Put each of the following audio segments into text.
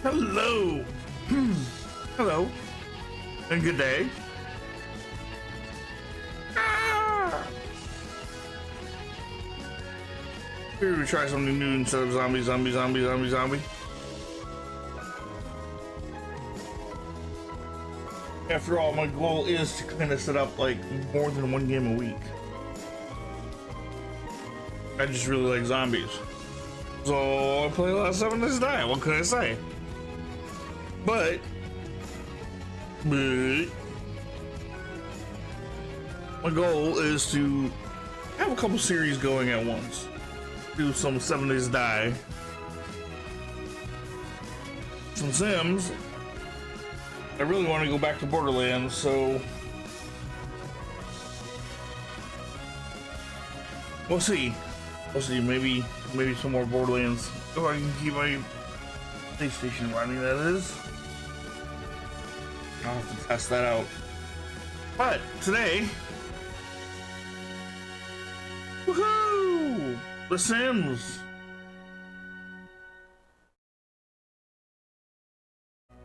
Hello. Hello. And good day. Here we try something new instead of zombie. After all, my goal is to kind of set up like more than one game a week. I just really like zombies. So I play a lot of 7 Days to Die. What can I say? But my goal is to have a couple series going at once. Do some 7 Days to Die, some Sims. I really want to go back to Borderlands, so we'll see. Maybe some more Borderlands. If I can keep my PlayStation running, that is. I'll have to test that out. But today, woohoo! The Sims.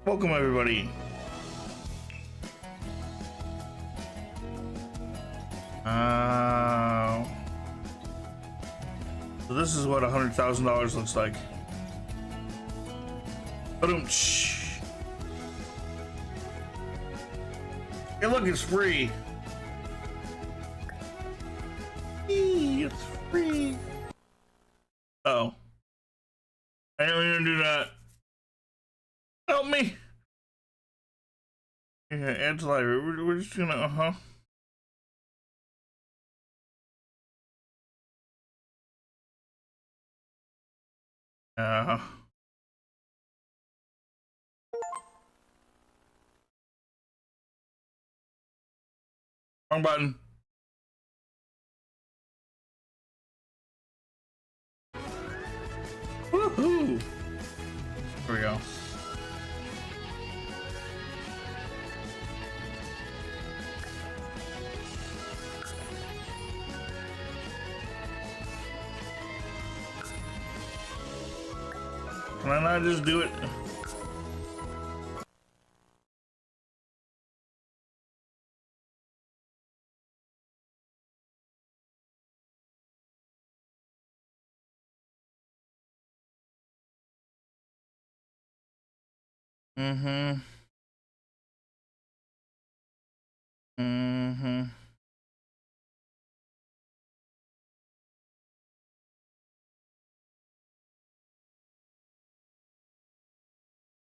Welcome everybody. So this is what $100,000 looks like. Hey, look, it's free. It's free. Oh, I don't even do that. Help me. Yeah, add to library. We're just gonna wrong button. Woohoo! There we go. Can I not just do it?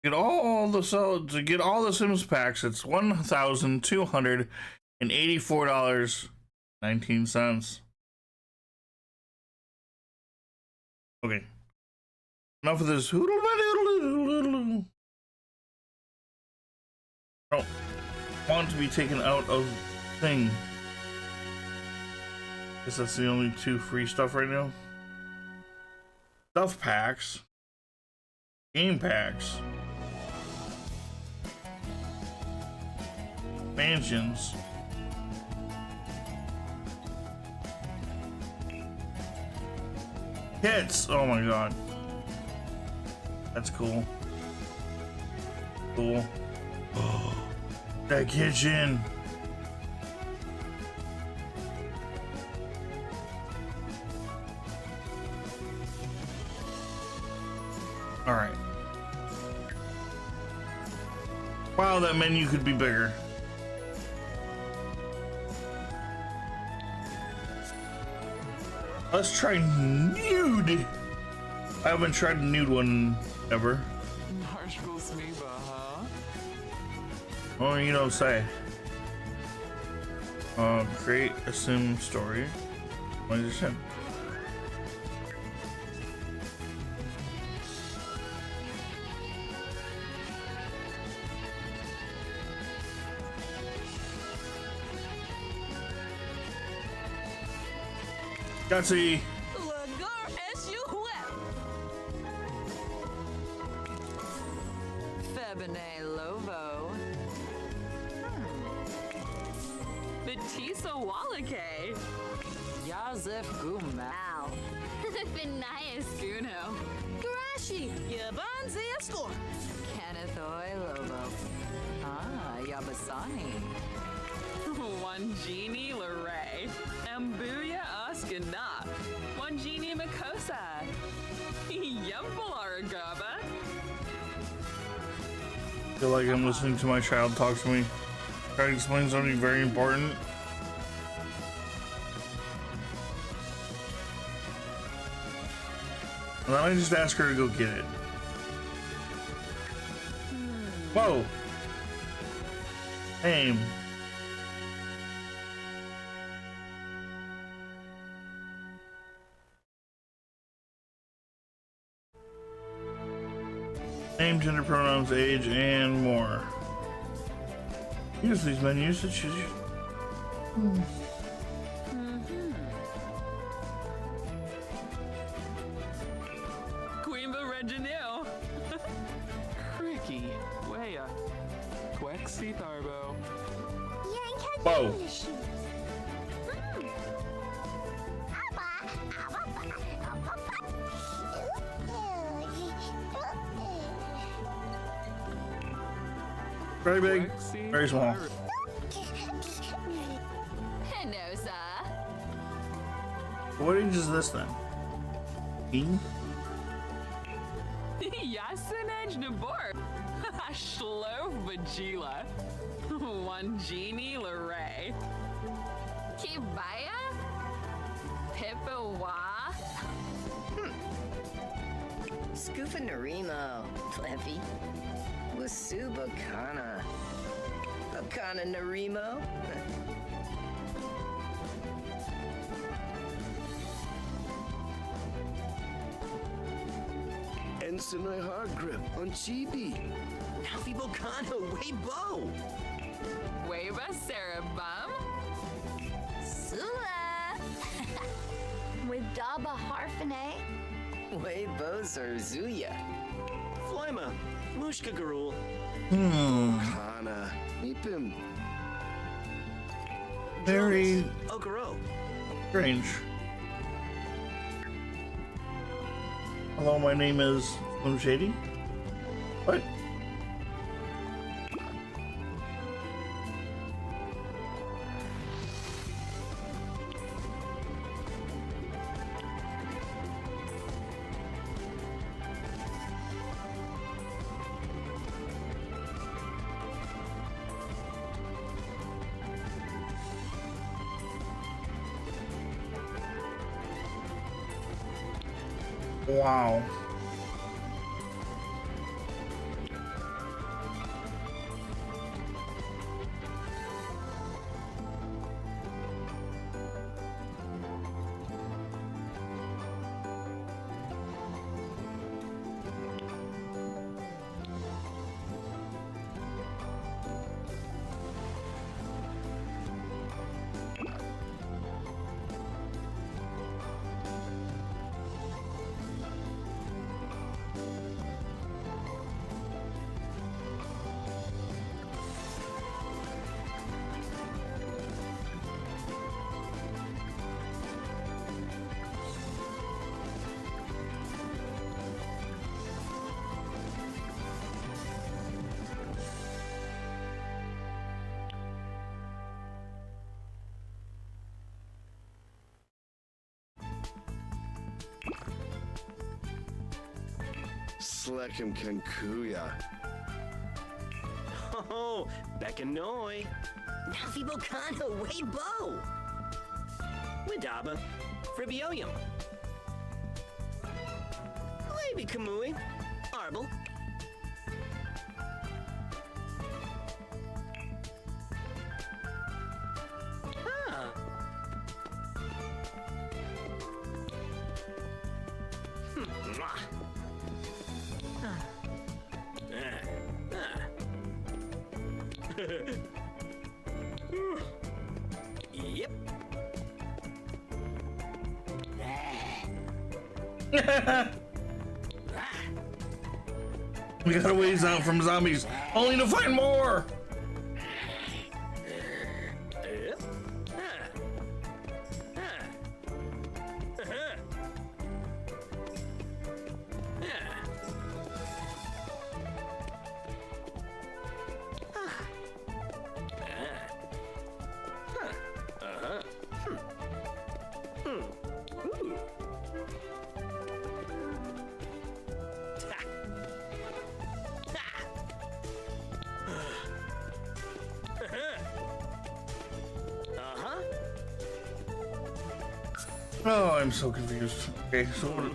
Get all the to get all the Sims packs. It's $1,284.19. Okay. Enough of this. I don't want to be taken out of thing. Guess that's the only 2 free stuff right now. Stuff packs. Game packs. Mansions. Kits. Oh my god. That's cool. Cool. Oh, that kitchen. All right. Wow, that menu could be bigger. Let's try nude. I haven't tried a nude one ever. Oh, you don't say. Create a sim story. What is it? Gutsy. Betisa Wallake. Yazef Gumal. Benaya Skuno. Garashi. Yabanzi Escort. Asani. One genie Lorray. Mbuya Oskana. One genie Makosa. Yumpalaragaba. I feel like I'm listening to my child talk to me. Try to explain something very important. And then I just ask her to go get it. Whoa! Aim. Name, gender, pronouns, age, and more. Use these menus to choose. Queenba Reginue. Ricky, Leia, Quexi Tharbo. Whoa. Very big, Quexi very small. Tharbo. Henosa. What age is this then? 18? Yasinaj Nabor. Shlof Bajila. One genie Lorray. Kibaya. Pippawa. Scoofa Narimo, Pleffy. Wasuba Kana. Akana Narimo. Ensign hard grip on Chibi. Nafi Bocano, Weibo. Weva Sarabum. Sula! With Daba Harfane? Weibo Zarzuya. Flyma, Mushka Garul. Kana, Meepim. Very Okaro. strange. Hello, my name is Slim Shady. What? Wow. Slekim Kankuya. Oh, Bekanoi. Nafi Bocano, Weibo. Widaba, Fribioyum. Levi Kamui, Arbel. Ah. Mwah. Yep. We got a ways out from zombies, only to find more. Yep. Oh, I'm so confused. Okay, so what?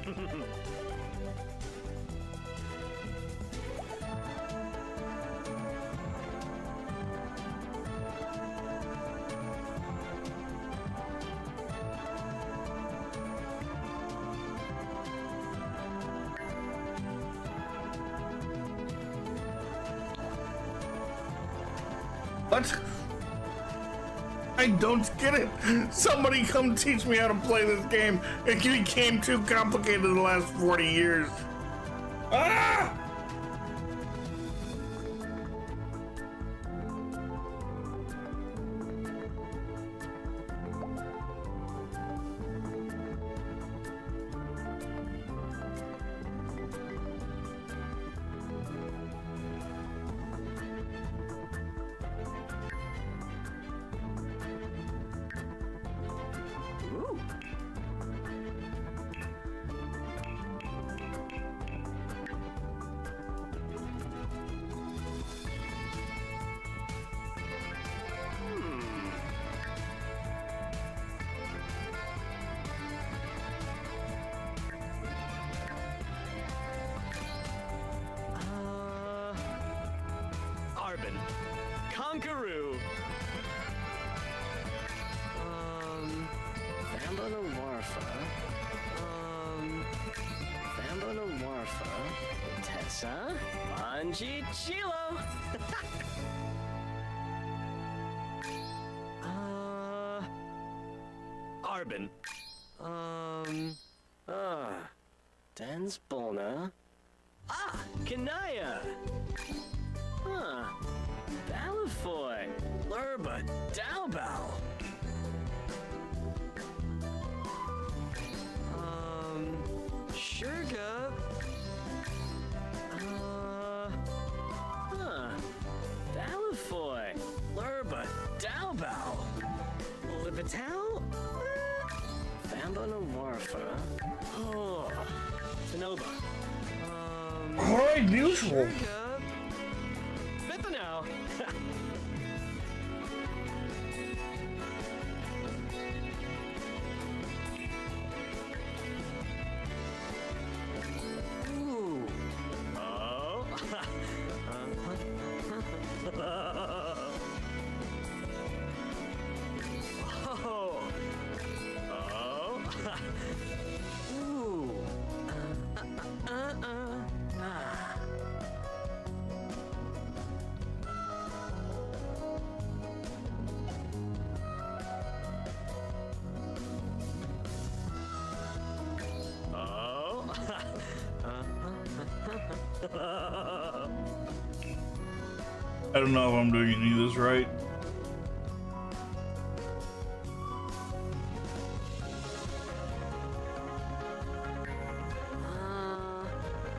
What? I don't get it. Somebody come teach me how to play this game. It became too complicated in the last 40 years. Ah! Arbin. Conqueroo. Fambonowarfa. Fambonowarfa. Tessa. Bungie Chilo. Arbin. Densbona. Ah, Kanaya. Huh. Balafoy. Lurba. Dalbow. Shurga. Balafoy. Lurba. Dalbow. Lipital? Fambonowarfa. Oh. Tanoba. Quite usual. Shurga. Bippino. Ooh. Oh. Oh. Oh. Ooh. Ah. Oh. I don't know if I'm doing any of this right.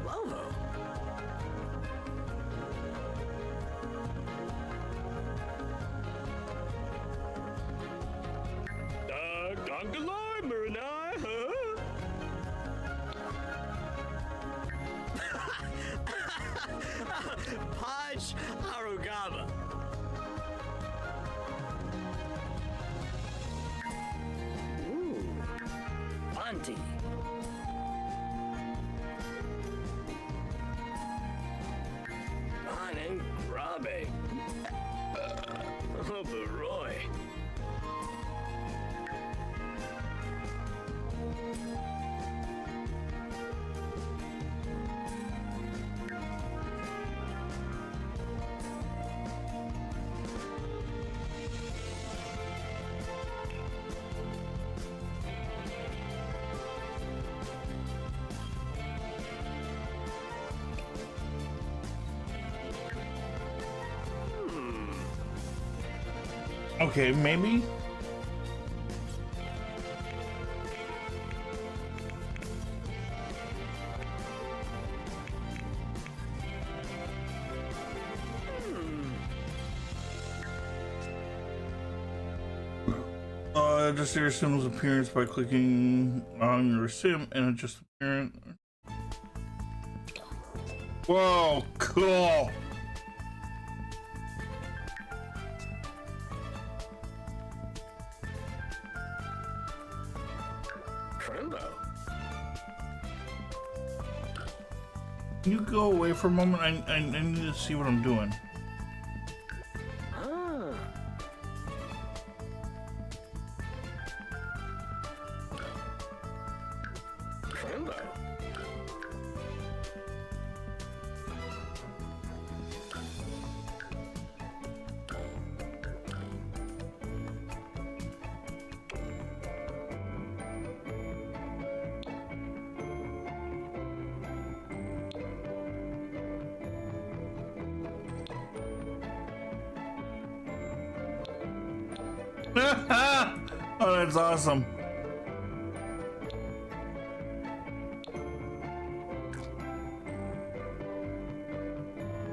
Lovo. Gongaloi, Muranai, huh? Podge Harugama. Ooh. Ponty. Anen Grabe. Oh, Baroy. Okay, maybe. Adjust your sim's appearance by clicking on your sim and adjust appearance. Whoa, cool. Crimbo. Can you go away for a moment? I need to see what I'm doing. Ah. Crimbo. Oh, that's awesome.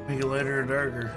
Make it lighter or darker.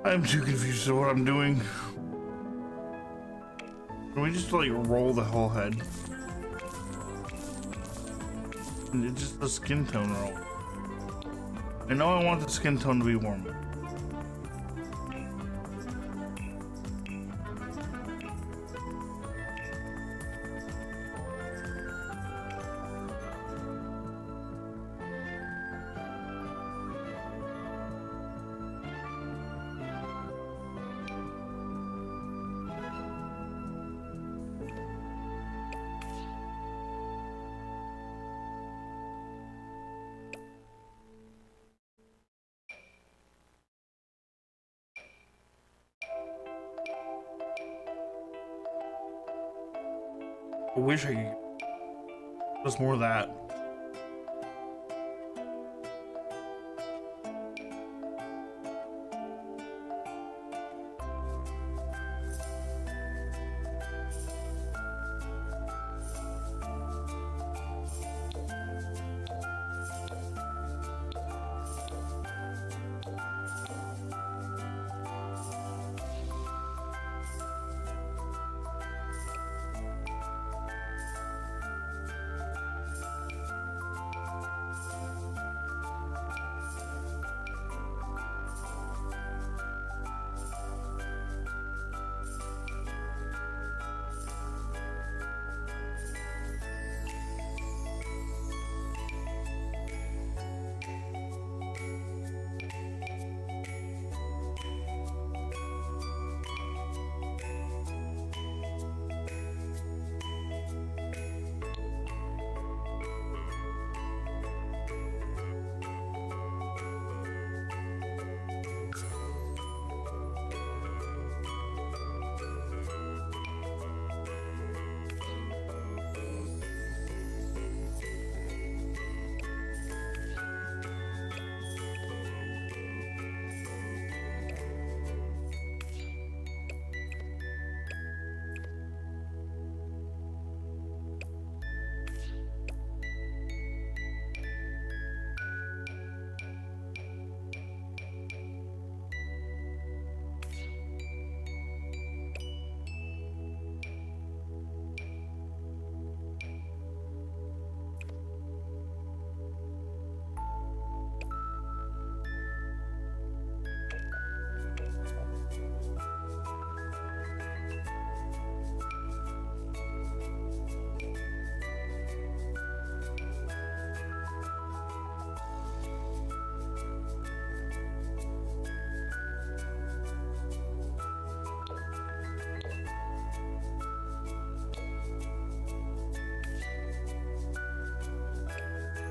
I'm too confused as what I'm doing. Can we just like roll the whole head? It's just the skin tone roll. I know I want the skin tone to be warmer. I wish I could just more of that.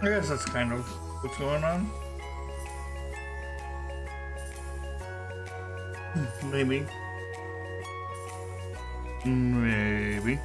I guess that's kind of what's going on. Maybe. Maybe.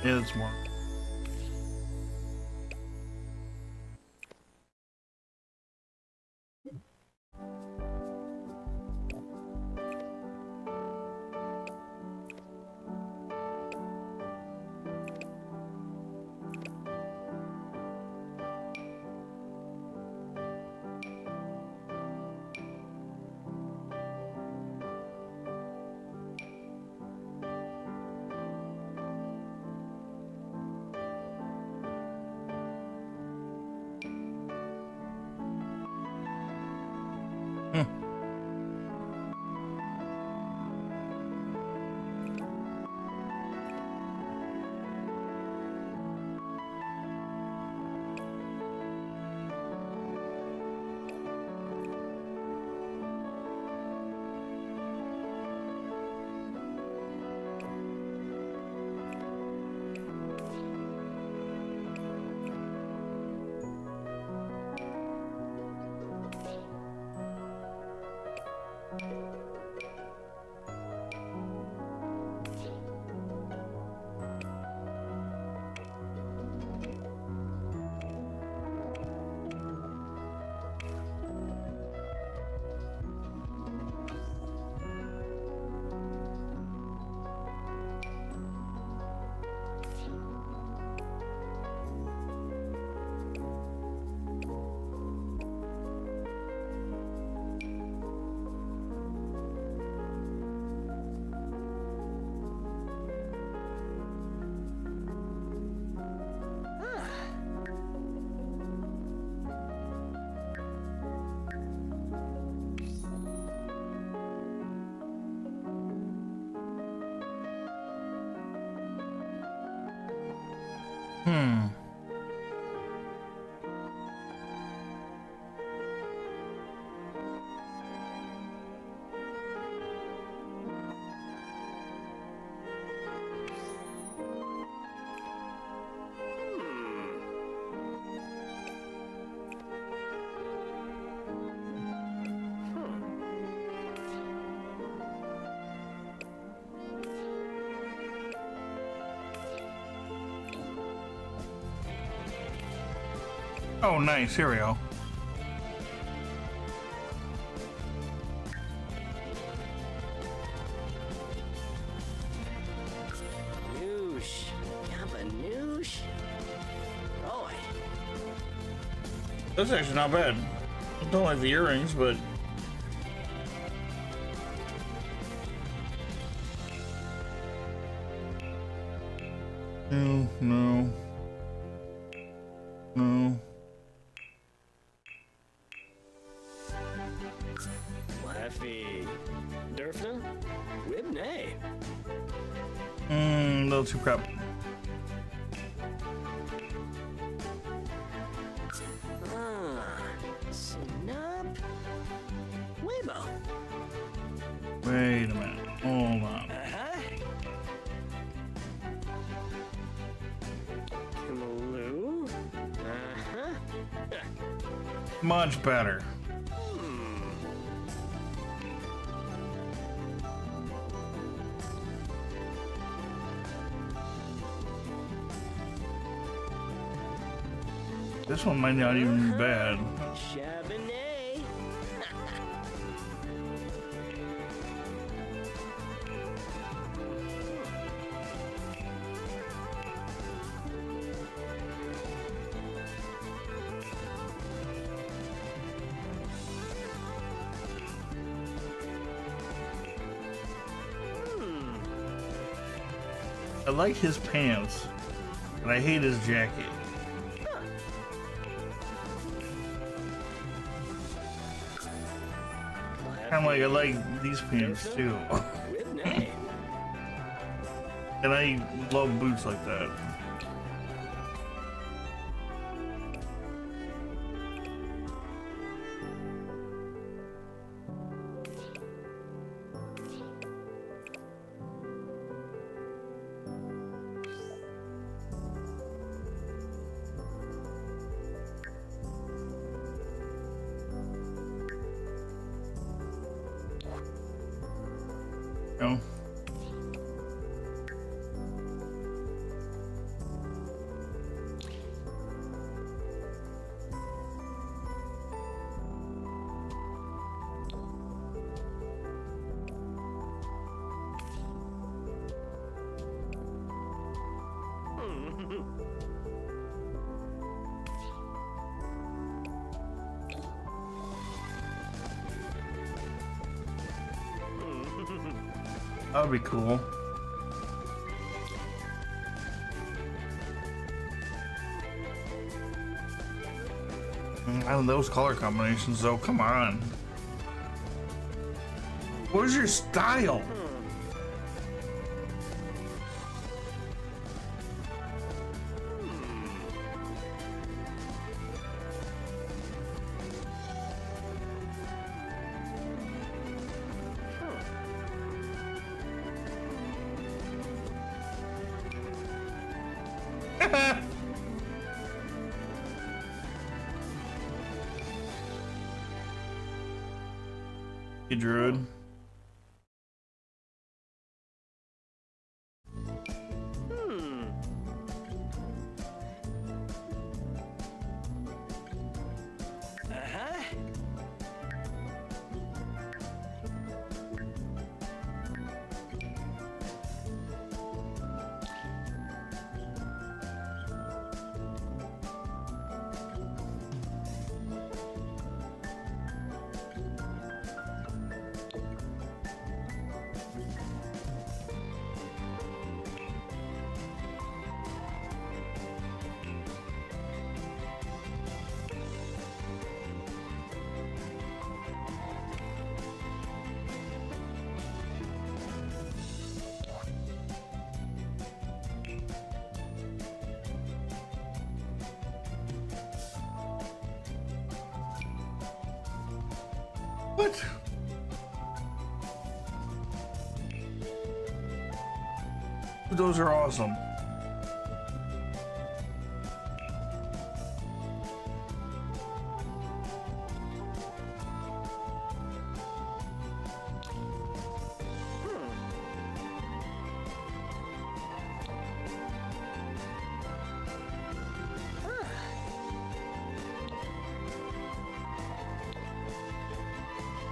Yeah, it's more. Oh, nice. Here we go. Noosh. Gabanoosh. Roy. That's actually not bad. I don't like the earrings, but no, no, no. Laffy. Durfna. Wibnay. Little too crap. Snap. Weibo. Wait a minute. Hold on. Kimaloo. Much better. This one might not even be bad. Chabanay. I like his pants, but I hate his jacket. I'm like, I like these pants too. With name. And I love boots like that. No. That would be cool. I love those color combinations though, come on. Where's your style? You druid. What? Those are awesome.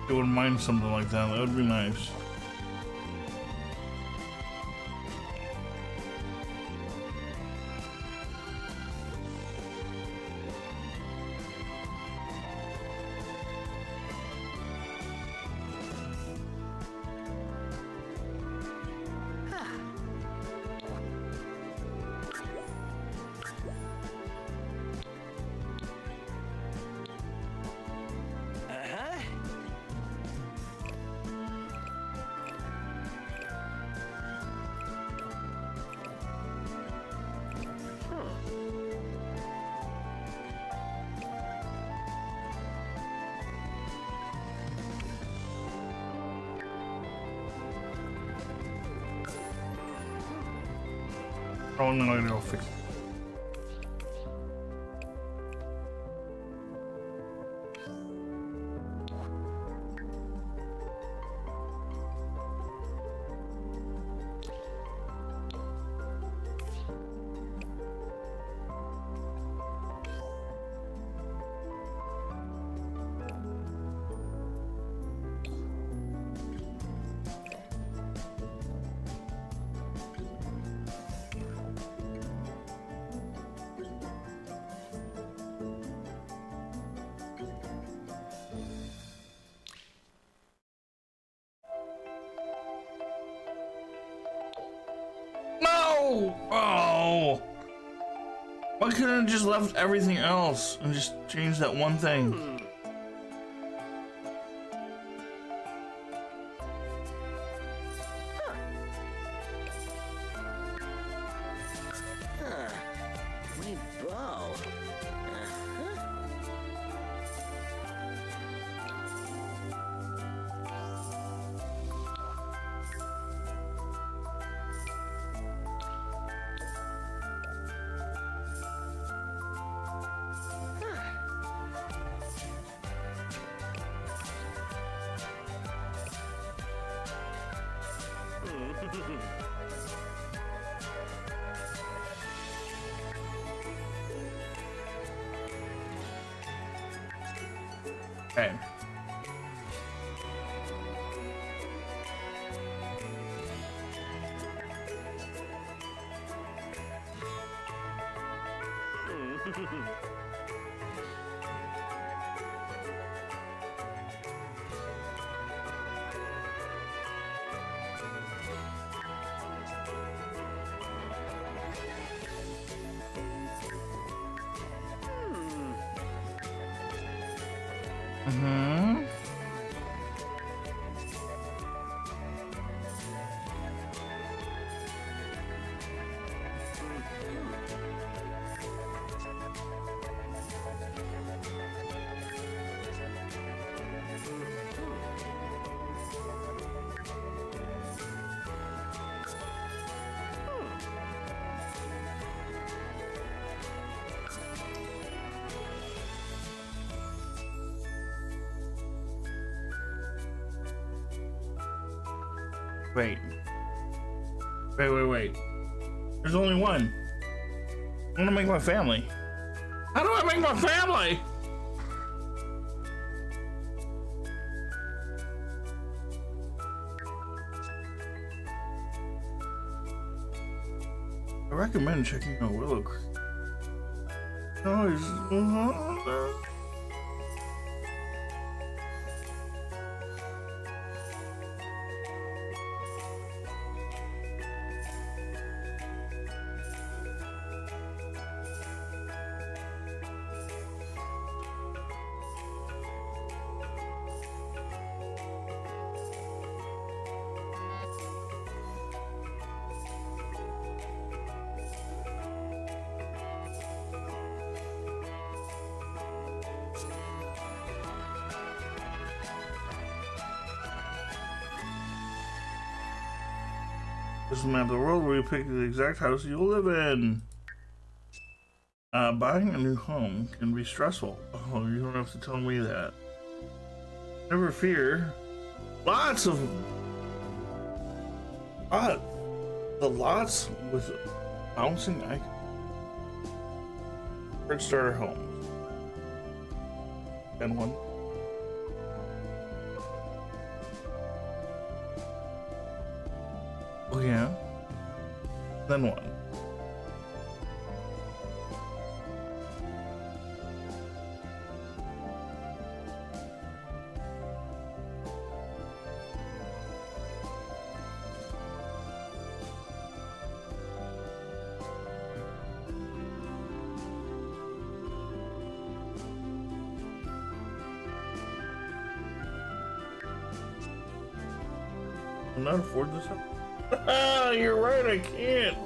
I wouldn't mind something like that. That would be nice. Oh no, I gotta fix it. No! Oh! Why couldn't I just left everything else and just changed that one thing? Okay. Mm-hmm. Wait. Wait. There's only one. I want to make my family. How do I make my family? I recommend checking out Willow Creek. This is a map of the world where you pick the exact house you'll live in. Buying a new home can be stressful. Oh, you don't have to tell me that. Never fear. Lots of... the lots with bouncing icons. First starter home. And one. Oh yeah. Then one. I'm not afford this. You're right, I can't.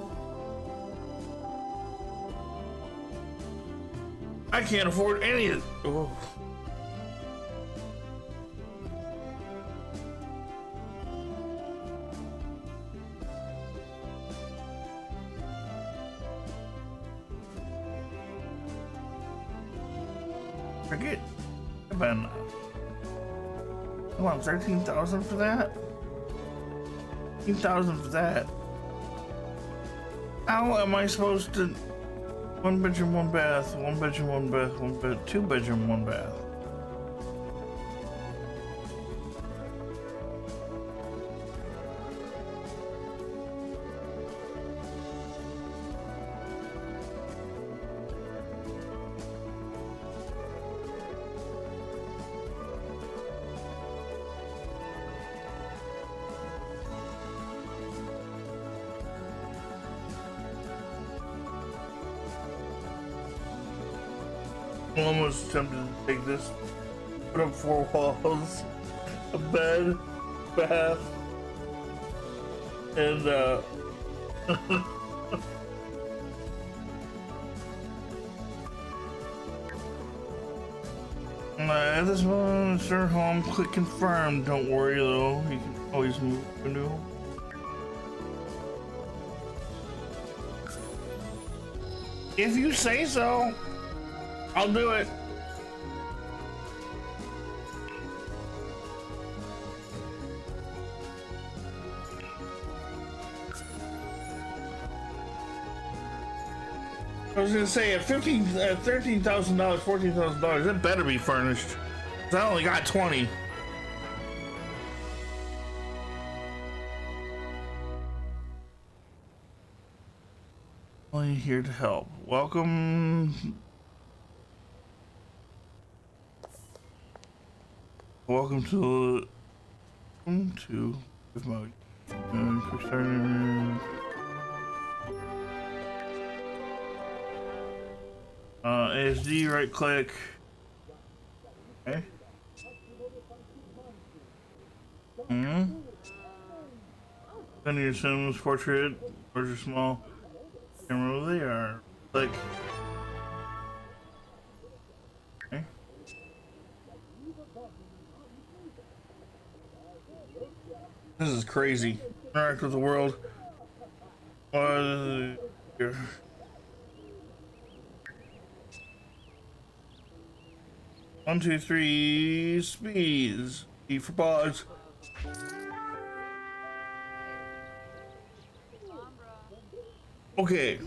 I can't afford any of it. Oh. Forget about it. I want 13,000 for that. 15,000 for that. How am I supposed to? 1 bedroom, 1 bath, 1 bedroom, 1 bath, 1 bed, 2 bedroom, 1 bath. I'm almost tempted to take this, put up 4 walls, a bed, bath, and at this moment, start home, click confirm. Don't worry though, you can always move to new. If you say so. I'll do it. I was gonna say at $13,000, $14,000, it better be furnished. 'Cause I only got 20. Only here to help. Welcome. Welcome to Give mode. Quick starter. ASD, right click. Okay. Send your Sims portrait, large or small. Camera, they are. Click. Okay. This is crazy. Interact with the world. Here. 1, 2, 3 speeds. E for pause. Okay.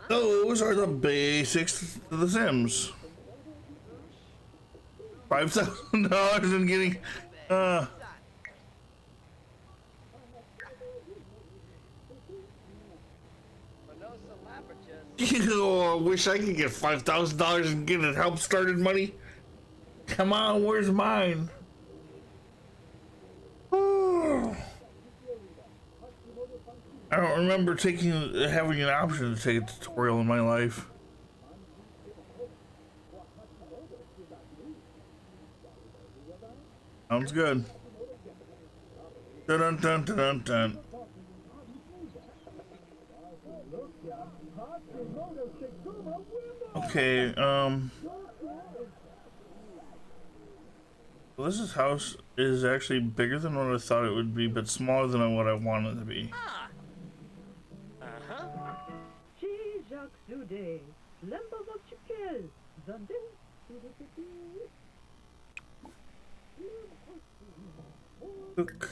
Those are the basics of The Sims. $5,000 and getting I wish I could get $5,000 and get it help started money. Come on, where's mine? I don't remember having an option to take a tutorial in my life. Sounds good. Dun dun dun dun dun. Okay, well, this house is actually bigger than what I thought it would be, but smaller than what I wanted it to be. Look.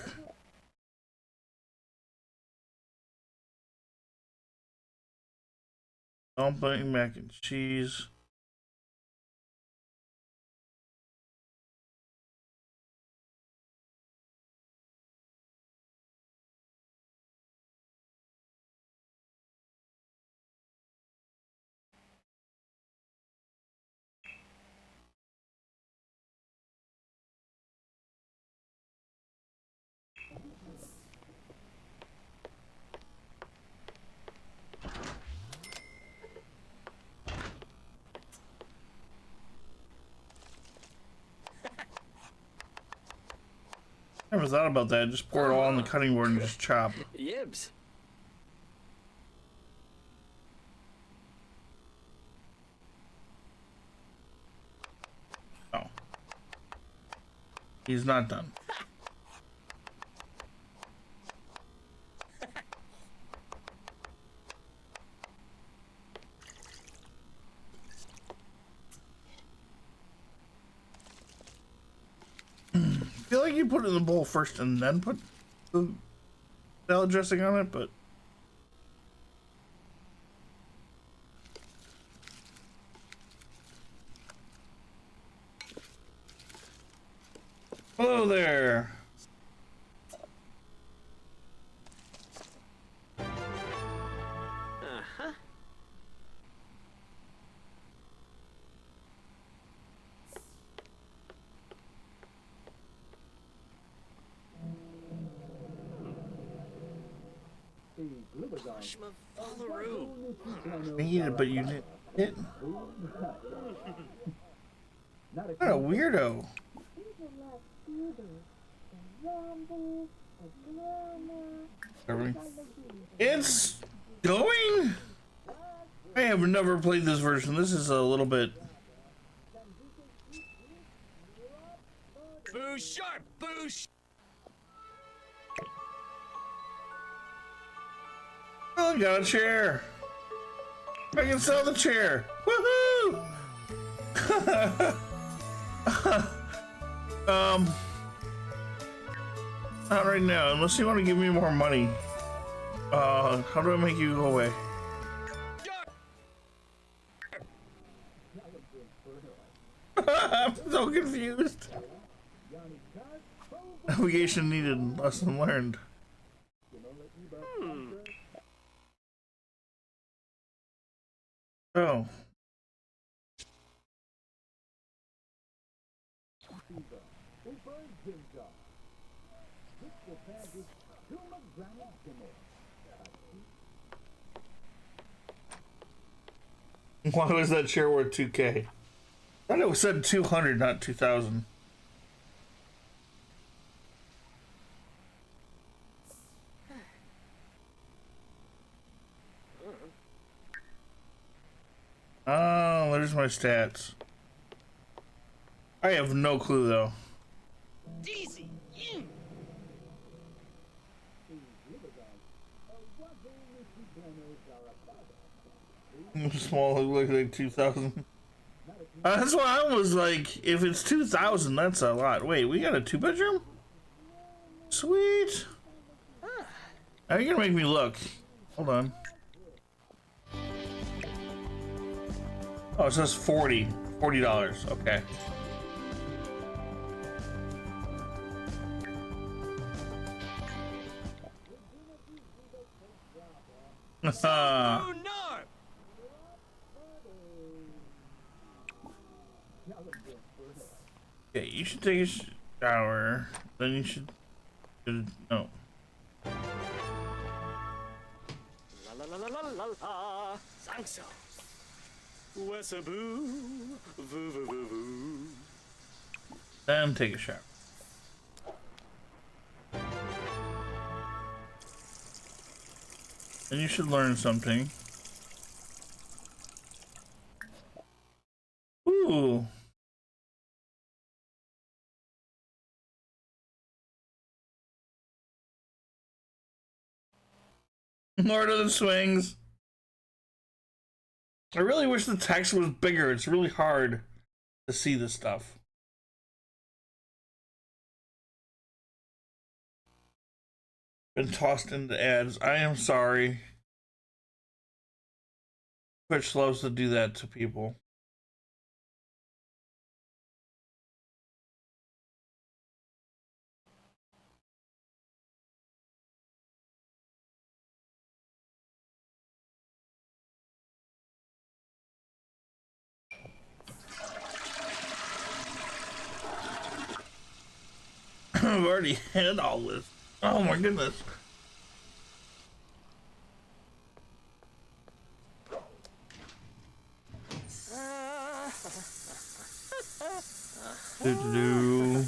Dumpling, mac and cheese. Never thought about that. Just pour it all on the cutting board and just chop. Yibs. Oh. He's not done. I feel like you put it in the bowl first and then put the salad dressing on it, but hello there. Need it, but you didn't. What a weirdo. It's going. I have never played this version. This is a little bit. Boo sharp, boo sharp. Oh, I got a chair. I can sell the chair. Woohoo! Not right now, unless you want to give me more money. How do I make you go away? I'm so confused. Navigation needed, lesson learned. Oh. Why was that chair worth 2K? I thought it was said 200, not 2,000. Oh, there's my stats. I have no clue though. Easy. Small, look like 2,000. That's why I was like, if it's 2,000, that's a lot. Wait, we got a 2-bedroom? Sweet. Now you're gonna make me look. Hold on. Oh, it says $40. Okay. Okay, you should take a shower. Then you should. No. La la la la la la la. Sangso. Wesaboo. Voo voo voo voo. Then take a shower. And you should learn something. Ooh. Lord of the Swings. I really wish the text was bigger. It's really hard to see this stuff. Been tossed into ads. I am sorry. Twitch loves to do that to people. I've already had all this. Oh my goodness. Do.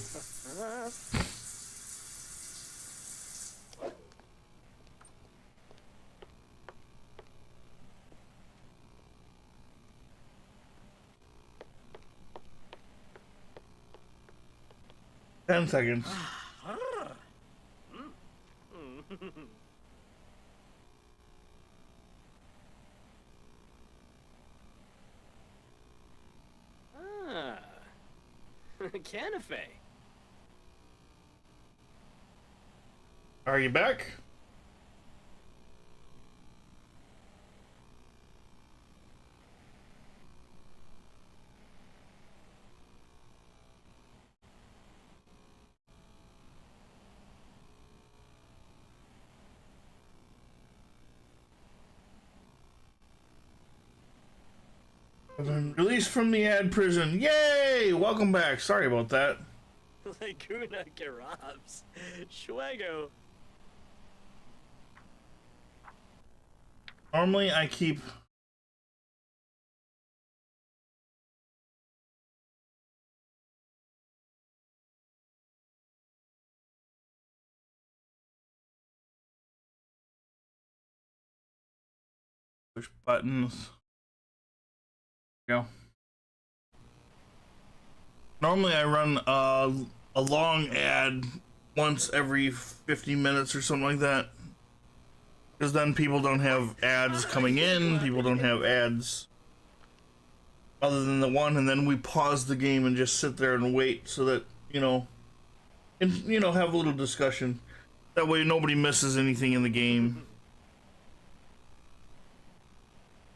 10 seconds. Canafe. Are you back? Released from the ad prison. Yay! Welcome back. Sorry about that. Laguna Garabs. Schwego. Normally I keep push buttons. Go. Normally I run a long ad once every 50 minutes or something like that. Because then people don't have ads coming in, people don't have ads other than the one, and then we pause the game and just sit there and wait so that, and, have a little discussion. That way nobody misses anything in the game.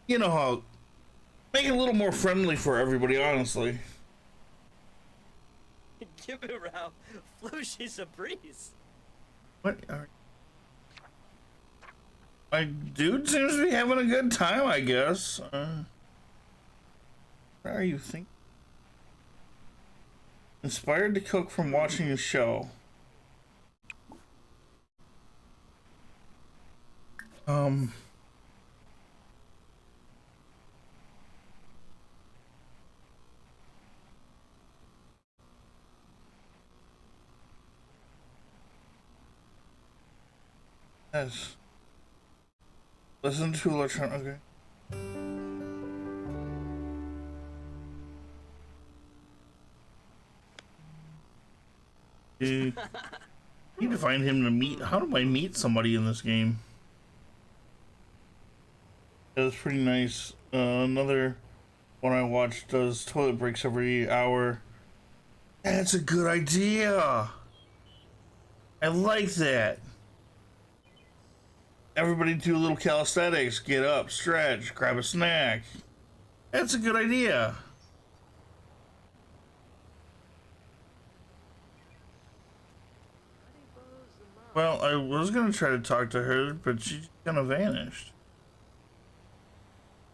You know how, make it a little more friendly for everybody, honestly. Give it row. Flushy's a breeze. What are... My dude seems to be having a good time, I guess. What are you thinking? Inspired to cook from watching a show. Yes. Listen to electronic. Okay. Need to find him to meet. How do I meet somebody in this game? That's pretty nice. Another one I watched does toilet breaks every hour. That's a good idea. I like that. Everybody do a little calisthenics. Get up, stretch, grab a snack. That's a good idea. Well, I was gonna try to talk to her, but she kind of vanished.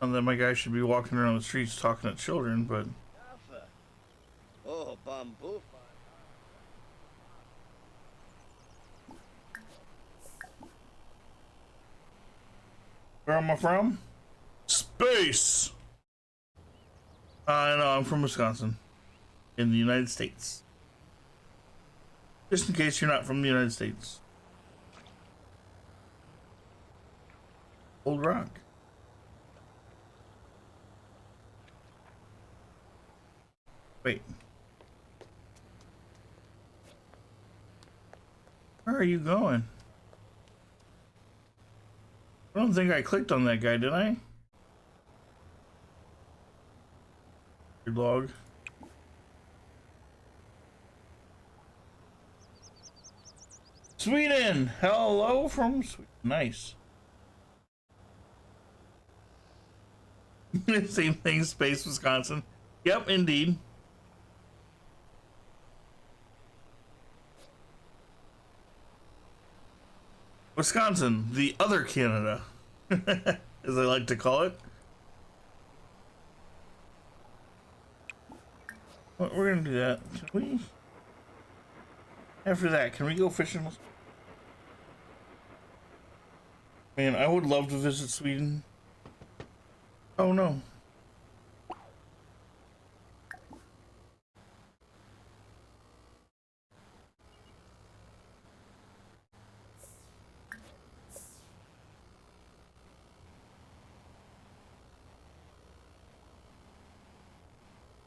And then my guy should be walking around the streets talking to children, but... Oh, bamboo. Where am I from? Space! I know, I'm from Wisconsin. In the United States. Just in case you're not from the United States. Old Rock. Wait. Where are you going? I don't think I clicked on that guy, did I? Your log. Sweden! Hello from Sweden. Nice. Same thing, Space, Wisconsin. Yep, indeed. Wisconsin, the other Canada, as I like to call it. Well, we're gonna do that. Can we? After that, can we go fishing? Man, I would love to visit Sweden. Oh no.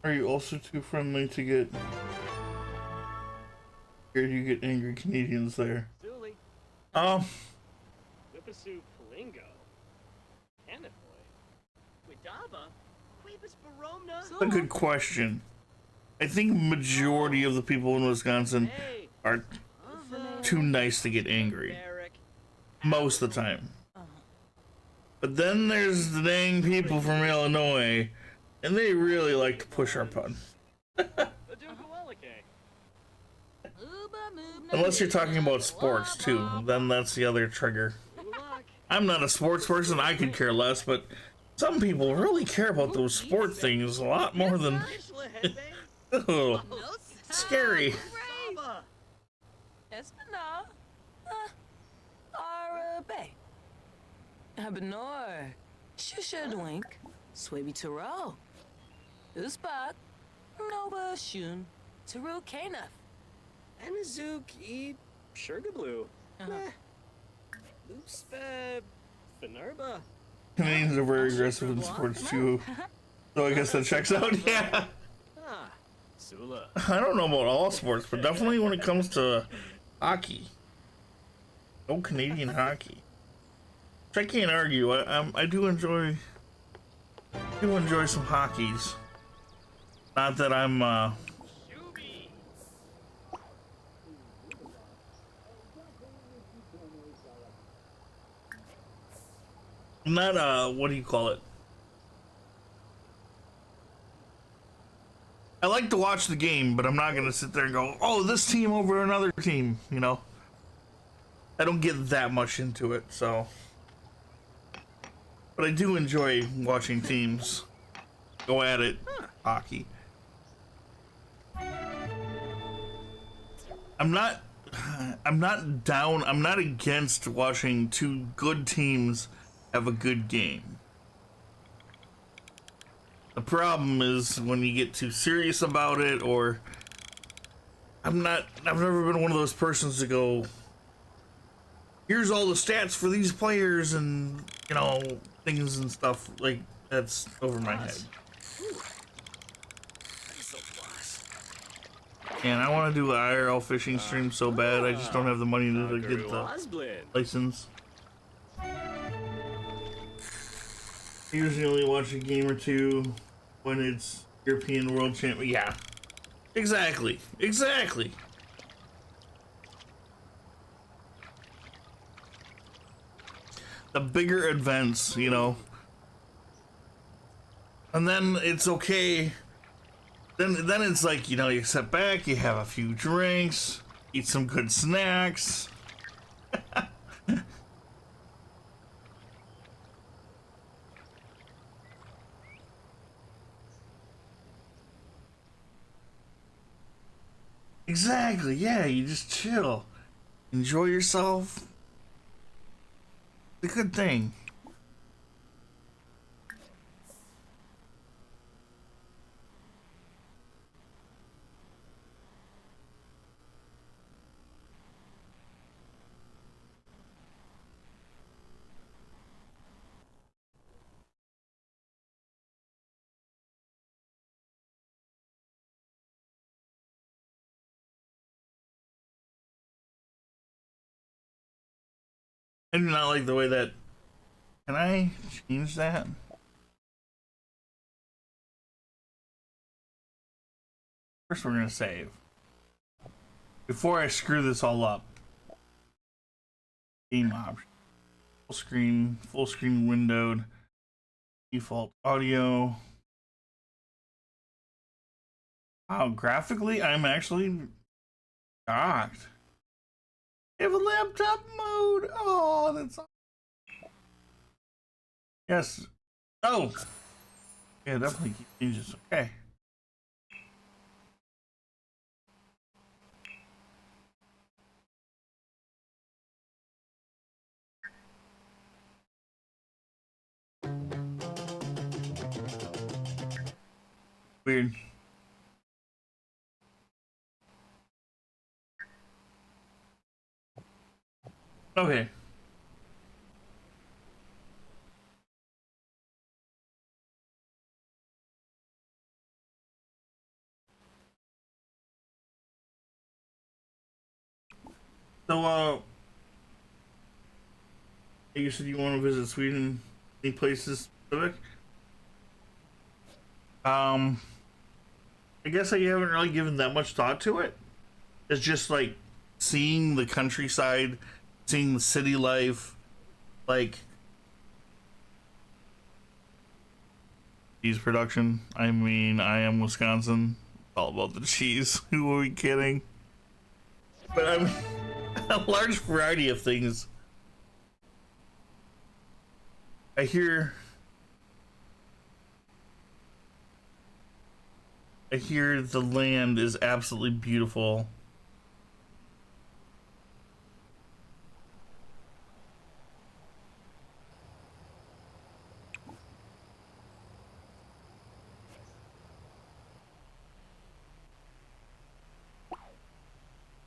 Are you also too friendly to get... Here you get angry Canadians there. Zuli. Whippasu Palingo. Canifoy. Widaba. Weebus Baromna. That's a good question. I think majority of the people in Wisconsin are too nice to get angry. Most of the time. But then there's the dang people from Illinois, and they really like to push our pun. Unless you're talking about sports too, then that's the other trigger. I'm not a sports person, I could care less, but some people really care about those sport things a lot more than... Oh, scary. Espana. Arabe. Habanor. Shushadwink. Swaby Taro. Usbak. Nova Shun. Taru Kanaf. Anazuk E. Sugarblue. Loopspeb. Finerba. Canadians are very aggressive in sports too, so I guess that checks out. Yeah. Ah. Sula. I don't know about all sports, but definitely when it comes to hockey. No Canadian hockey. Which I can't argue. I do enjoy some hockeys. Not that I'm not what do you call it? I like to watch the game, but I'm not gonna sit there and go, oh, this team over another team, you know? I don't get that much into it, so. But I do enjoy watching teams go at it, hockey. I'm not down, I'm not against watching two good teams have a good game. The problem is when you get too serious about it, or I've never been one of those persons to go, here's all the stats for these players and, you know, things and stuff. Like, that's over my head. And I want to do an IRL fishing stream so bad, I just don't have the money to get the license. I usually only watch a game or two when it's European World Champion. Yeah, exactly. The bigger events, you know. And then it's okay. Then it's like, you know, you sit back, you have a few drinks, eat some good snacks. Exactly, yeah, you just chill. Enjoy yourself. It's a good thing. I do not like the way that. Can I change that? First, we're gonna save. Before I screw this all up. Game option. Full screen windowed. Default audio. Wow, graphically, I'm actually shocked. They have a laptop mode. Oh, that's awesome. Yes. Oh. Yeah, definitely changes. Okay. Weird. Okay. So, you said you want to visit Sweden. Any places specific? I guess I haven't really given that much thought to it. It's just like seeing the countryside, seeing the city life, like cheese production. I mean, I am Wisconsin. It's all about the cheese. Who are we kidding? But I'm a large variety of things. I hear the land is absolutely beautiful.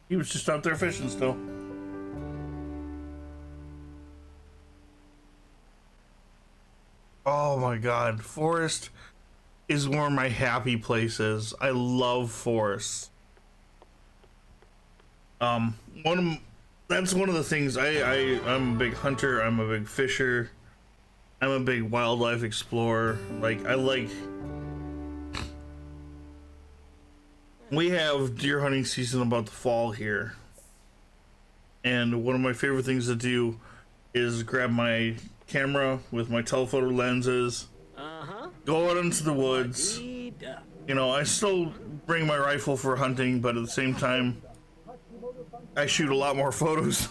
He was just out there fishing still. Oh my god, forest is where my happy place is. I love forests. That's one of the things I'm a big hunter, I'm a big fisher, I'm a big wildlife explorer. We have deer hunting season about to fall here. And one of my favorite things to do is grab my camera with my telephoto lenses, go out into the woods. You know, I still bring my rifle for hunting, but at the same time, I shoot a lot more photos.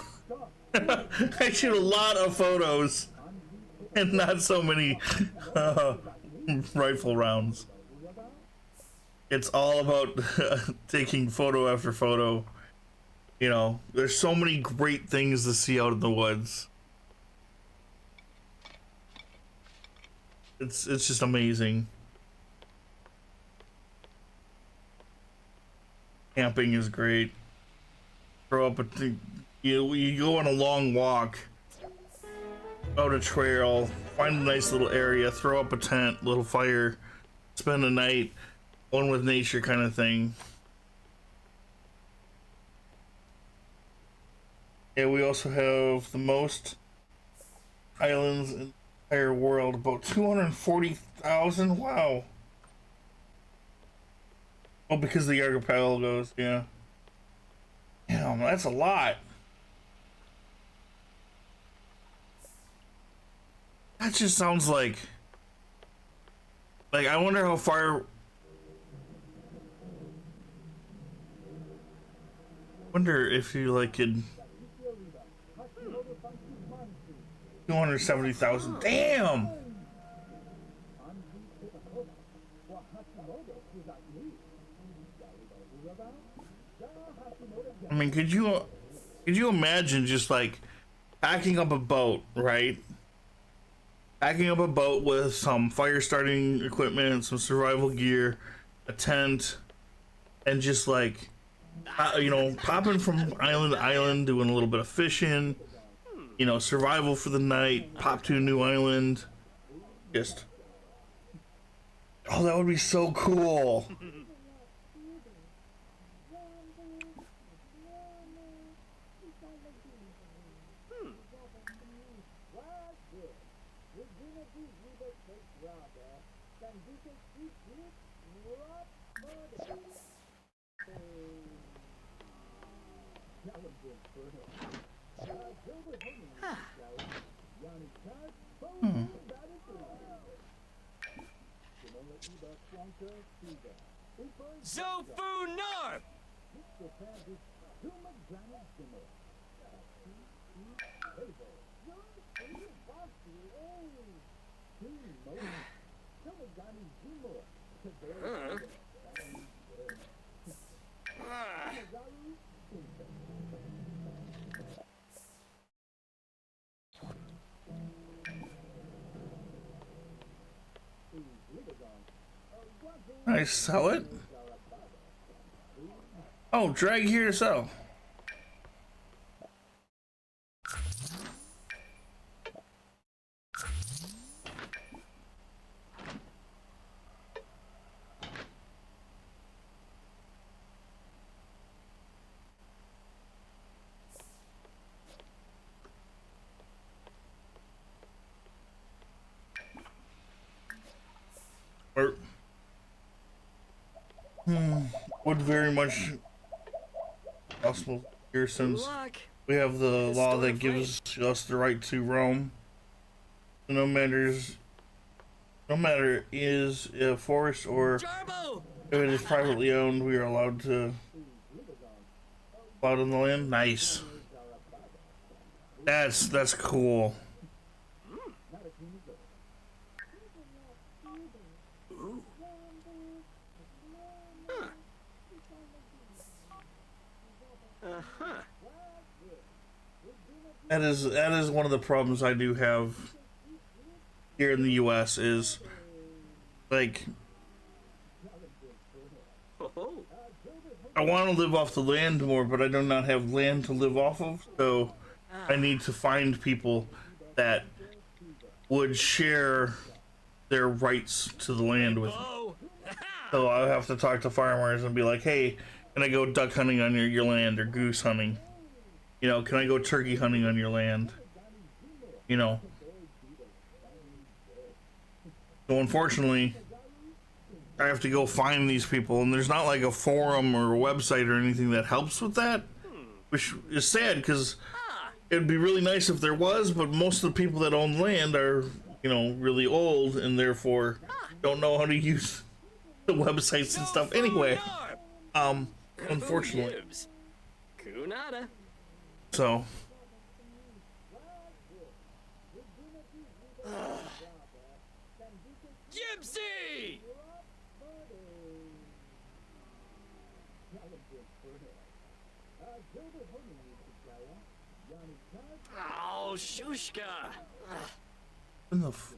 I shoot a lot of photos and not so many rifle rounds. It's all about taking photo after photo. You know, there's so many great things to see out in the woods. It's just amazing. Camping is great. Throw up you go on a long walk, out a trail, find a nice little area, throw up a tent, little fire, spend a night, one with nature kind of thing. Yeah, we also have the most islands in the entire world, about 240,000. Wow. Oh, because the archipelagos, yeah. Damn, that's a lot. That just sounds like I wonder how far. Wonder if you like could. 270,000. Damn. I mean, could you imagine just like packing up a boat, right? Packing up a boat with some fire starting equipment, some survival gear, a tent, and just like, you know, popping from island to island, doing a little bit of fishing, you know, survival for the night, pop to a new island. Just, oh, that would be so cool. Zofu North! I sell it? Oh, drag here to sell. Would very much possible here since we have the law that gives us the right to roam. No matter is a forest or if it is privately owned, we are allowed to out on the land. Nice. That's cool. That is one of the problems I do have here in the US is like I want to live off the land more, but I do not have land to live off of, so I need to find people that would share their rights to the land with me. So I have to talk to farmers and be like, hey, can I go duck hunting on your land, or goose hunting? You know, can I go turkey hunting on your land? You know. So unfortunately, I have to go find these people, and there's not like a forum or a website or anything that helps with that, which is sad because it'd be really nice if there was, but most of the people that own land are, you know, really old and therefore don't know how to use the websites and stuff anyway. Unfortunately. Gibbs. Kunada. So Gypsy! Oh, Shushka. in the f-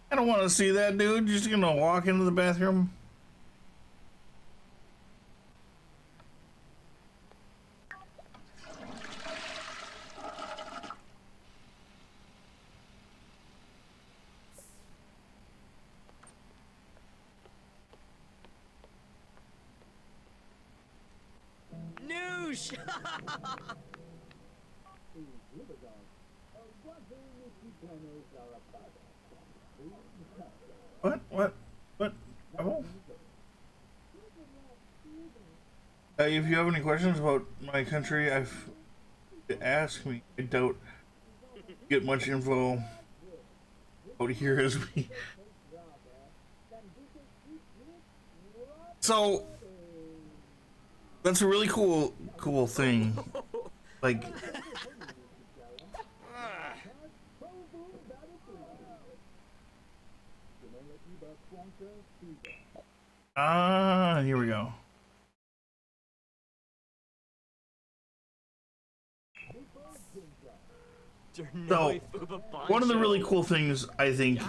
I don't want to see that, dude. You're just gonna walk into the bathroom. Noosh! What? Oh. If you have any questions about my country, ask me. I doubt get much info out here as we. So that's a really cool thing. Like, here we go. So, one of the really cool things I think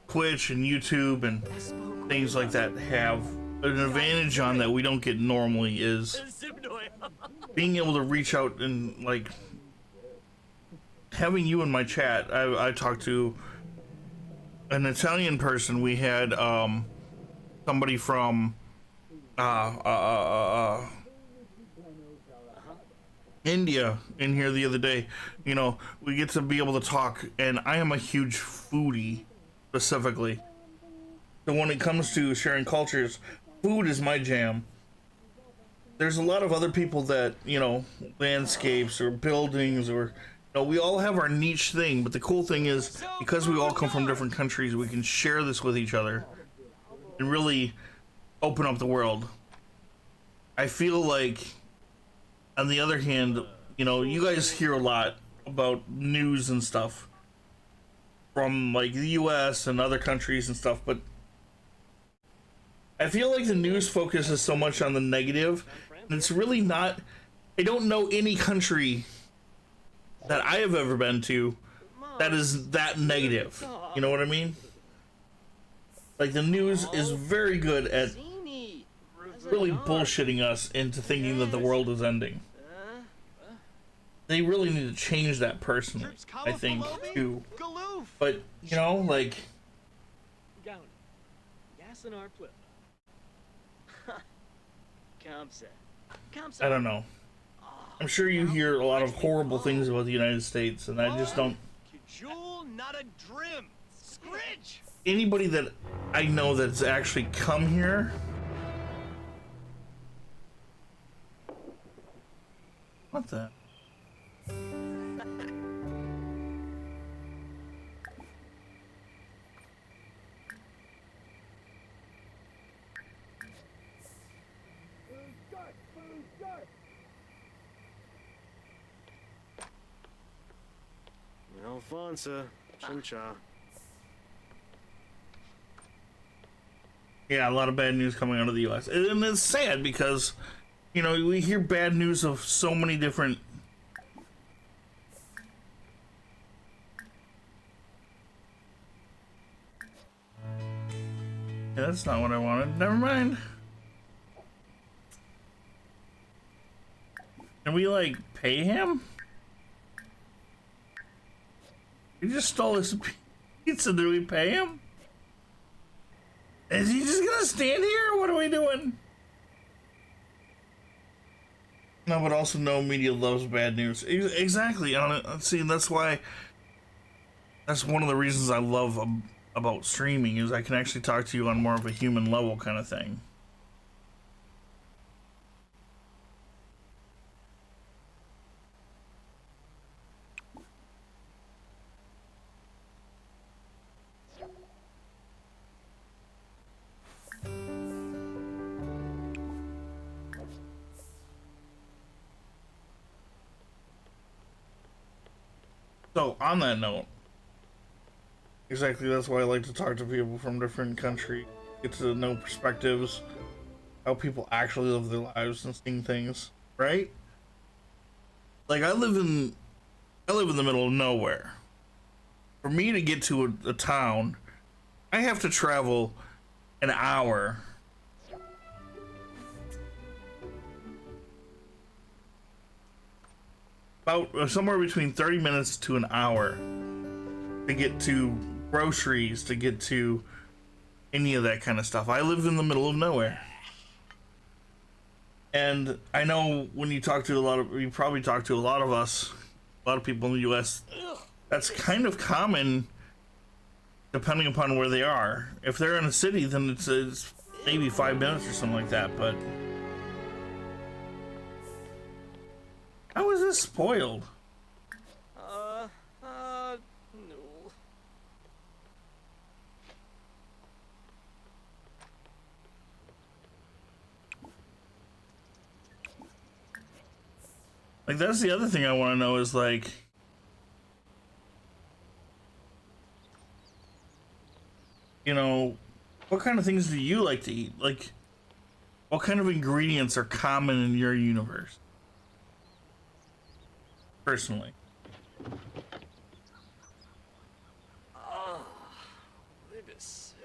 Twitch and YouTube and things like that have an advantage on that we don't get normally is being able to reach out and, like, having you in my chat. I talked to an Italian person. We had somebody from India in here the other day. You know, we get to be able to talk, and I am a huge foodie specifically. So when it comes to sharing cultures, food is my jam. There's a lot of other people that, you know, landscapes or buildings or, you know, we all have our niche thing, but the cool thing is because we all come from different countries, we can share this with each other and really open up the world. I feel like, on the other hand, you know, you guys hear a lot about news and stuff from, like, the US and other countries and stuff, but I feel like the news focuses so much on the negative, and it's really not. I don't know any country that I have ever been to that is that negative. You know what I mean? Like, the news is very good at really bullshitting us into thinking that the world is ending. They really need to change that personally, I think, too. But, you know, like, I don't know. I'm sure you hear a lot of horrible things about the United States, and I just don't. Anybody that I know that's actually come here. What the? Alfonso, Chincha. Yeah, a lot of bad news coming out of the U.S. And it's sad because, you know, we hear bad news of so many different. Yeah, that's not what I wanted. Never mind. Can we, like, pay him? He just stole his pizza. Do we pay him? Is he just gonna stand here? What are we doing? No, but also no media loves bad news. Exactly. See, that's why. That's one of the reasons I love about streaming is I can actually talk to you on more of a human level kind of thing. So on that note, exactly, that's why I like to talk to people from different countries, get to know perspectives, how people actually live their lives and seeing things, right? Like I live in the middle of nowhere. For me to get to a town, I have to travel an hour. About somewhere between 30 minutes to an hour to get to groceries, to get to any of that kind of stuff. I live in the middle of nowhere. And I know when you probably talk to a lot of us, a lot of people in the US, that's kind of common depending upon where they are. If they're in a city, then it's maybe 5 minutes or something like that, but how is this spoiled? No. Like, that's the other thing I want to know is, like, you know, what kind of things do you like to eat? Like, what kind of ingredients are common in your universe? Personally. Baby soup.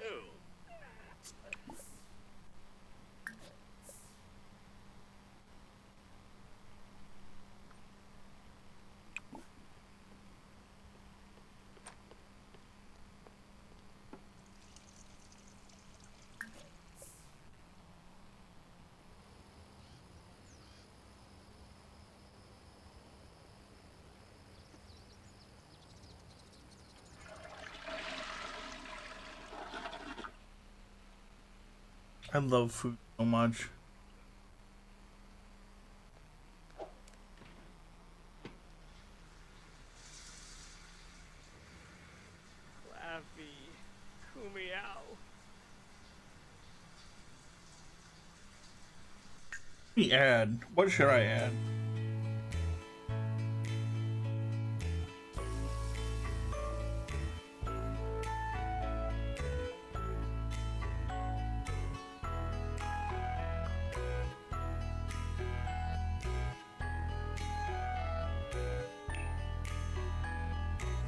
I love food so much. Laffy. Kumiao. Let me add. What should I add?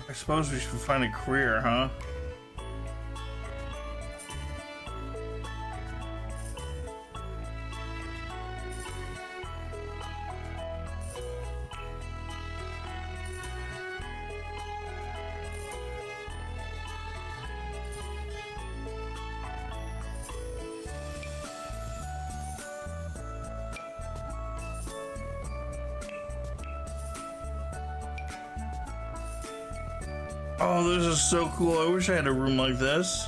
I suppose we should find a career, huh? Oh, this is so cool. I wish I had a room like this.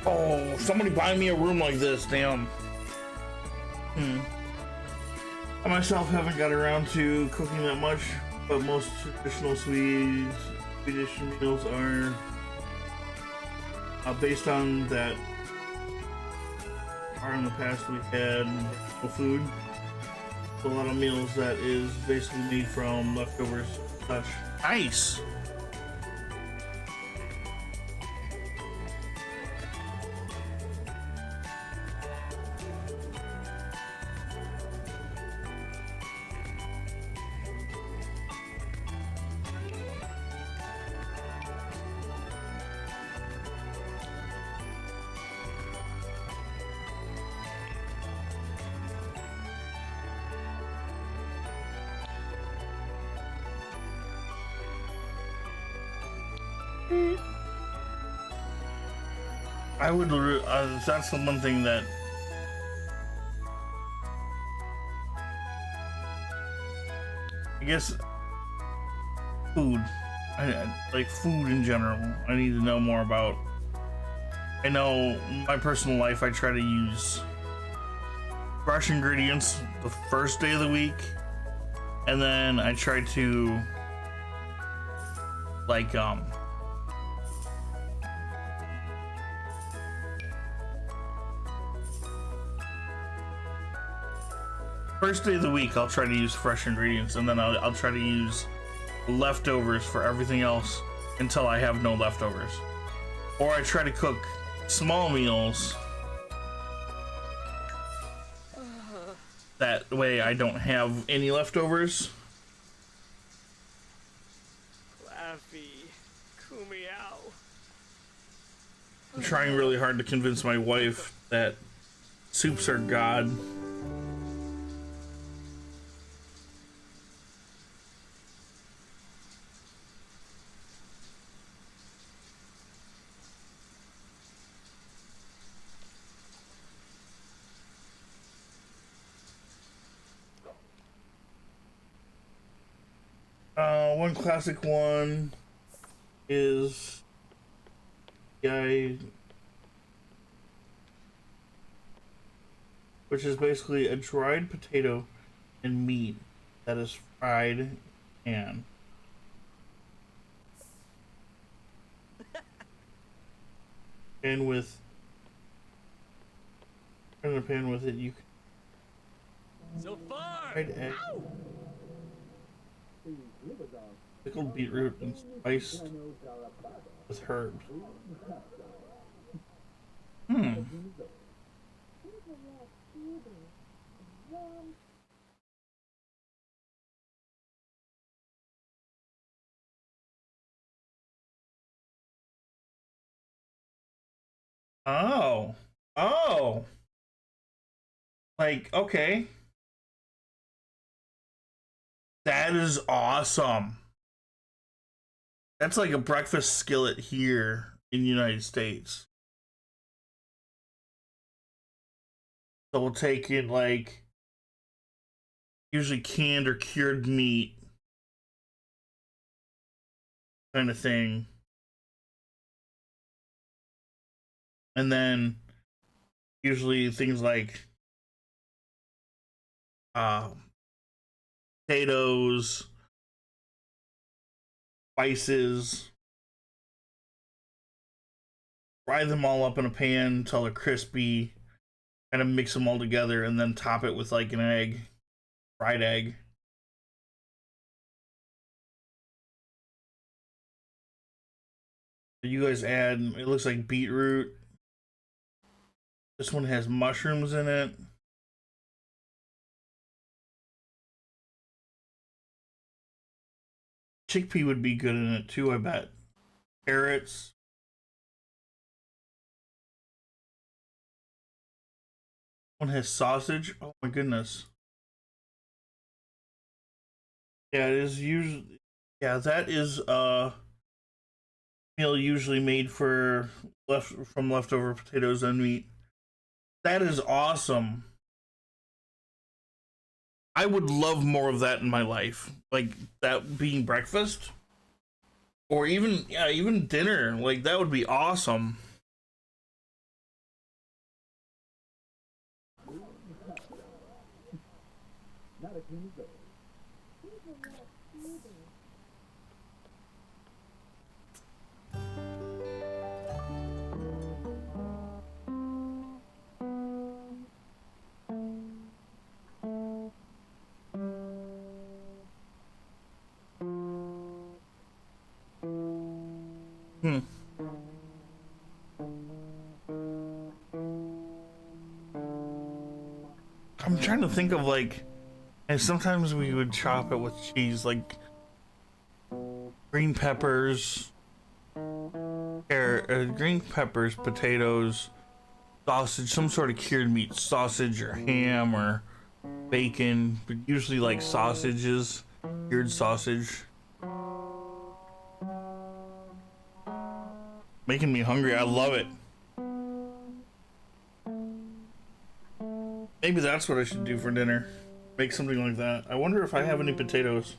Oh, somebody buy me a room like this, damn. I myself haven't got around to cooking that much, but most traditional Swedish meals are based on that. In the past we've had food, a lot of meals that is basically made from leftovers and such. Nice. I would, that's the one thing that I guess food, I like food in general, I need to know more about. I know my personal life, I try to use fresh ingredients the first day of the week, and then I try to like First day of the week, I'll try to use fresh ingredients, and then I'll try to use leftovers for everything else until I have no leftovers. Or I try to cook small meals. That way I don't have any leftovers. Laffy, Kumiao. I'm trying really hard to convince my wife that soups are God. One classic one is which is basically a dried potato and meat that is fried in. And with in a pan with it, you can So far! fried egg, pickled beetroot, and spiced with herbs. Oh, like, okay, that is awesome. That's like a breakfast skillet here in the United States. So we'll take in like usually canned or cured meat kind of thing. And then usually things like potatoes, spices, fry them all up in a pan until they're crispy, kind of mix them all together, and then top it with like an egg, fried egg. You guys add, it looks like beetroot. This one has mushrooms in it. Chickpea would be good in it too, I bet. Carrots. One has sausage. Oh my goodness. Yeah, it is usually, yeah, that is meal usually made for from leftover potatoes and meat. That is awesome. I would love more of that in my life. Like that being breakfast. Or even, yeah, even dinner. Like that would be awesome. I'm trying to think of like, and sometimes we would chop it with cheese, like green peppers, green peppers, potatoes, sausage, some sort of cured meat, sausage or ham or bacon, but usually like sausages, cured sausage. Making me hungry. I love it. Maybe that's what I should do for dinner. Make something like that. I wonder if I have any potatoes.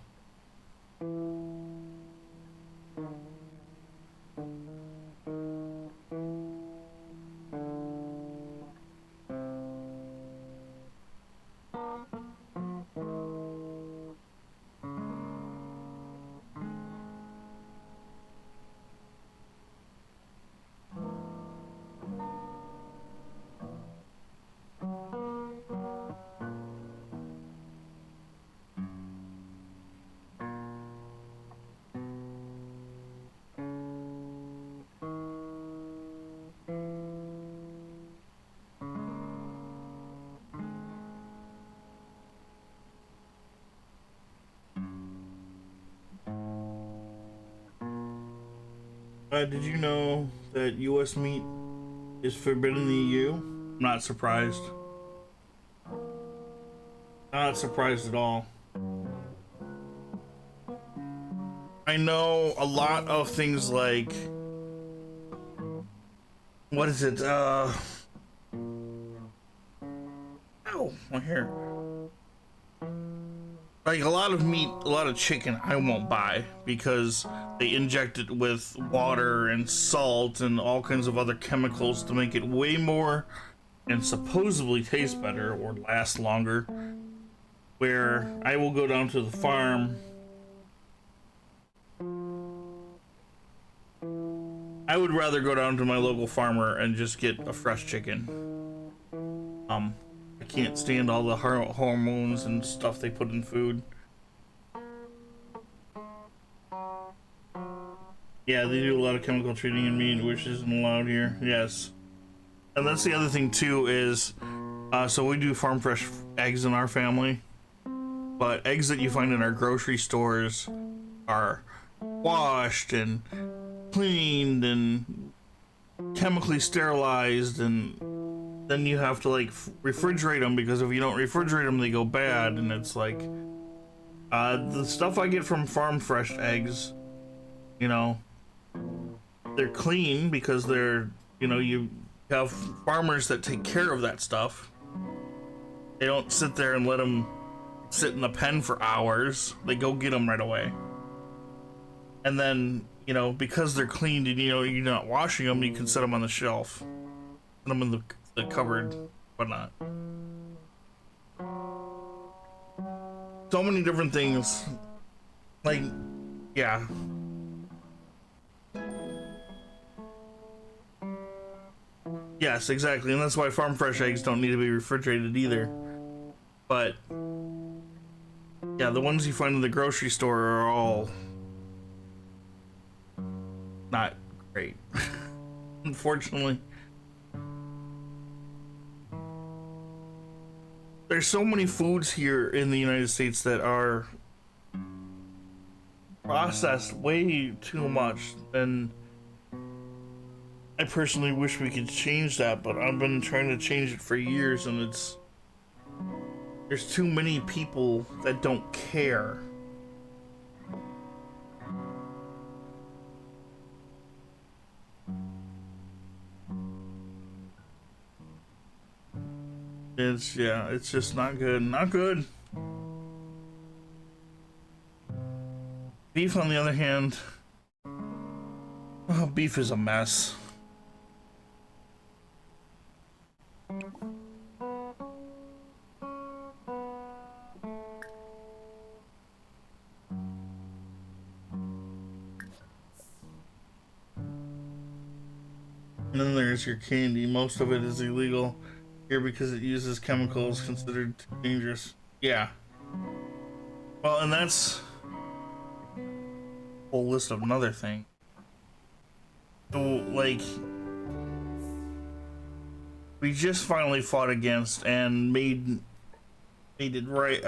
Did you know that U.S. meat is forbidden in the EU? I'm not surprised. Not surprised at all. I know a lot of things like, what is it? Ow, my hair. Like a lot of meat, a lot of chicken I won't buy because they inject it with water and salt and all kinds of other chemicals to make it way more and supposedly taste better or last longer. Where I will go down to the farm. I would rather go down to my local farmer and just get a fresh chicken. I can't stand all the hormones and stuff they put in food. Yeah, they do a lot of chemical treating in meat, which isn't allowed here. Yes. And that's the other thing too is, so we do farm fresh eggs in our family, but eggs that you find in our grocery stores are washed and cleaned and chemically sterilized, and then you have to like refrigerate them, because if you don't refrigerate them they go bad. And it's like the stuff I get from farm fresh eggs, you know, they're clean because they're, you know, you have farmers that take care of that stuff. They don't sit there and let them sit in the pen for hours. They go get them right away. And then, you know, because they're cleaned and, you know, you're not washing them, you can set them on the shelf, put them in the cupboard, whatnot. So many different things. Like, yeah. Yes, exactly. And that's why farm fresh eggs don't need to be refrigerated either. But yeah, the ones you find in the grocery store are all not great. Unfortunately. There's so many foods here in the United States that are processed way too much, and I personally wish we could change that, but I've been trying to change it for years, and there's too many people that don't care. It's just not good. Not good. Beef, on the other hand, oh, beef is a mess. And then there's your candy. Most of it is illegal here because it uses chemicals considered dangerous. Yeah. Well, and that's a whole list of another thing. So, like, we just finally fought against and made it right.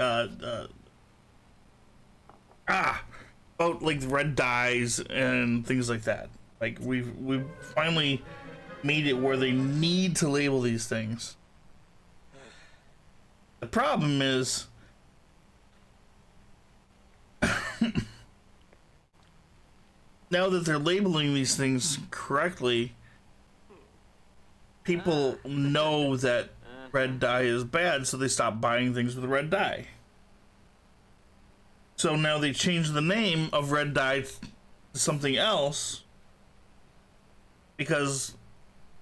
About like red dyes and things like that. Like we've finally made it where they need to label these things. The problem is now that they're labeling these things correctly, people know that red dye is bad, so they stop buying things with red dye. So now they change the name of red dye to something else because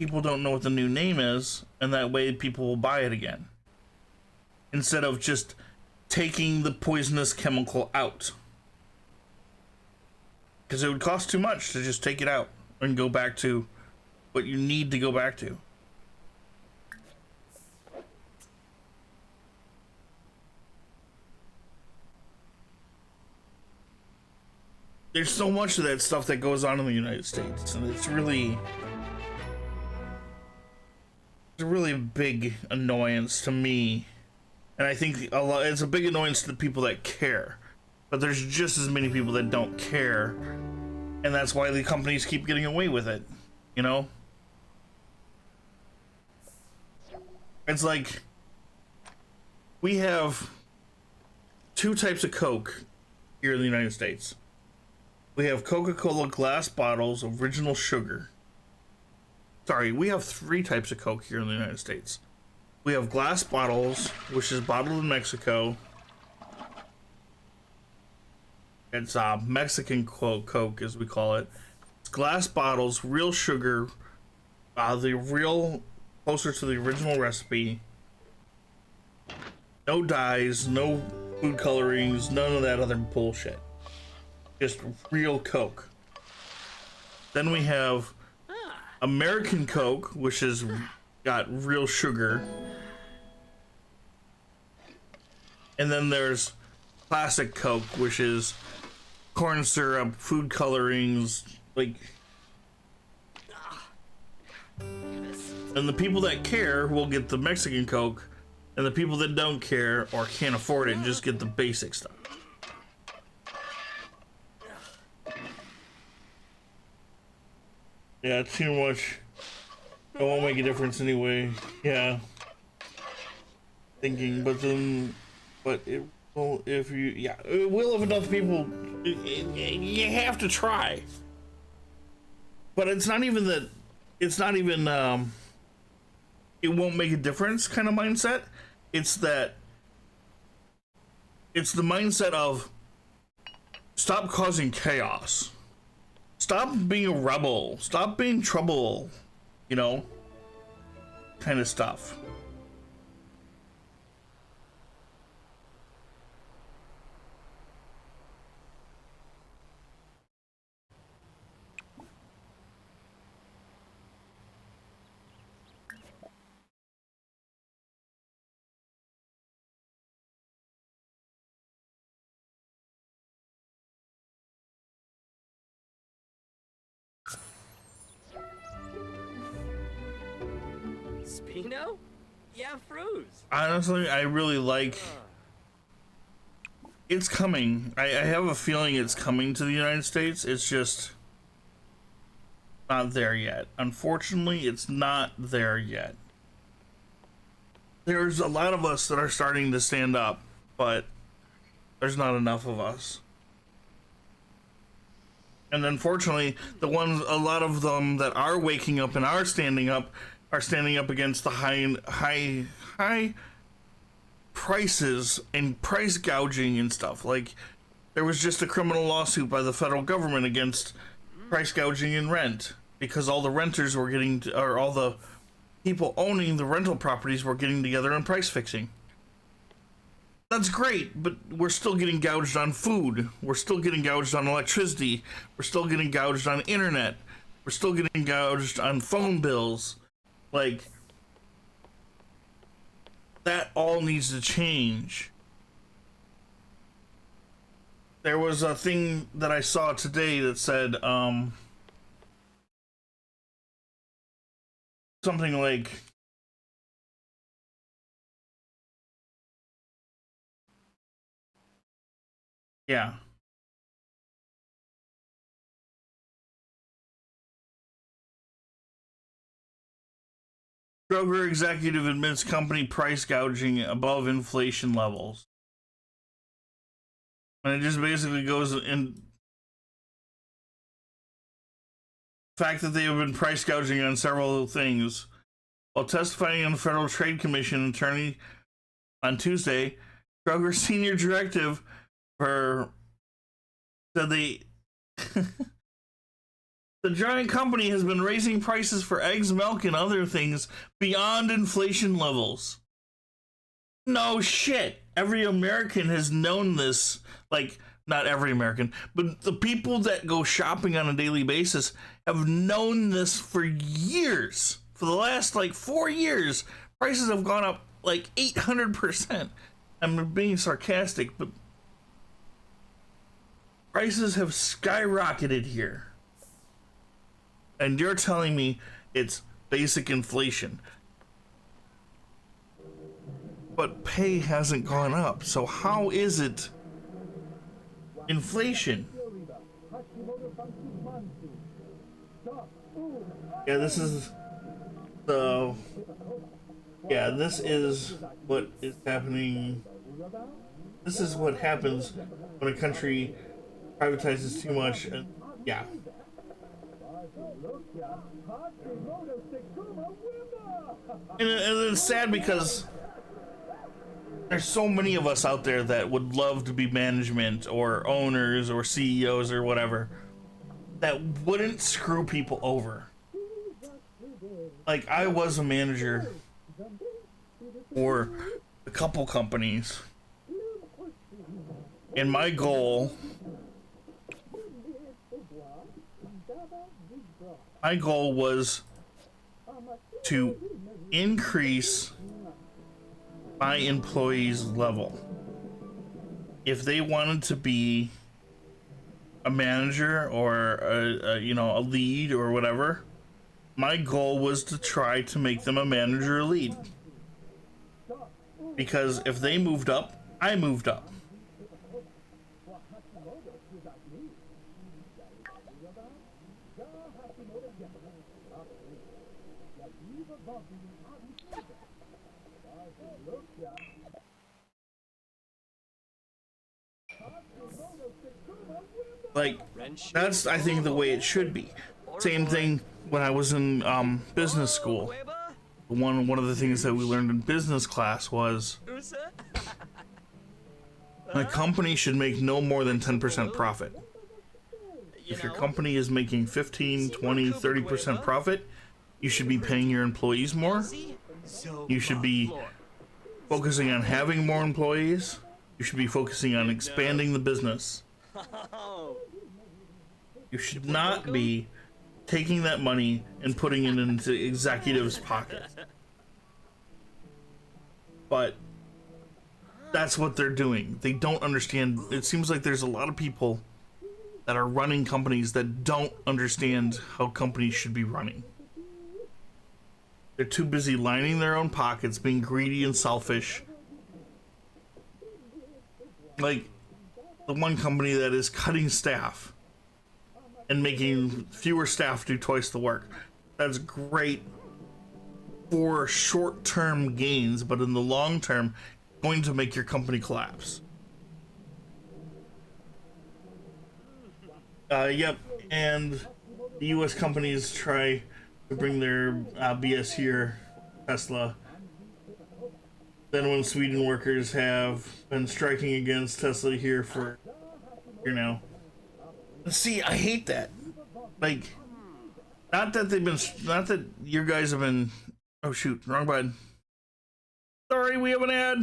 people don't know what the new name is, and that way people will buy it again. Instead of just taking the poisonous chemical out. Because it would cost too much to just take it out and go back to what you need to go back to. There's so much of that stuff that goes on in the United States, and it's a really big annoyance to me. And I think it's a big annoyance to the people that care. But there's just as many people that don't care. And that's why the companies keep getting away with it, you know? It's like we have two types of Coke here in the United States. We have Coca-Cola glass bottles, original sugar. Sorry, we have three types of Coke here in the United States. We have glass bottles, which is bottled in Mexico. It's Mexican Coke, as we call it. It's glass bottles, real sugar, the real, closer to the original recipe. No dyes, no food colorings, none of that other bullshit. Just real Coke. Then we have American Coke, which has got real sugar. And then there's classic Coke, which is corn syrup, food colorings, like. And the people that care will get the Mexican Coke, and the people that don't care or can't afford it just get the basic stuff. Yeah, too much. It won't make a difference anyway. Yeah. Thinking, but it will if you, yeah, it will if enough people, you have to try. But it's not even that, it won't make a difference kind of mindset. It's the mindset of stop causing chaos. Stop being a rebel. Stop being trouble. You know? Kind of stuff. Spino? Yeah, Fruz. Honestly, I really like. It's coming. I have a feeling it's coming to the United States. It's just not there yet. Unfortunately, it's not there yet. There's a lot of us that are starting to stand up, but there's not enough of us. And unfortunately, a lot of them that are waking up and are standing up against the high prices and price gouging and stuff. Like, there was just a criminal lawsuit by the federal government against price gouging in rent because all the renters were or all the people owning the rental properties were getting together and price fixing. That's great, but we're still getting gouged on food. We're still getting gouged on electricity. We're still getting gouged on internet. We're still getting gouged on phone bills. Like, that all needs to change. There was a thing that I saw today that said, something like, yeah. Kroger executive admits company price gouging above inflation levels. And it just basically goes in the fact that they have been price gouging on several things. While testifying on the Federal Trade Commission attorney on Tuesday, Kroger senior directive said the giant company has been raising prices for eggs, milk, and other things beyond inflation levels. No shit. Every American has known this. Like, not every American, but the people that go shopping on a daily basis have known this for years. For the last, 4 years, prices have gone up 800%. I'm being sarcastic, but prices have skyrocketed here. And you're telling me it's basic inflation. But pay hasn't gone up, so how is it inflation? Yeah, this is the. Yeah, this is what is happening. This is what happens when a country privatizes too much. And yeah. And it's sad because there's so many of us out there that would love to be management or owners or CEOs or whatever that wouldn't screw people over. Like, I was a manager for a couple companies, and my goal was to increase my employees' level. If they wanted to be a manager or a lead or whatever, my goal was to try to make them a manager or lead. Because if they moved up, I moved up. Like, that's, I think, the way it should be. Same thing when I was in business school. One of the things that we learned in business class was a company should make no more than 10% profit. If your company is making 15, 20, 30% profit, you should be paying your employees more. You should be focusing on having more employees. You should be focusing on expanding the business. You should not be taking that money and putting it into executives' pockets. But that's what they're doing. They don't understand. It seems like there's a lot of people that are running companies that don't understand how companies should be running. They're too busy lining their own pockets, being greedy and selfish. Like the one company that is cutting staff and making fewer staff do twice the work. That's great for short-term gains, but in the long term, going to make your company collapse. Yep, and the U.S. companies try to bring their BS here, Tesla. Then when Sweden workers have been striking against Tesla here for now. See, I hate that. Like, not that you guys have been. Oh shoot, wrong button. Sorry, we have an ad.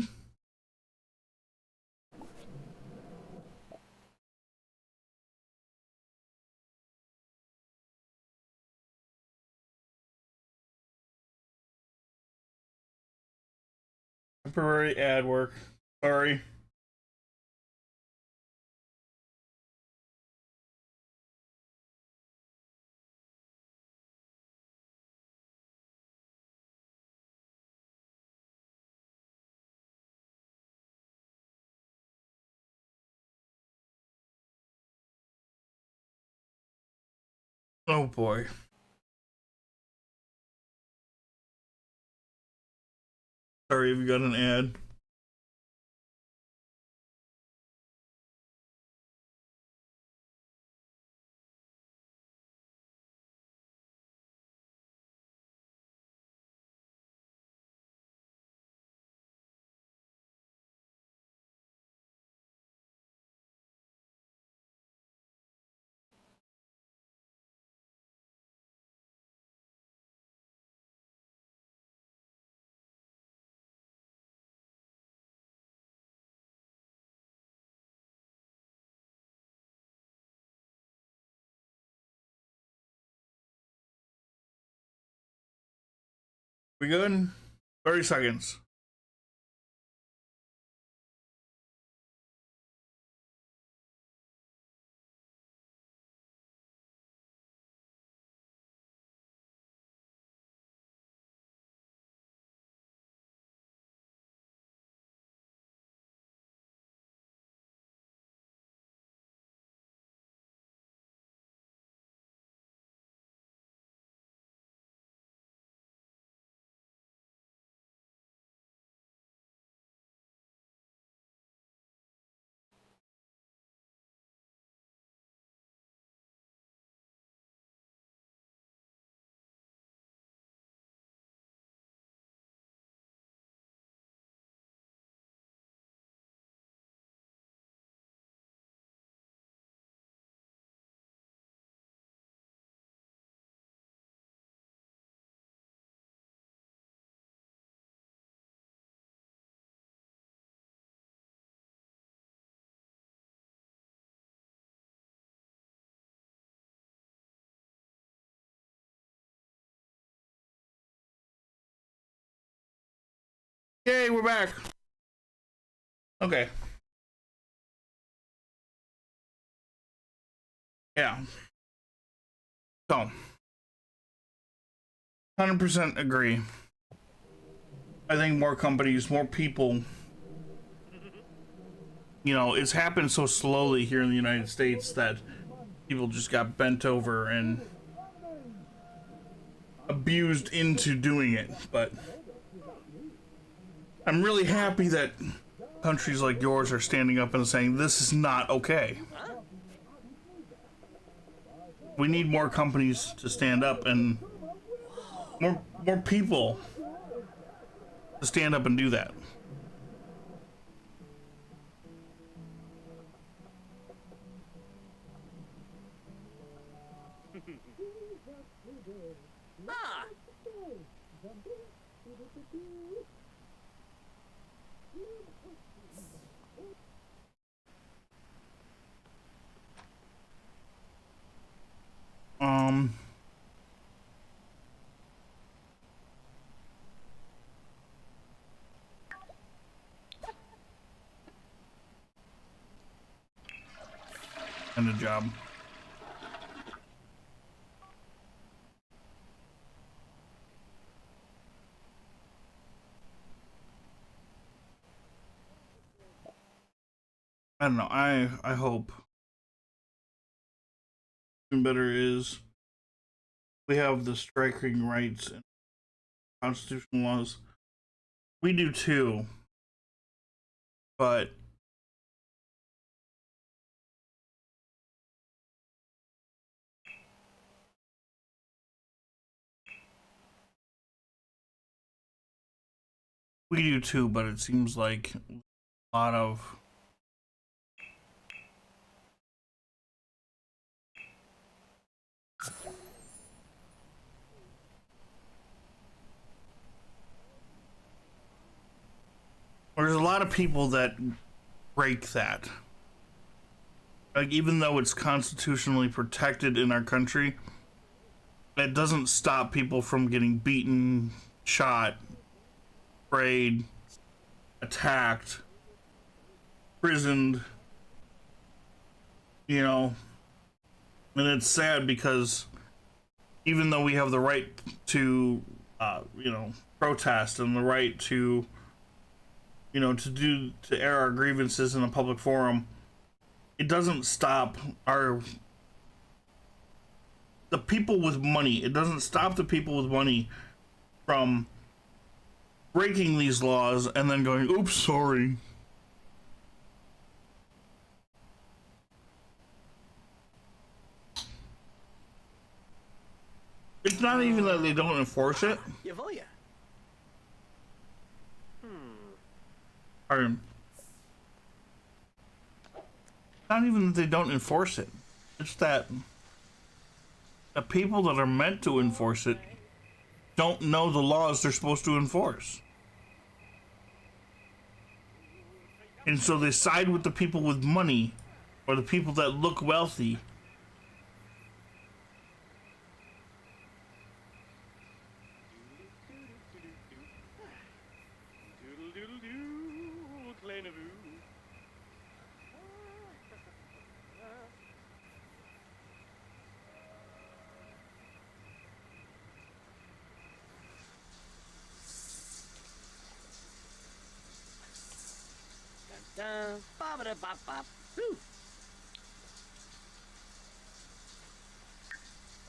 Temporary ad work. Sorry. Oh boy. Sorry, have you got an ad? We good? 30 seconds. Yay, we're back. Okay. Yeah. So, 100% agree. I think more companies, more people, you know, it's happened so slowly here in the United States that people just got bent over and abused into doing it. But I'm really happy that countries like yours are standing up and saying this is not okay. We need more companies to stand up and more people to stand up and do that. Ah! And a job. I don't know. I hope even better is we have the striking rights and constitutional laws. We do too, but it seems like a lot of there's a lot of people that break that. Like, even though it's constitutionally protected in our country, that doesn't stop people from getting beaten, shot, sprayed, attacked, imprisoned, you know. And it's sad because even though we have the right to, you know, protest and the right to, you know, to air our grievances in a public forum, it doesn't stop the people with money. It doesn't stop the people with money from breaking these laws and then going, oops, sorry. It's not even that they don't enforce it. Yavoya. Or, not even that they don't enforce it. It's that the people that are meant to enforce it don't know the laws they're supposed to enforce. And so they side with the people with money or the people that look wealthy.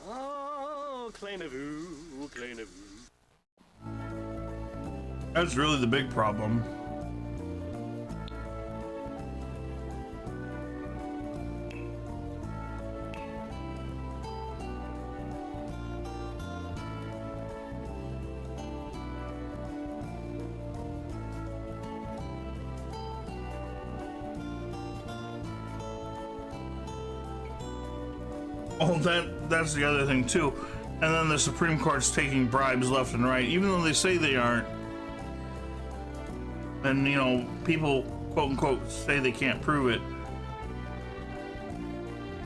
Oh, Claynavoo, Claynavoo. That's really the big problem. Oh, that's the other thing too. And then the Supreme Court's taking bribes left and right, even though they say they aren't. And, you know, people, quote unquote, say they can't prove it.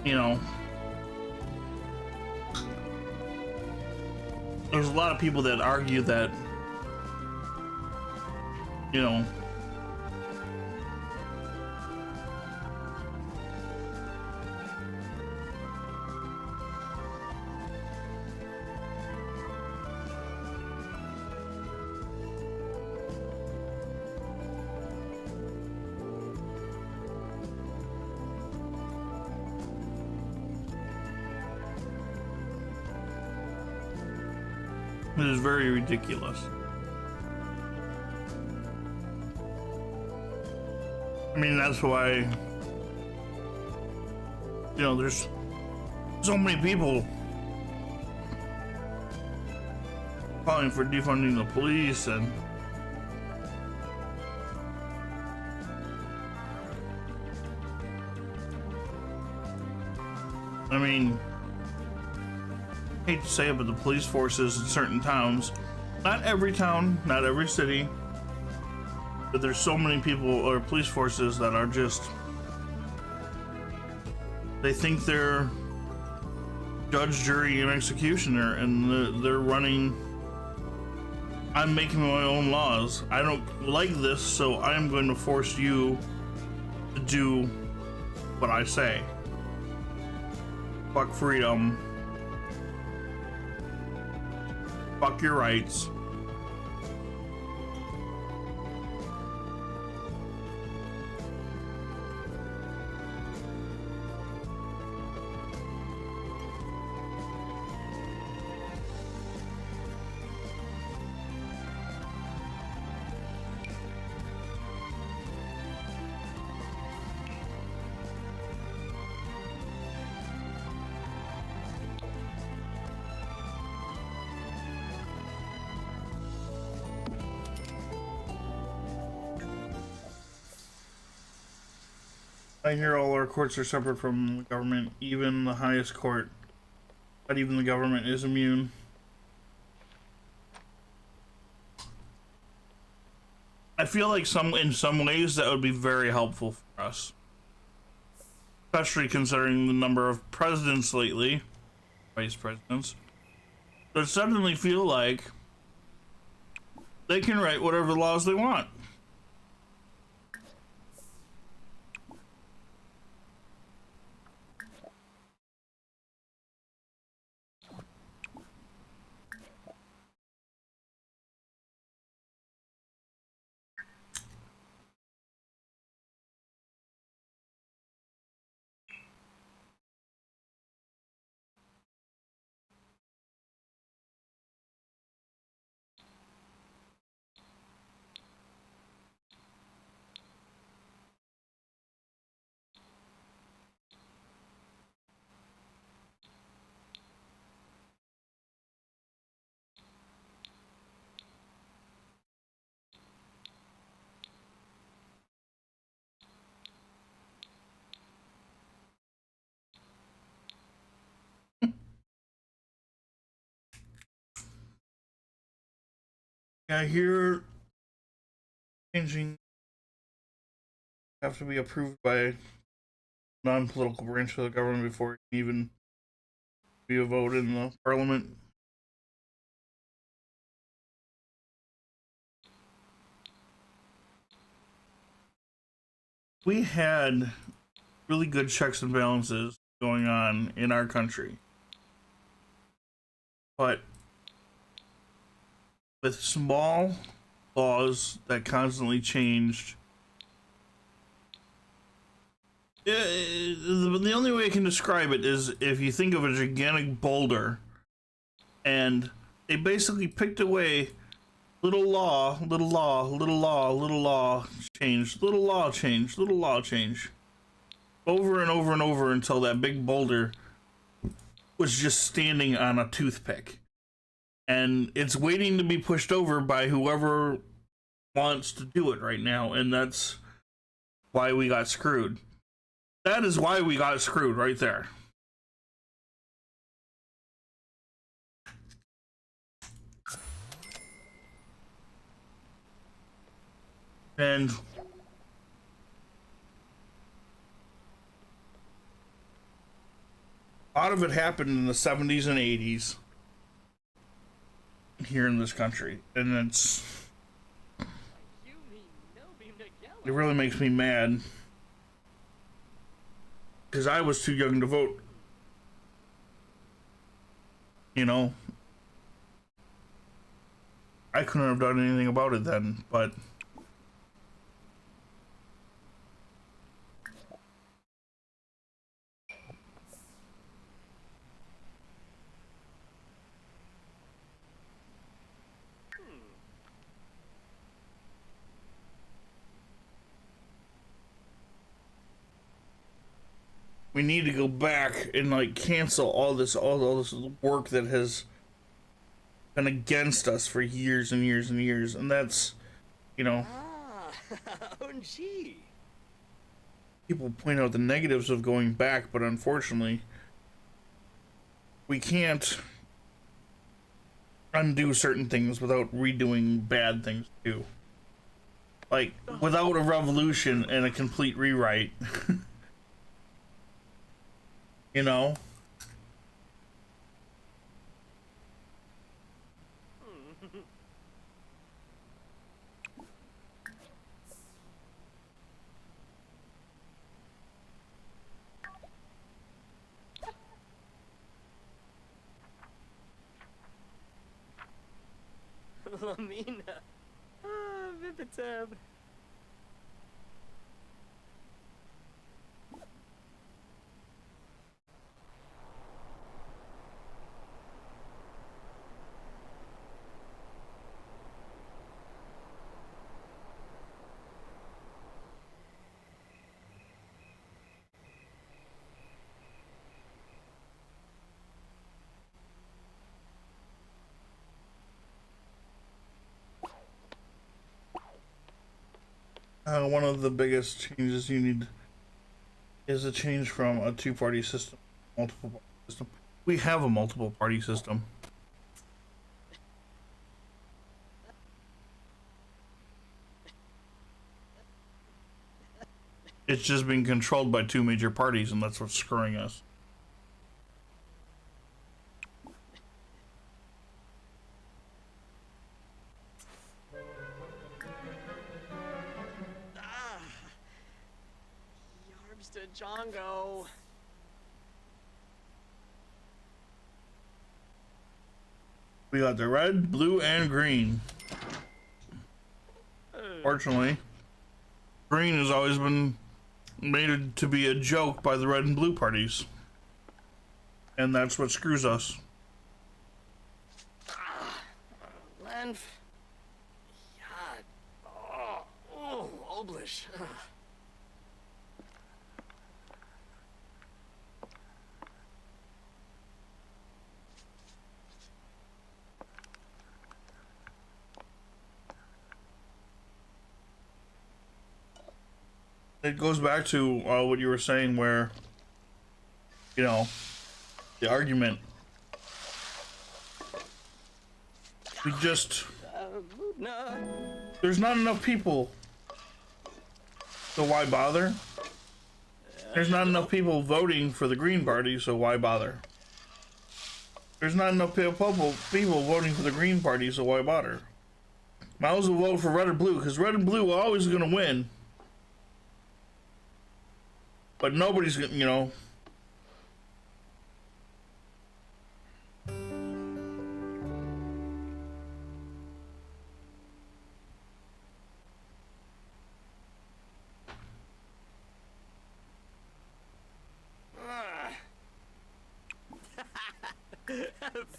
You know, there's a lot of people that argue that you know, it is very ridiculous. I mean, that's why, you know, there's so many people calling for defunding the police, and I mean, I hate to say it, but the police forces in certain towns, not every town, not every city, but there's so many people or police forces that are just, they think they're judge, jury, and executioner, and they're running, I'm making my own laws. I don't like this, so I'm going to force you to do what I say. Fuck freedom. Fuck your rights. I hear all our courts are separate from the government, even the highest court. But even the government is immune. I feel like in some ways that would be very helpful for us. Especially considering the number of presidents lately, vice presidents, that suddenly feel like they can write whatever laws they want. I hear changing have to be approved by non-political branch of the government before it can even be a vote in the parliament. We had really good checks and balances going on in our country, but with small laws that constantly changed, the only way I can describe it is if you think of a gigantic boulder and they basically picked away little law, little law, little law, little law change, little law change, little law change, over and over and over until that big boulder was just standing on a toothpick. And it's waiting to be pushed over by whoever wants to do it right now. And that's why we got screwed. That is why we got screwed right there. And a lot of it happened in the 70s and 80s. Here in this country, and it's It really makes me mad. Because I was too young to vote. You know? I couldn't have done anything about it then, but... We need to go back and like cancel all this work that has been against us for years and years and years, and that's, you know, OMG. people point out the negatives of going back, but unfortunately, we can't undo certain things without redoing bad things too. Like, without a revolution and a complete rewrite. You know? Lamina. Ah, Vipitab. One of the biggest changes you need is a change from a two-party system, multiple party system. We have a multiple party system. It's just being controlled by two major parties, and that's what's screwing us. Yarbsta Jongo. We got the red, blue, and green. Fortunately, green has always been made to be a joke by the red and blue parties. And that's what screws us. Lenf. Yad. Oh, Oblish. It goes back to what you were saying where, you know, the argument. We just... There's not enough people. So why bother? There's not enough people voting for the Green Party, so why bother? There's not enough people voting for the Green Party, so why bother? Might as well vote for red or blue, because red and blue are always going to win. But nobody's gonna, you know.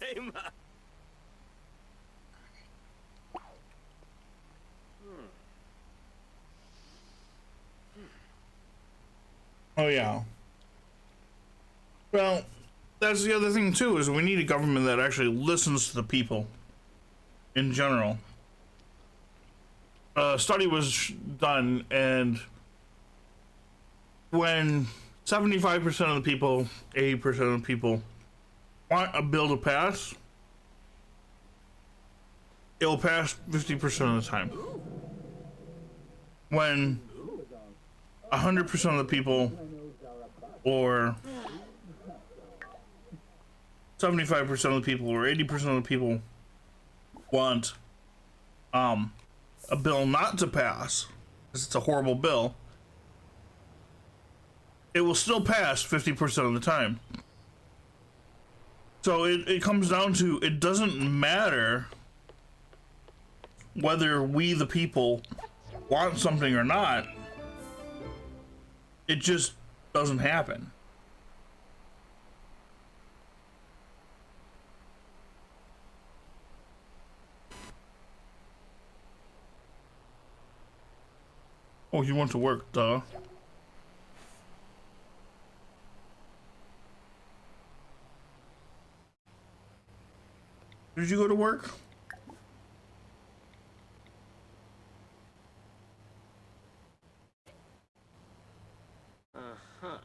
Fema. Oh yeah. Well, that's the other thing too, is we need a government that actually listens to the people in general. A study was done, and when 75% of the people, 80% of the people want a bill to pass, it'll pass 50% of the time. When 100% of the people, or 75% of the people, or 80% of the people want a bill not to pass, it's a horrible bill, it will still pass 50% of the time. So it comes down to, it doesn't matter whether we the people want something or not, it just doesn't happen. Oh, you went to work, duh. Did you go to work? Uh-huh.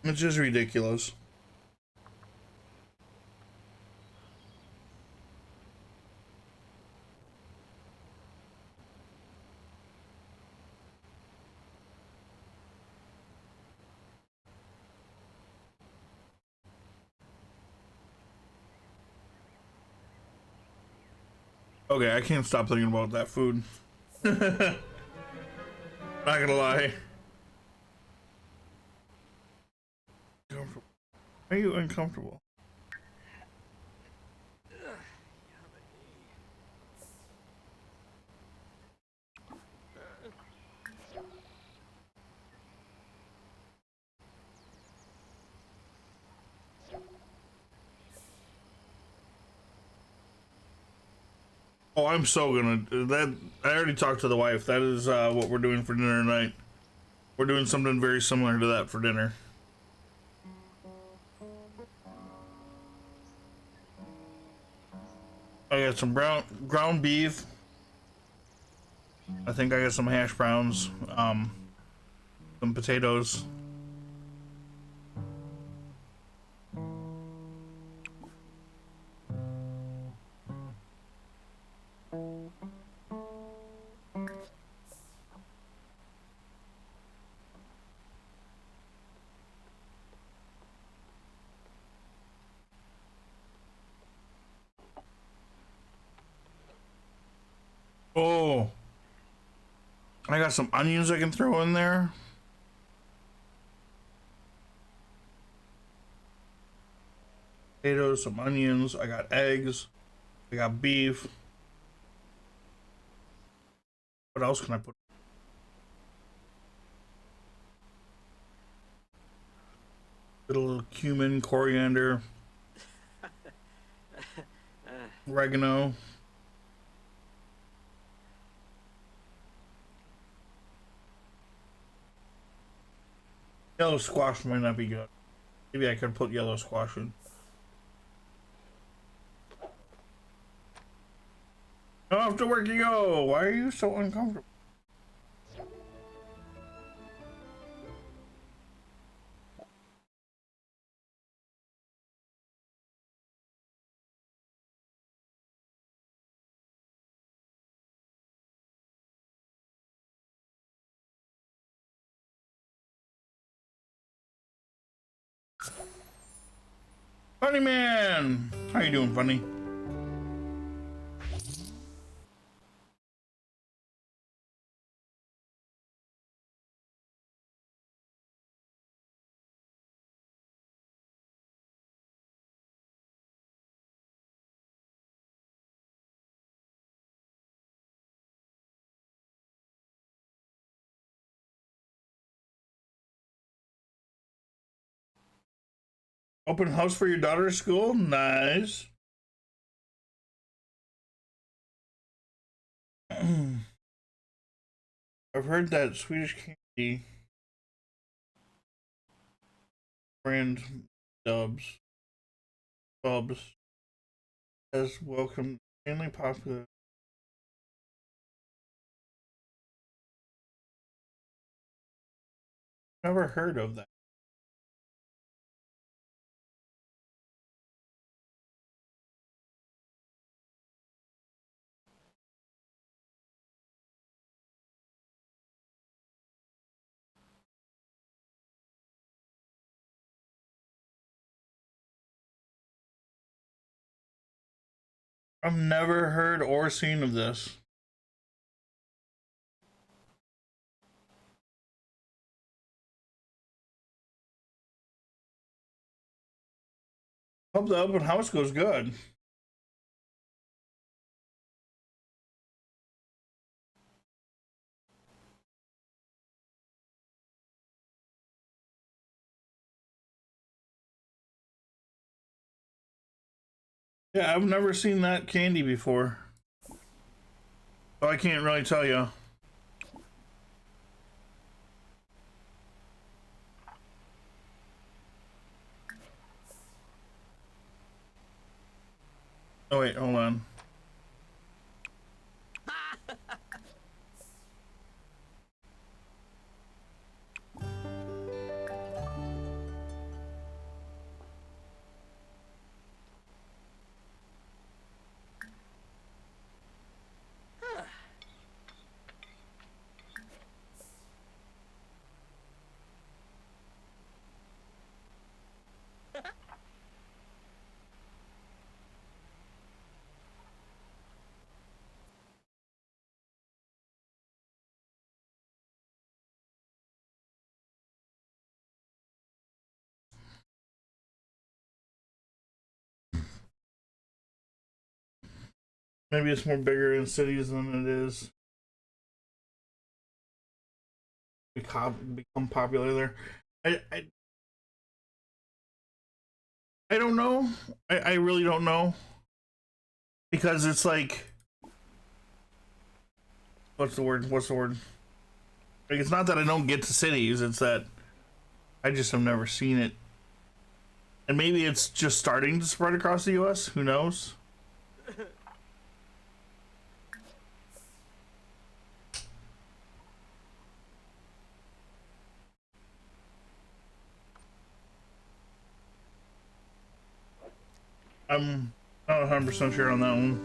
It's just ridiculous. Okay, I can't stop thinking about that food. Not gonna lie. Why are you uncomfortable? Oh, I'm so gonna that. I already talked to the wife. That is what we're doing for dinner tonight. We're doing something very similar to that for dinner. I got some ground beef. I think I got some hash browns, some potatoes. Oh, I got some onions I can throw in there. Potatoes, some onions. I got eggs. I got beef. What else can I put? Put a little cumin, coriander, oregano. Yellow squash might not be good. Maybe I could put yellow squash in. Off to work you go. Why are you so uncomfortable? Funny man, how you doing, Funny? Open house for your daughter's school? Nice. I've heard that Swedish candy brand Bubs has welcomed mainly popular. Never heard of that. I've never heard or seen of this. Hope the open house goes good. Yeah, I've never seen that candy before. So I can't really tell you. Oh wait, hold on. Maybe it's more bigger in cities than it is become popular there. I don't know. I really don't know, because it's like, what's the word? Like, it's not that I don't get to cities, it's that I just have never seen it. And maybe it's just starting to spread across the US, who knows? I'm not 100% sure on that one.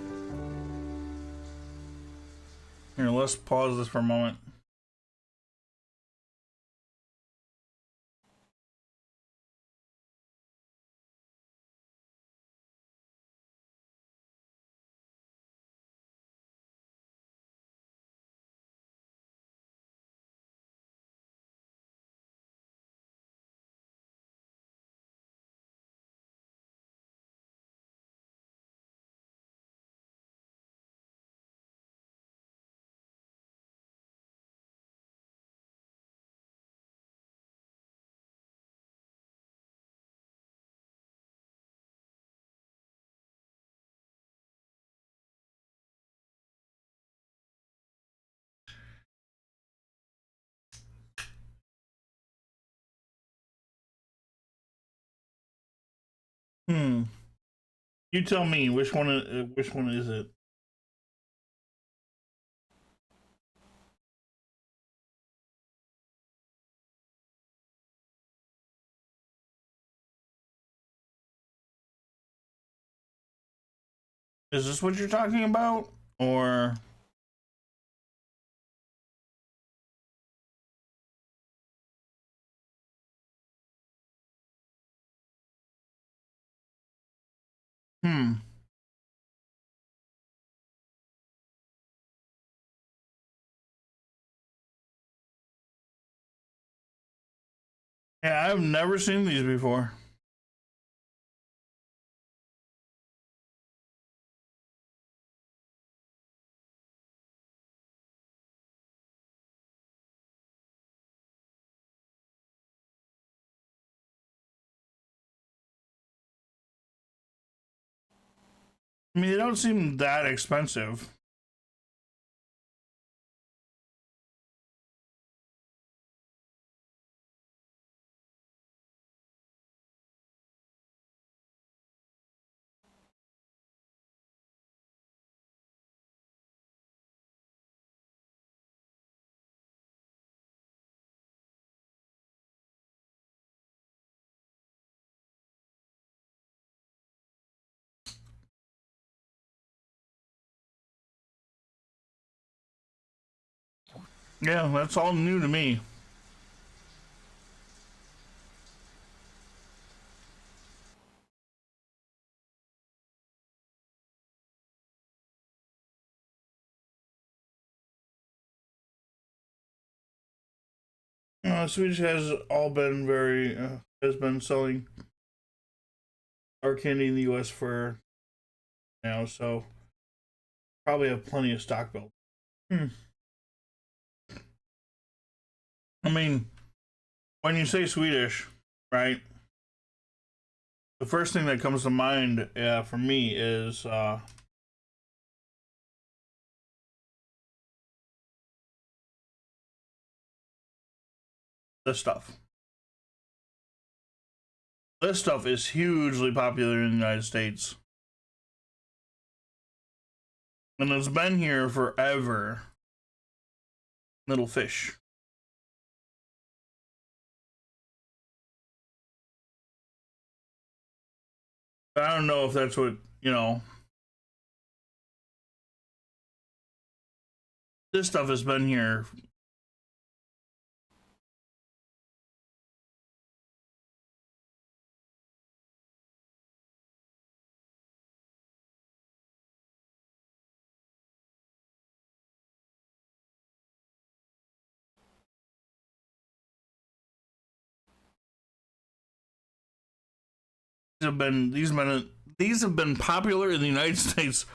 Here, let's pause this for a moment. You tell me which one is it? Is this what you're talking about? Or hmm. Yeah, I've never seen these before. I mean, they don't seem that expensive. Yeah, that's all new to me. Swedish has all been very has been selling our candy in the U.S. for now, so probably have plenty of stock built. I mean, when you say Swedish, right? The first thing that comes to mind for me is this stuff. This stuff is hugely popular in the United States. And it's been here forever. Little fish. But I don't know if that's what, you know. This stuff has been here. These have been popular in the United States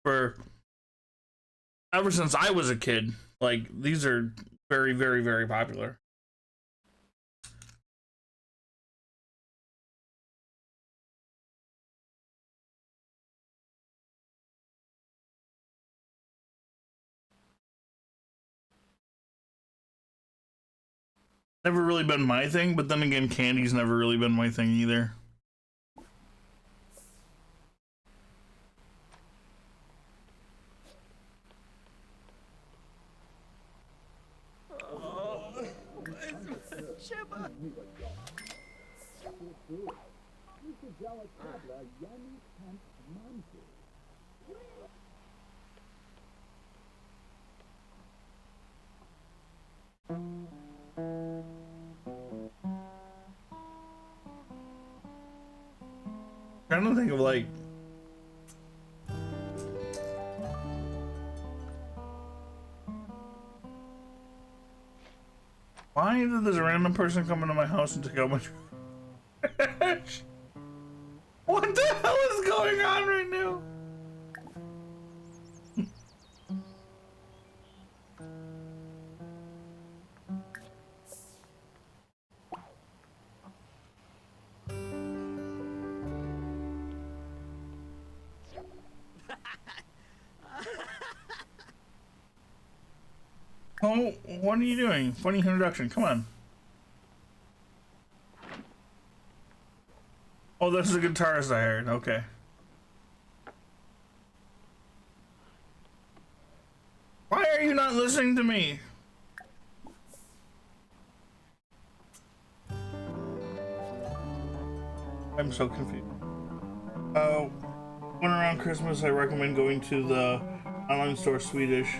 for ever since I was a kid. Like, these are very, very, very popular. Never really been my thing, but then again, candy's never really been my thing either. Trying to think of like why did this random person come into my house and take out my trash? What the hell is going on right now? Oh, what are you doing? Funny introduction, come on. Oh, this is a guitarist I heard, okay. Why are you not listening to me? I'm so confused. When around Christmas, I recommend going to the online store Swedish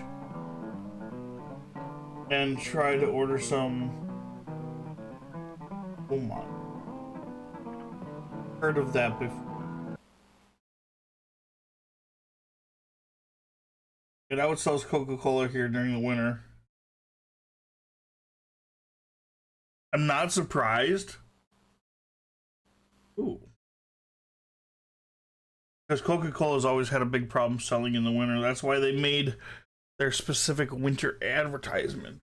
and try to order some. Oh my. Heard of that before. It outsells Coca-Cola here during the winter. I'm not surprised. Ooh. Because Coca-Cola's always had a big problem selling in the winter. That's why they made their specific winter advertisement.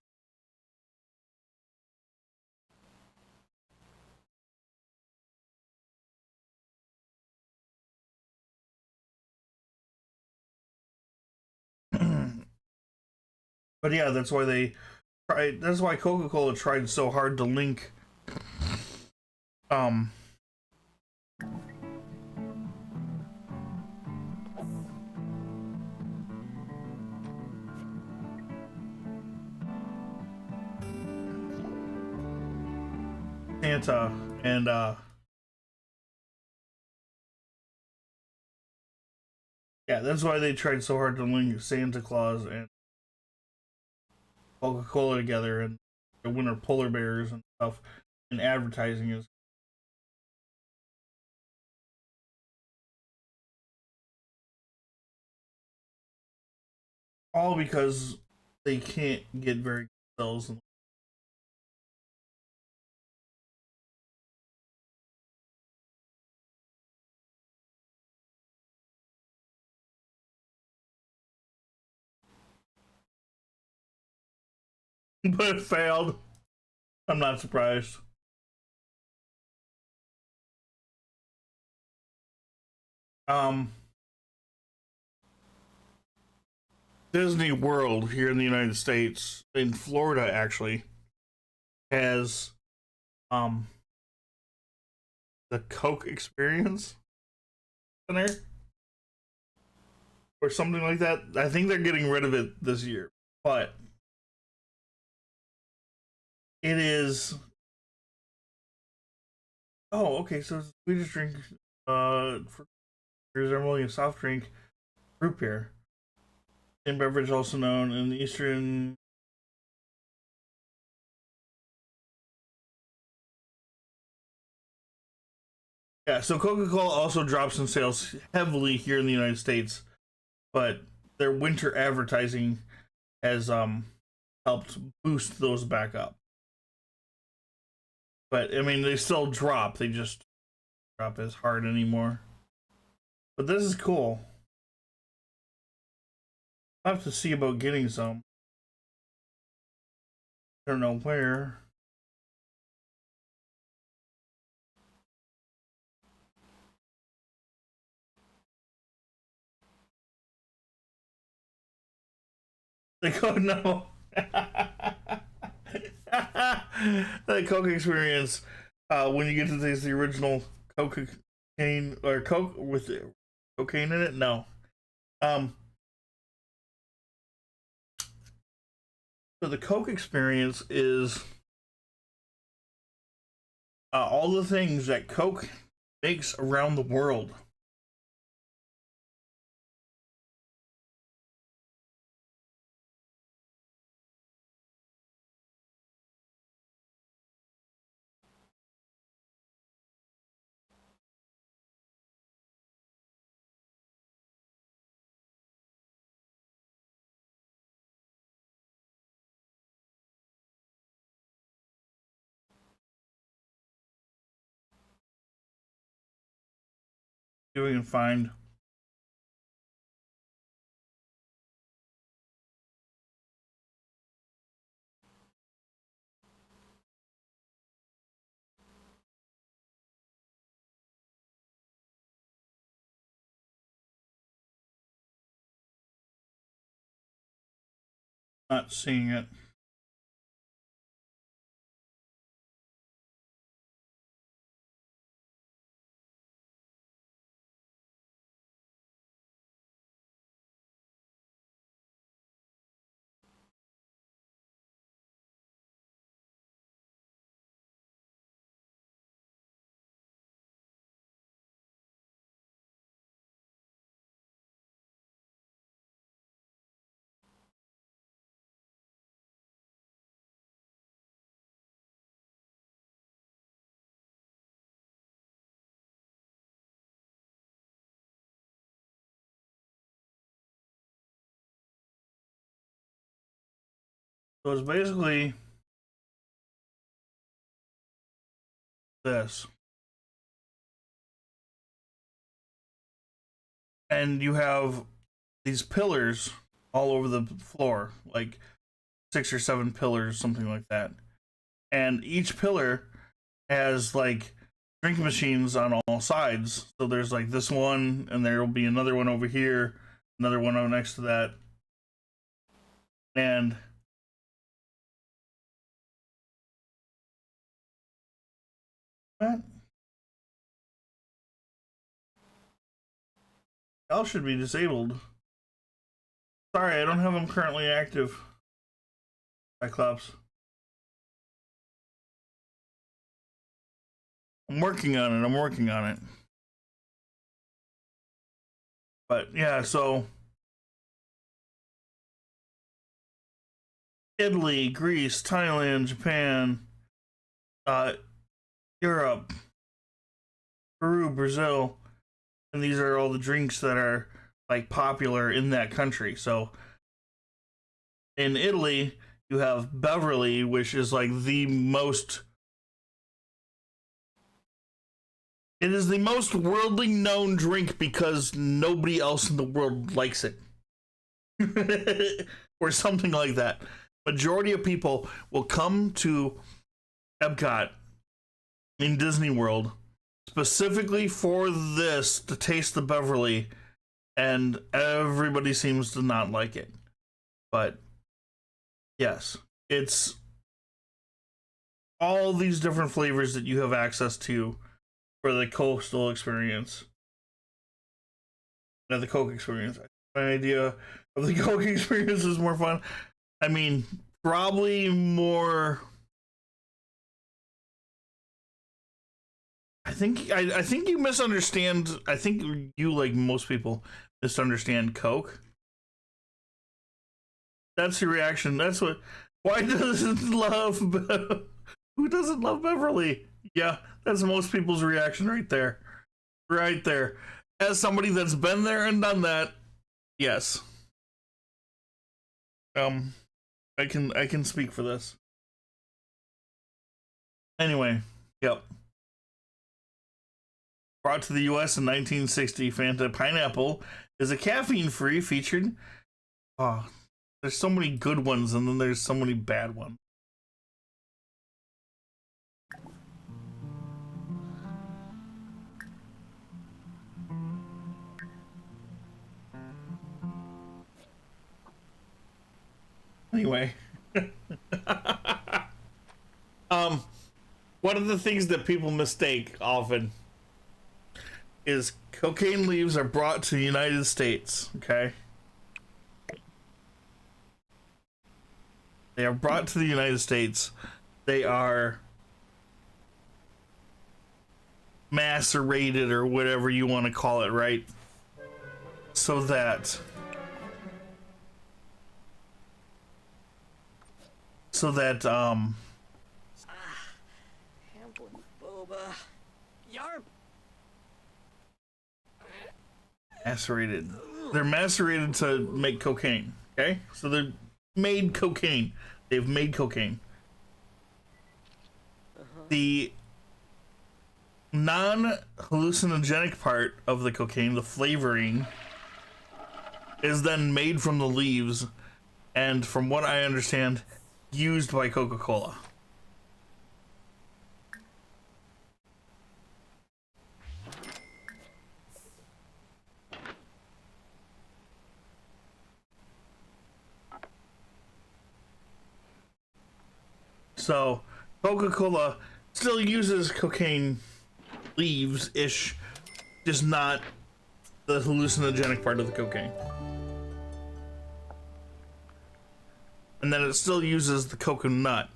But yeah, that's why they tried. That's why Coca-Cola tried so hard to link Santa and yeah, that's why they tried so hard to link Santa Claus and Coca-Cola together and the winter polar bears and stuff, and advertising is all because they can't get very good sales. But it failed. I'm not surprised. Disney World here in the United States, in Florida actually, has the Coke Experience Center or something like that. I think they're getting rid of it this year, but it is. Oh, okay. So it's a Swedish drink, resembling a soft drink, root beer, and beverage also known in the Eastern. Yeah, so Coca-Cola also drops in sales heavily here in the United States, but their winter advertising has helped boost those back up. But I mean, they still drop. They just drop as hard anymore. But this is cool. I'll have to see about getting some. I don't know where. They go, no. The Coke Experience, when you get to taste the original cocaine or Coke with cocaine in it, no. So the Coke Experience is all the things that Coke makes around the world. See if we can find. Not seeing it. So it's basically this. And you have these pillars all over the floor, like 6 or 7 pillars, something like that. And each pillar has like drink machines on all sides. So there's like this one, and there will be another one over here, another one over next to that. And what? L should be disabled. Sorry, I don't have them currently active. Cyclops. I'm working on it. I'm working on it. But yeah, so Italy, Greece, Thailand, Japan, Europe, Peru, Brazil, and these are all the drinks that are like popular in that country. So in Italy, you have Beverly, which is like the most. It is the most worldly known drink because nobody else in the world likes it. Or something like that. majority of people will come to Epcot in Disney World specifically for this, to taste the Beverly, and everybody seems to not like it. But yes, it's all these different flavors that you have access to for the coastal experience. Now the Coke experience. My idea of the Coke experience is more fun. I mean, probably more. I think you misunderstand. I think you, like most people, misunderstand Coke. That's your reaction. That's what. Why doesn't love? Who doesn't love Beverly? Yeah, that's most people's reaction right there. Right there. As somebody that's been there and done that, yes. I can speak for this. Anyway, yep. Brought to the US in 1960, Fanta Pineapple is a caffeine-free featured. Oh, there's so many good ones, and then there's so many bad ones. Anyway, one of the things that people mistake often is cocaine leaves are brought to the United States, okay? They are brought to the United States. They are macerated, or whatever you want to call it, right? So that Hamblin boba. Yarp. macerated. They're macerated to make cocaine, okay? So they're made cocaine. They've made cocaine. The non-hallucinogenic part of the cocaine, the flavoring, is then made from the leaves, and from what I understand, used by Coca-Cola. So Coca-Cola still uses cocaine leaves-ish, just not the hallucinogenic part of the cocaine. And then it still uses the coconut,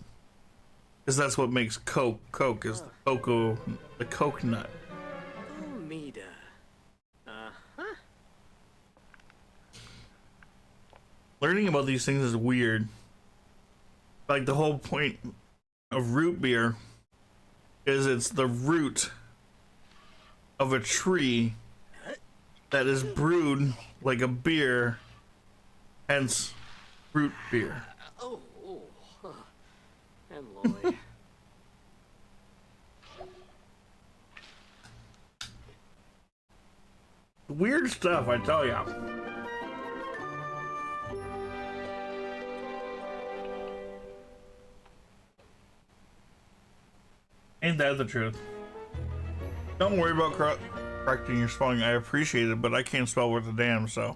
because that's what makes Coke. Coke is the coconut. Omida. Uh-huh. Learning about these things is weird. Like, the whole point of root beer is it's the root of a tree that is brewed like a beer, hence root beer. Oh, huh. And Lloyd. Weird stuff, I tell ya. Ain't that the truth? Don't worry about correcting your spelling. I appreciate it, but I can't spell worth a damn, so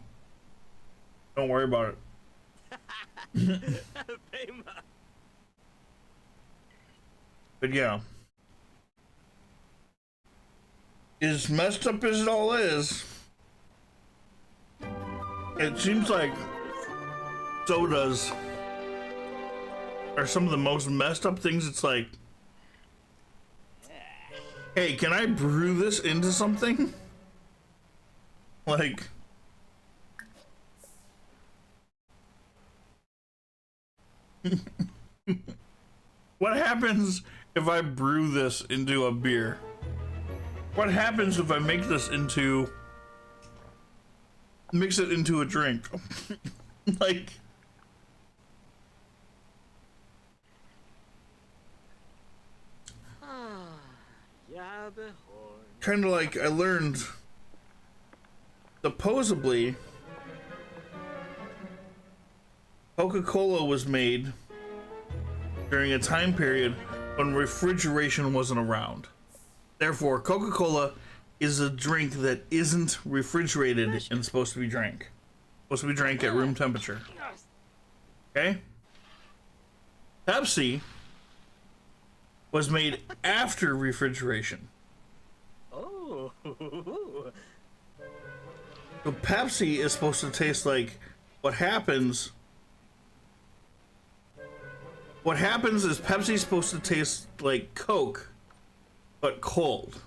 don't worry about it. But yeah, as messed up as it all is, it seems like sodas are some of the most messed up things. It's like, hey, can I brew this into something? Like, what happens if I brew this into a beer? What happens if I make this mix it into a drink? Like, kind of like I learned supposedly Coca-Cola was made during a time period when refrigeration wasn't around. Therefore, Coca-Cola is a drink that isn't refrigerated and supposed to be drank. Supposed to be drank at room temperature. Okay? Pepsi was made after refrigeration. Oh. So Pepsi is supposed to taste like what happens. What happens is Pepsi's supposed to taste like Coke, but cold.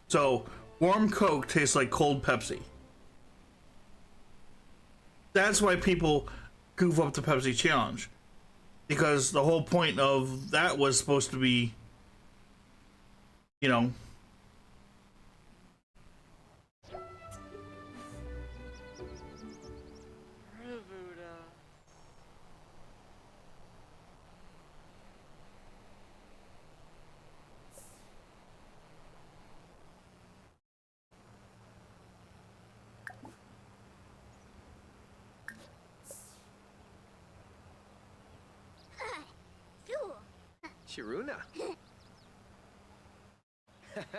So warm Coke tastes like cold Pepsi. That's why people goof up the Pepsi challenge. Because the whole point of that was supposed to be, you know, Ravuda. Shiruna.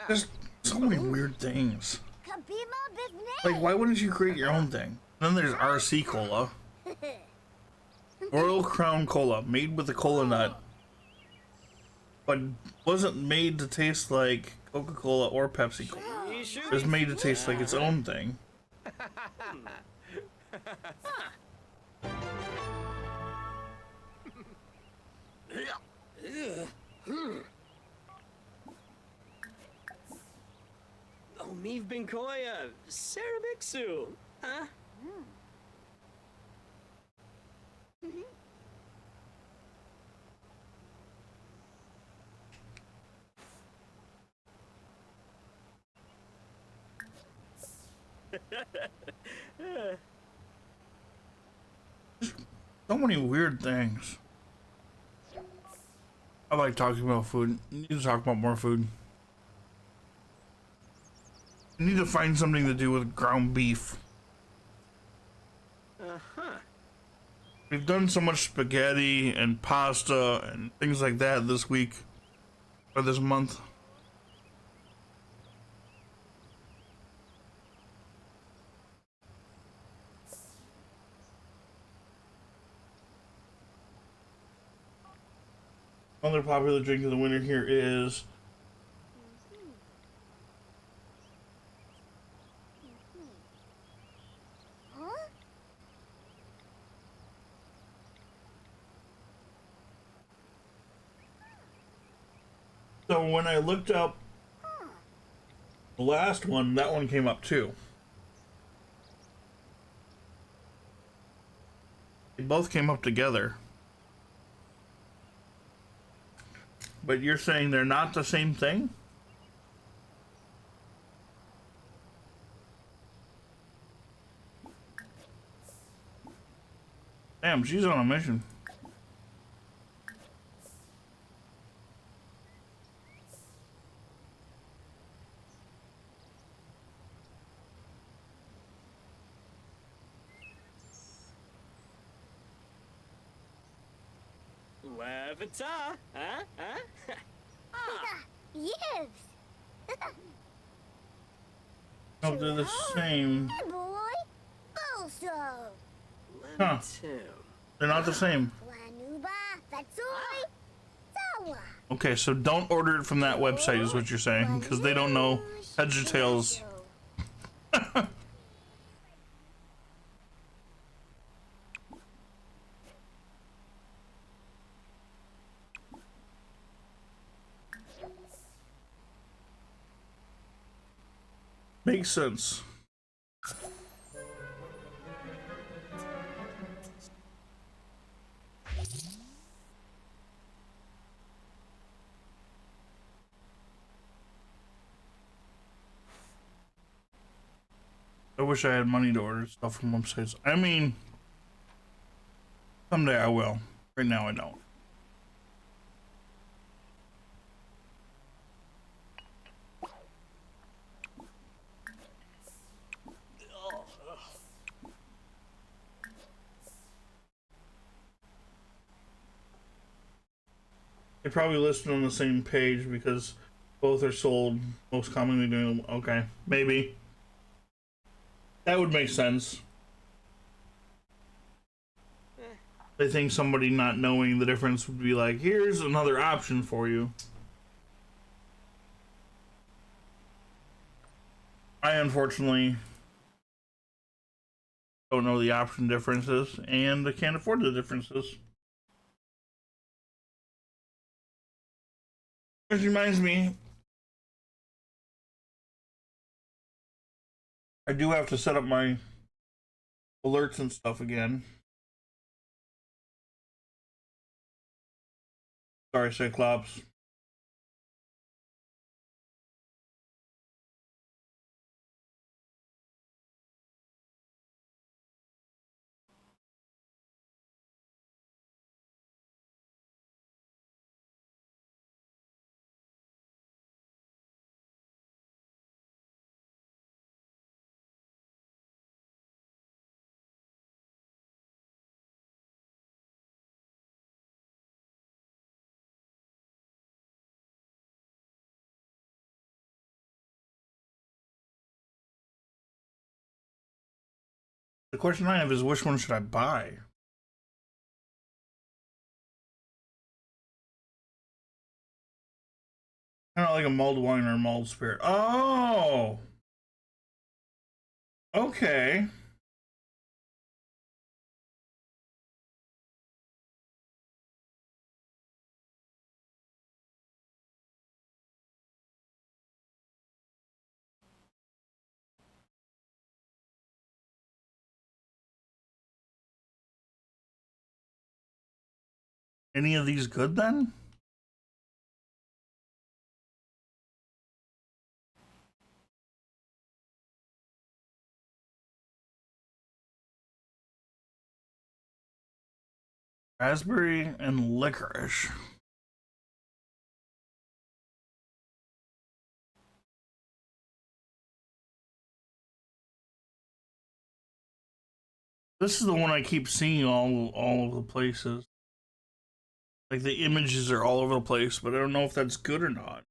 there's so many weird things. Like, why wouldn't you create your own thing? Then there's RC Cola. Royal Crown Cola, made with a cola nut, but wasn't made to taste like Coca-Cola or Pepsi Cola. It was made to taste like its own thing. Oh, Meave Binkoya, Sarabixu, huh? So many weird things. I like talking about food. You need to talk about more food. You need to find something to do with ground beef. We've done so much spaghetti and pasta and things like that this week or this month. Another popular drink of the winter here is so when I looked up the last one, that one came up too. They both came up together. But you're saying they're not the same thing? Damn, she's on a mission. Levita, huh? Yes. No, they're the same. Boy. Also. Huh. Tim. They're not the same. Wanuba. Fatsui. Sawa. Okay, so don't order it from that website is what you're saying, because they don't know heads or tails. Makes sense. I wish I had money to order stuff from websites. I mean, someday I will. Right now I don't. They're probably listed on the same page because both are sold most commonly doing. Okay, maybe that would make sense. I think somebody not knowing the difference would be like, here's another option for you. I unfortunately don't know the option differences and I can't afford the differences. Which reminds me, I do have to set up my alerts and stuff again. Sorry, Cyclops. The question I have is, which one should I buy? Kind of like a mulled wine or a mulled spirit. Oh! Okay. Any of these good then? Raspberry and licorice. This is the one I keep seeing all over the places. Like the images are all over the place, but I don't know if that's good or not.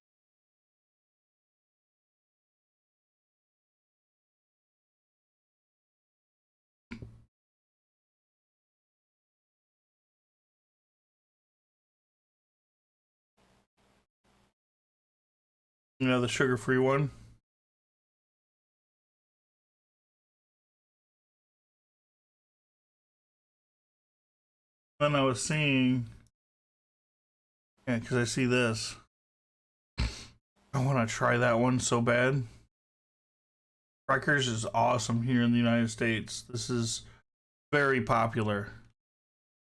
You know, the sugar-free one. Then I was seeing, yeah, because I see this. I want to try that one so bad. Rikers is awesome here in the United States. This is very popular.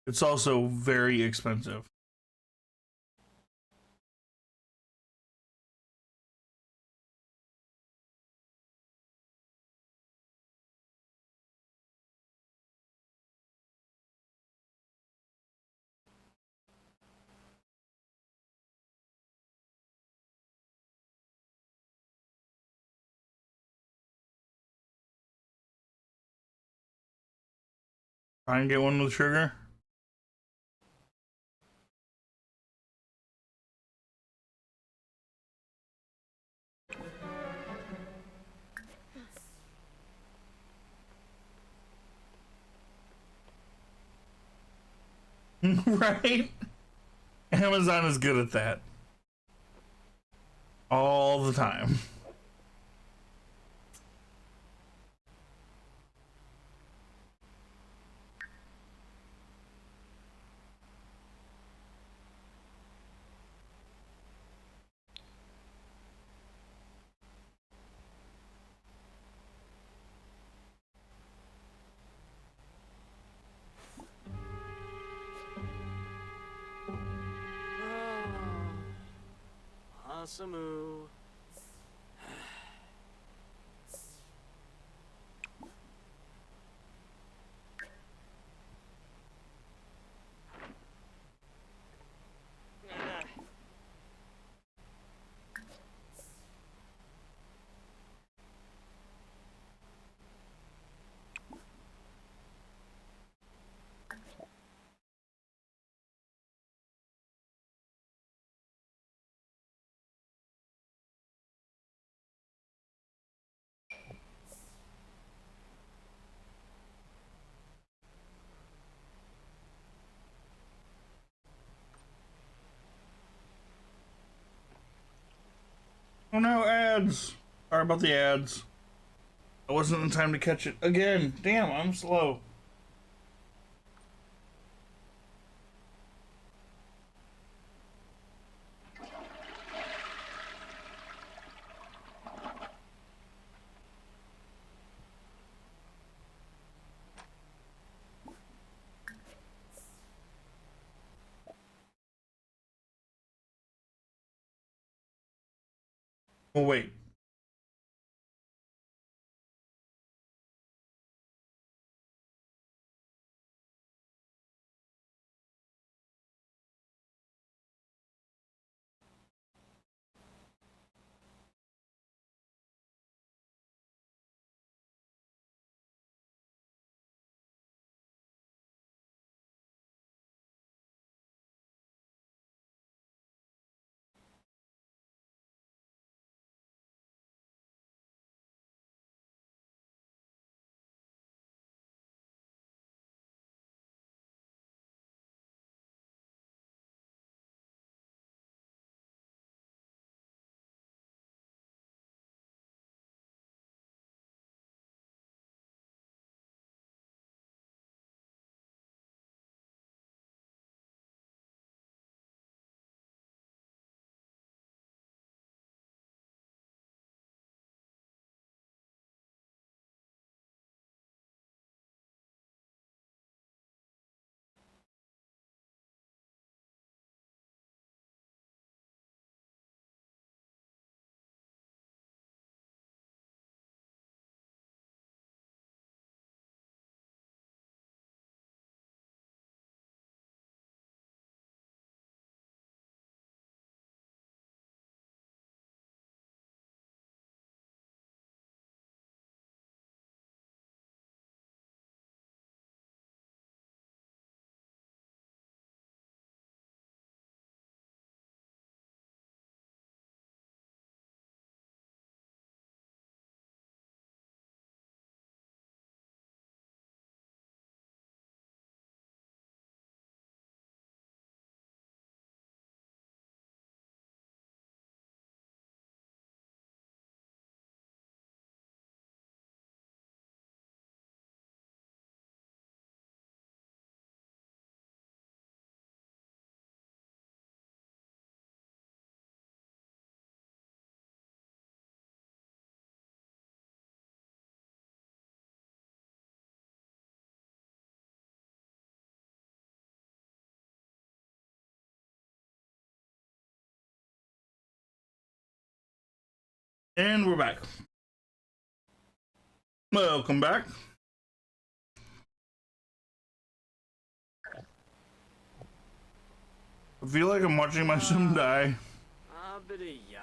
It's also very expensive. Try and get one with sugar. Right? Amazon is good at that. All the time. Asamu. Oh no, ads. Sorry about the ads. I wasn't in time to catch it again. Damn, I'm slow. Oh wait. And we're back. Welcome back. I feel like I'm watching my son die. Ah, bit of ya.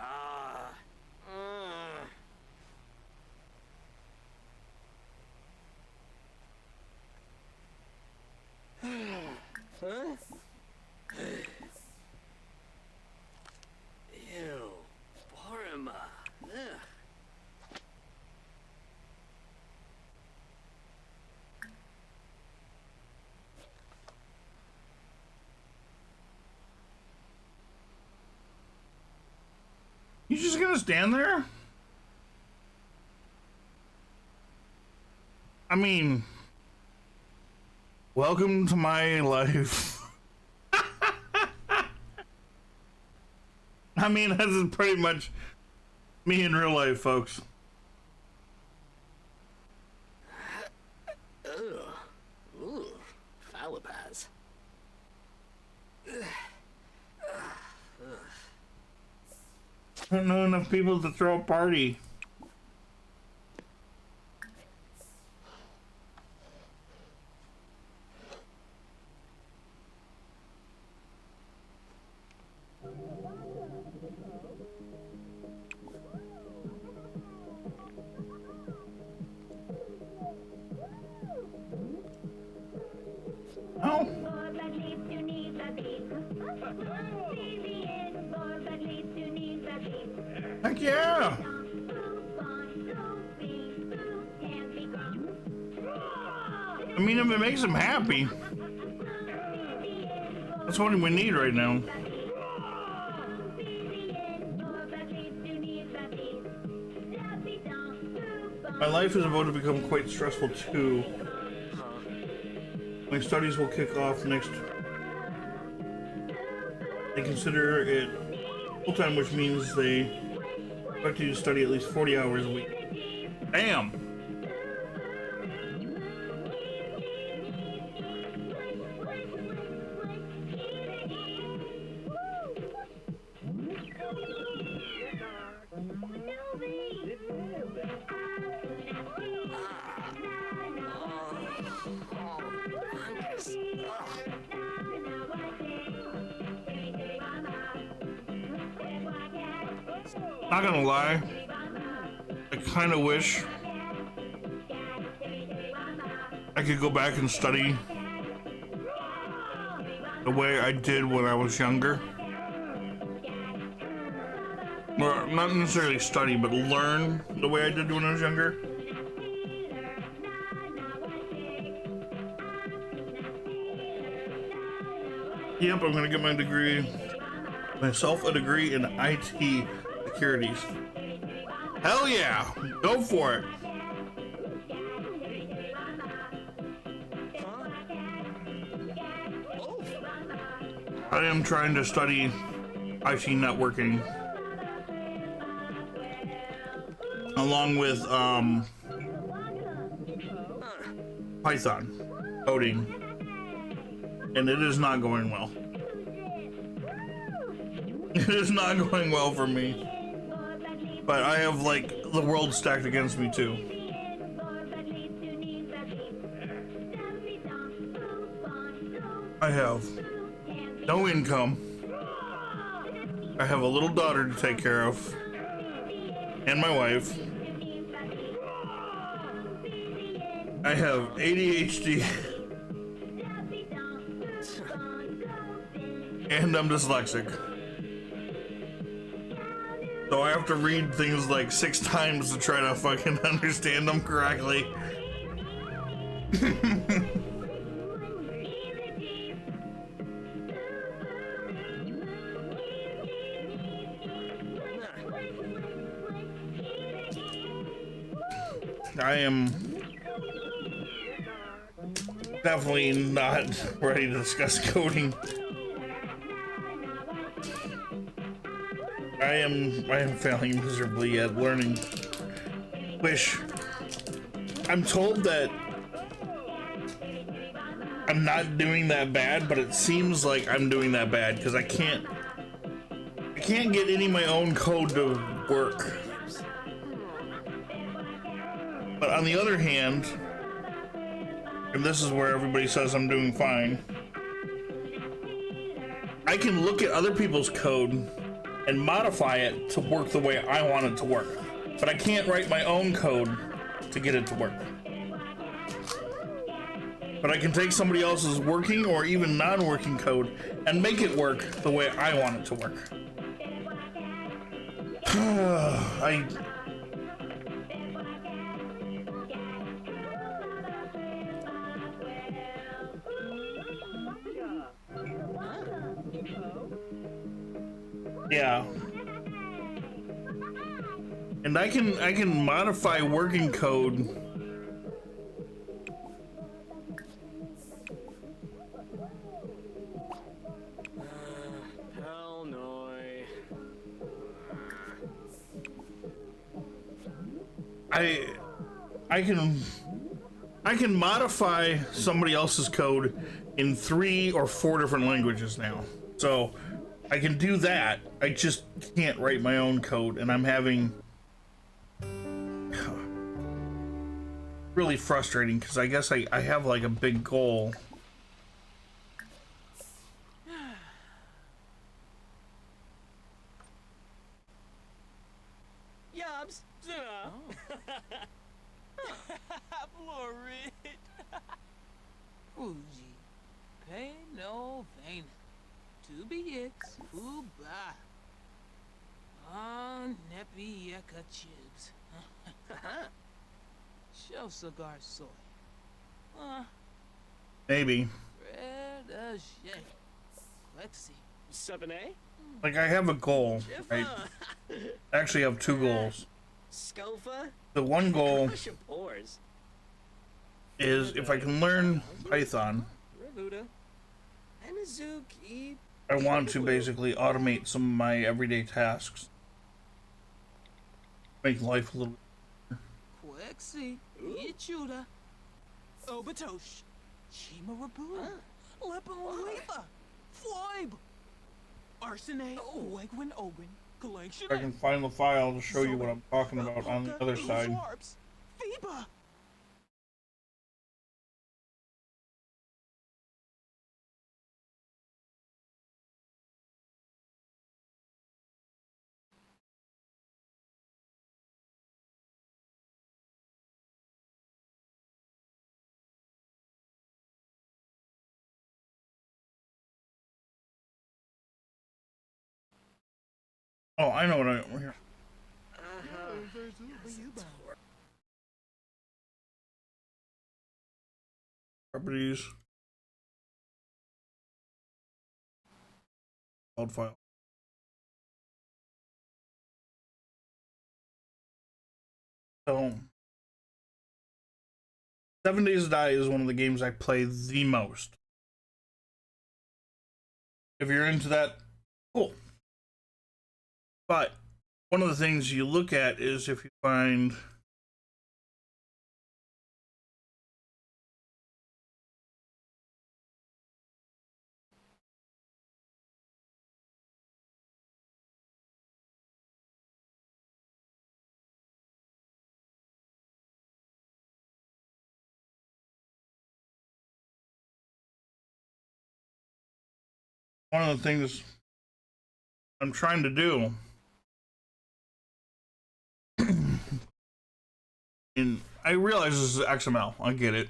Huh? Ew. Borima. Ugh. You just gonna stand there? I mean, welcome to my life. I mean, this is pretty much me in real life, folks. Ooh. Falapaz. I don't know enough people to throw a party. Oh. Heck yeah! I mean, if it makes him happy, that's what we need right now. My life is about to become quite stressful too. My studies will kick off next. They consider it full-time, which means they expect you to study at least 40 hours a week. Damn! Not gonna lie, I kind of wish I could go back and study the way I did when I was younger. Or not necessarily study, but learn the way I did when I was younger. Yep, I'm gonna get my degree, myself a degree in IT securities. Hell yeah, go for it. I am trying to study IT networking along with Python coding, and it is not going well. It is not going well for me, but I have like the world stacked against me too. I have no income. I have a little daughter to take care of, and my wife. I have ADHD, and I'm dyslexic. So I have to read things like 6 times to try to fucking understand them correctly. I am definitely not ready to discuss coding. I am failing miserably at learning. I'm told that I'm not doing that bad, but it seems like I'm doing that bad because I can't get any of my own code to work. But on the other hand, and this is where everybody says I'm doing fine, I can look at other people's code and modify it to work the way I want it to work. But I can't write my own code to get it to work. But I can take somebody else's working or even non-working code and make it work the way I want it to work. Yeah. And I can modify working code Hell no. I can modify somebody else's code in 3 or 4 different languages now. So I can do that. I just can't write my own code, and I'm having really frustrating because I guess I have like a big goal. Yobs, Florid. Fuji, pay no vain. To be X, Fuba. On Neppy Yeka Chibs. Show cigar soy. Maybe. Red as shit. Let's see. 7A? Like I have a goal. I actually have 2 goals. Scofa? The one goal Crush your pores. is if I can learn Python, Revuda. Anazuki. I want to basically automate some of my everyday tasks. Make life a little. Quexi, Ichuda, Obatosh, Chimarabu, Lepaluipa, Floib, Arsene, Wegwin Ogun, Collection. I can find the file to show you what I'm talking about on the other side. Fiba. Oh, I know what I here. Properties. Old file. So, 7 Days to Die is one of the games I play the most. If you're into that, cool. But one of the things you look at is if you find one of the things I'm trying to do, and I realize this is XML, I get it.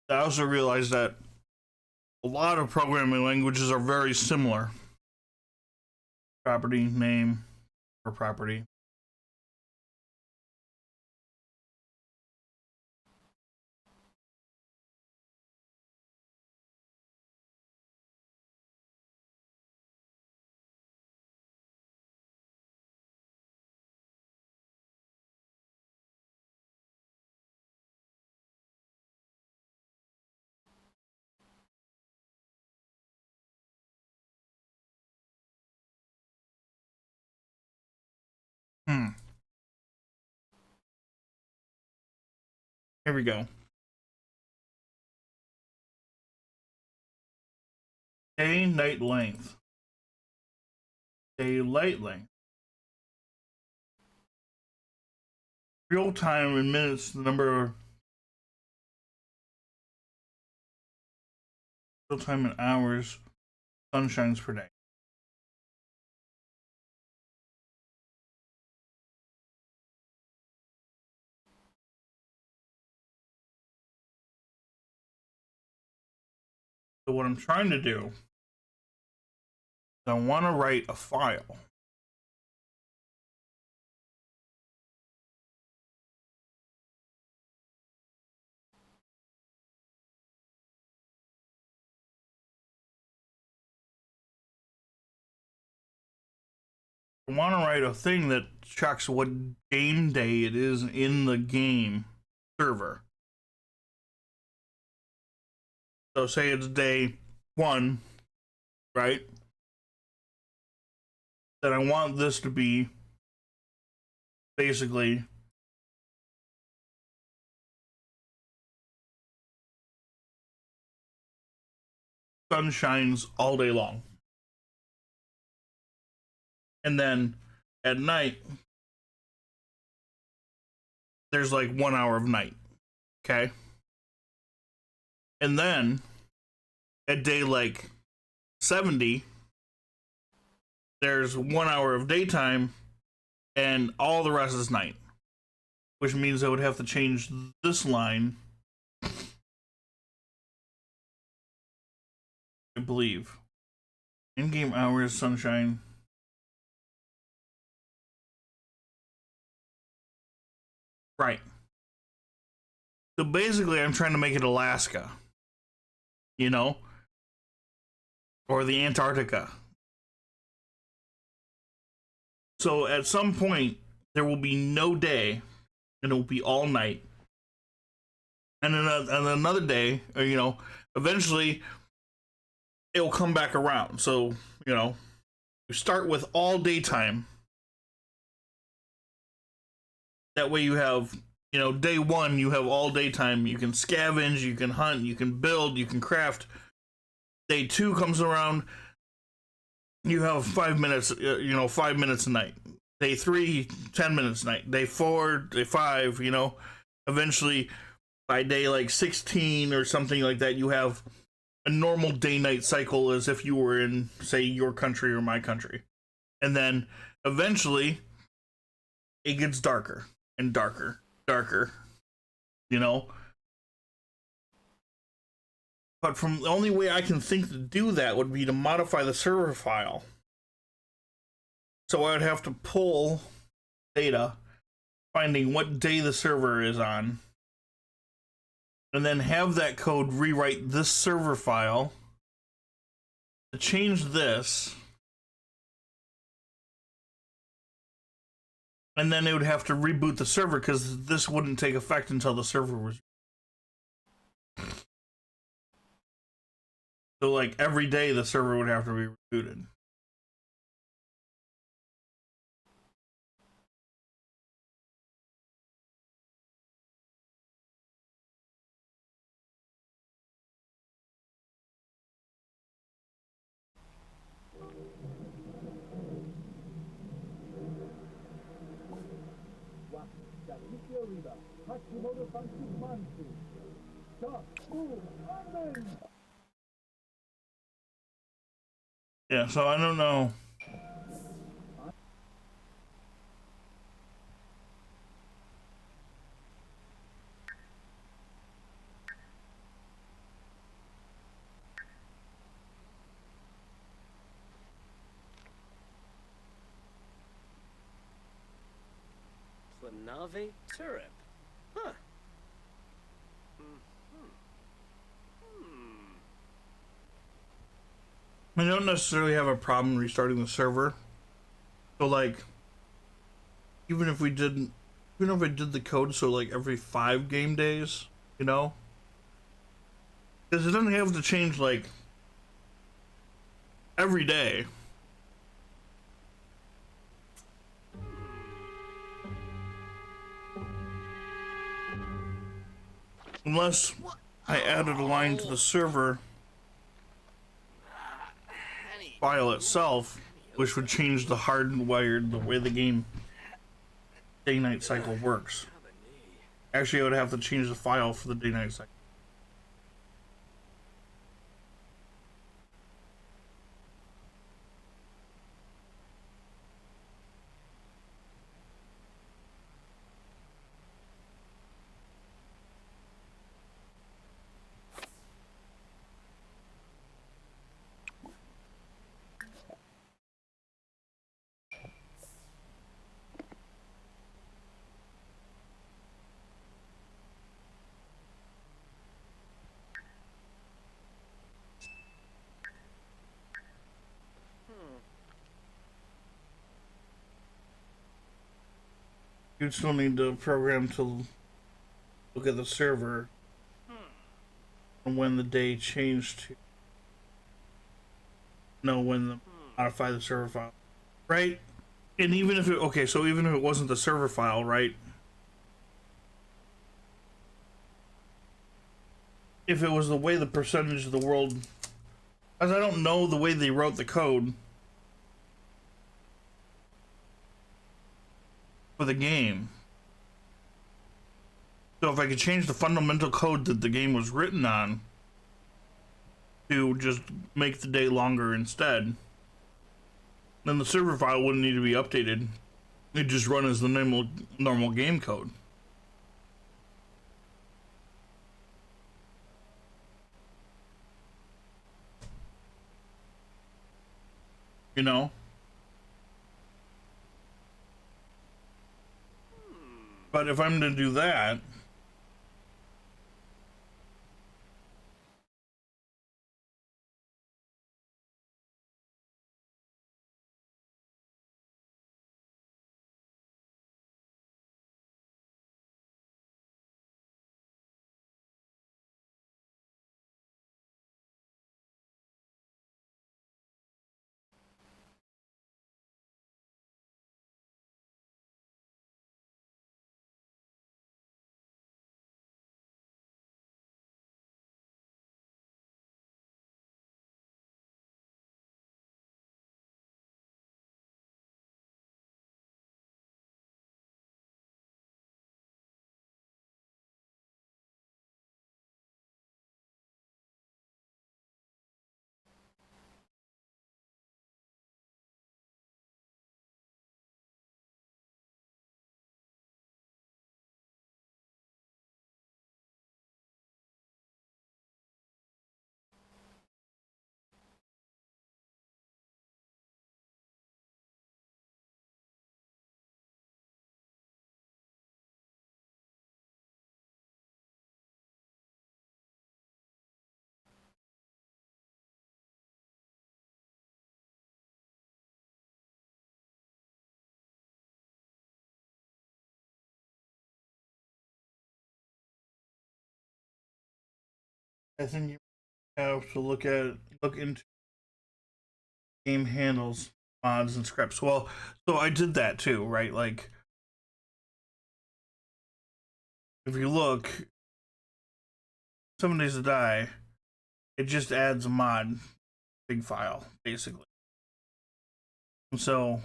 I also realize that a lot of programming languages are very similar. Property, name, or property. Here we go. Day, night length. Daylight length. Real time in minutes, the number of real time in hours, sun shines per day. So what I'm trying to do is I want to write a file. I want to write a thing that checks what game day it is in the game server. So say it's day 1, right? Then I want this to be basically sun shines all day long. And then at night, there's like 1 hour of night. Okay? And then at day like 70, there's 1 hour of daytime and all the rest is night, which means I would have to change this line, I believe. In-game hours, sunshine. Right. So basically I'm trying to make it Alaska. You know? Or the Antarctica. So at some point, there will be no day, and it will be all night. And then and another day, or, you know, eventually it will come back around. So, you know, you start with all daytime. That way you have, you know, day one, you have all daytime. You can scavenge, you can hunt, you can build, you can craft. Day two comes around, you have 5 minutes, you know, 5 minutes a night. Day three, 10 minutes a night. Day four, day five, you know, eventually by day like 16 or something like that, you have a normal day-night cycle as if you were in, say, your country or my country. And then eventually it gets darker and darker, you know? But from the only way I can think to do that would be to modify the server file. So I would have to pull data, finding what day the server is on, and then have that code rewrite this server file to change this, and then it would have to reboot the server because this wouldn't take effect until the server was. So like every day the server would have to be rebooted. Yeah, so I don't know. Planave Turip. Huh. I don't necessarily have a problem restarting the server. So like, even if I did the code so like every 5 game days, you know? Because it doesn't have to change like every day. Unless I added a line to the server file itself, which would change the hardwired, the way the game day-night cycle works. Actually, I would have to change the file for the day-night cycle. You'd still need the program to look at the server and when the day changed to know when to modify the server file, right? And even if it, okay, so even if it wasn't the server file, right? If it was the way the percentage of the world, as I don't know the way they wrote the code for the game. So if I could change the fundamental code that the game was written on to just make the day longer instead, then the server file wouldn't need to be updated. It'd just run as the normal game code. You know? But if I'm to do that, I think you have to look into game handles, mods, and scripts. Well, so I did that too, right? Like, if you look, 7 Days to Die, it just adds a mod, big file, basically. So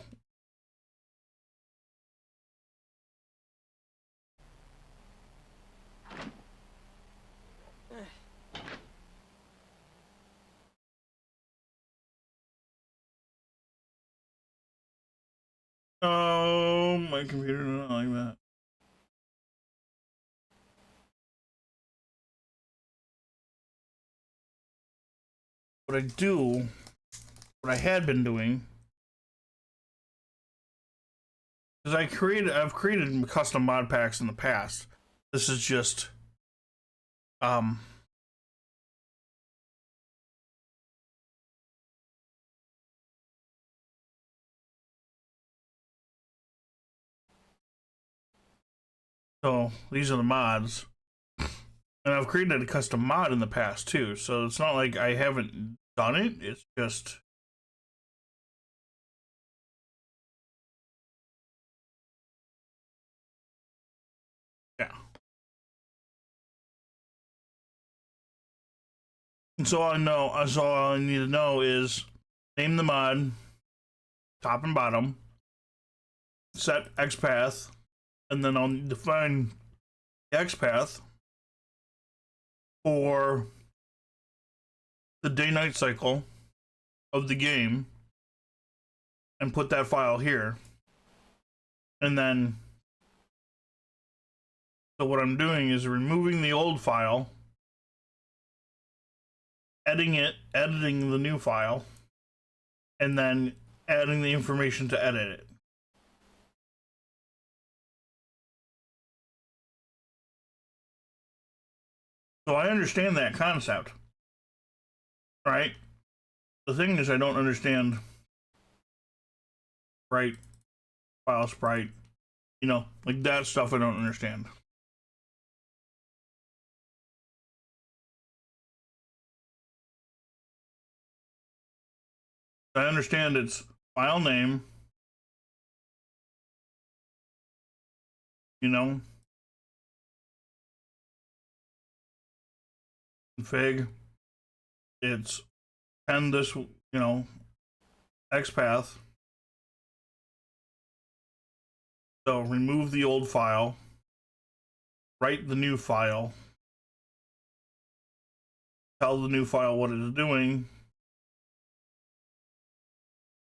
oh, my computer doesn't like that. What I had been doing, is I've created custom mod packs in the past. This is just, so these are the mods. And I've created a custom mod in the past too, so it's not like I haven't done it, it's just yeah. And so all I need to know is name the mod, top and bottom, set XPath, and then I'll define the XPath for the day-night cycle of the game and put that file here. And then, so what I'm doing is removing the old file, editing the new file, and then adding the information to edit it. So I understand that concept, right? The thing is, I don't understand file sprite, you know, like that stuff I don't understand. I understand its file name, you know, config, it's append this, you know, XPath. So remove the old file, write the new file, tell the new file what it is doing,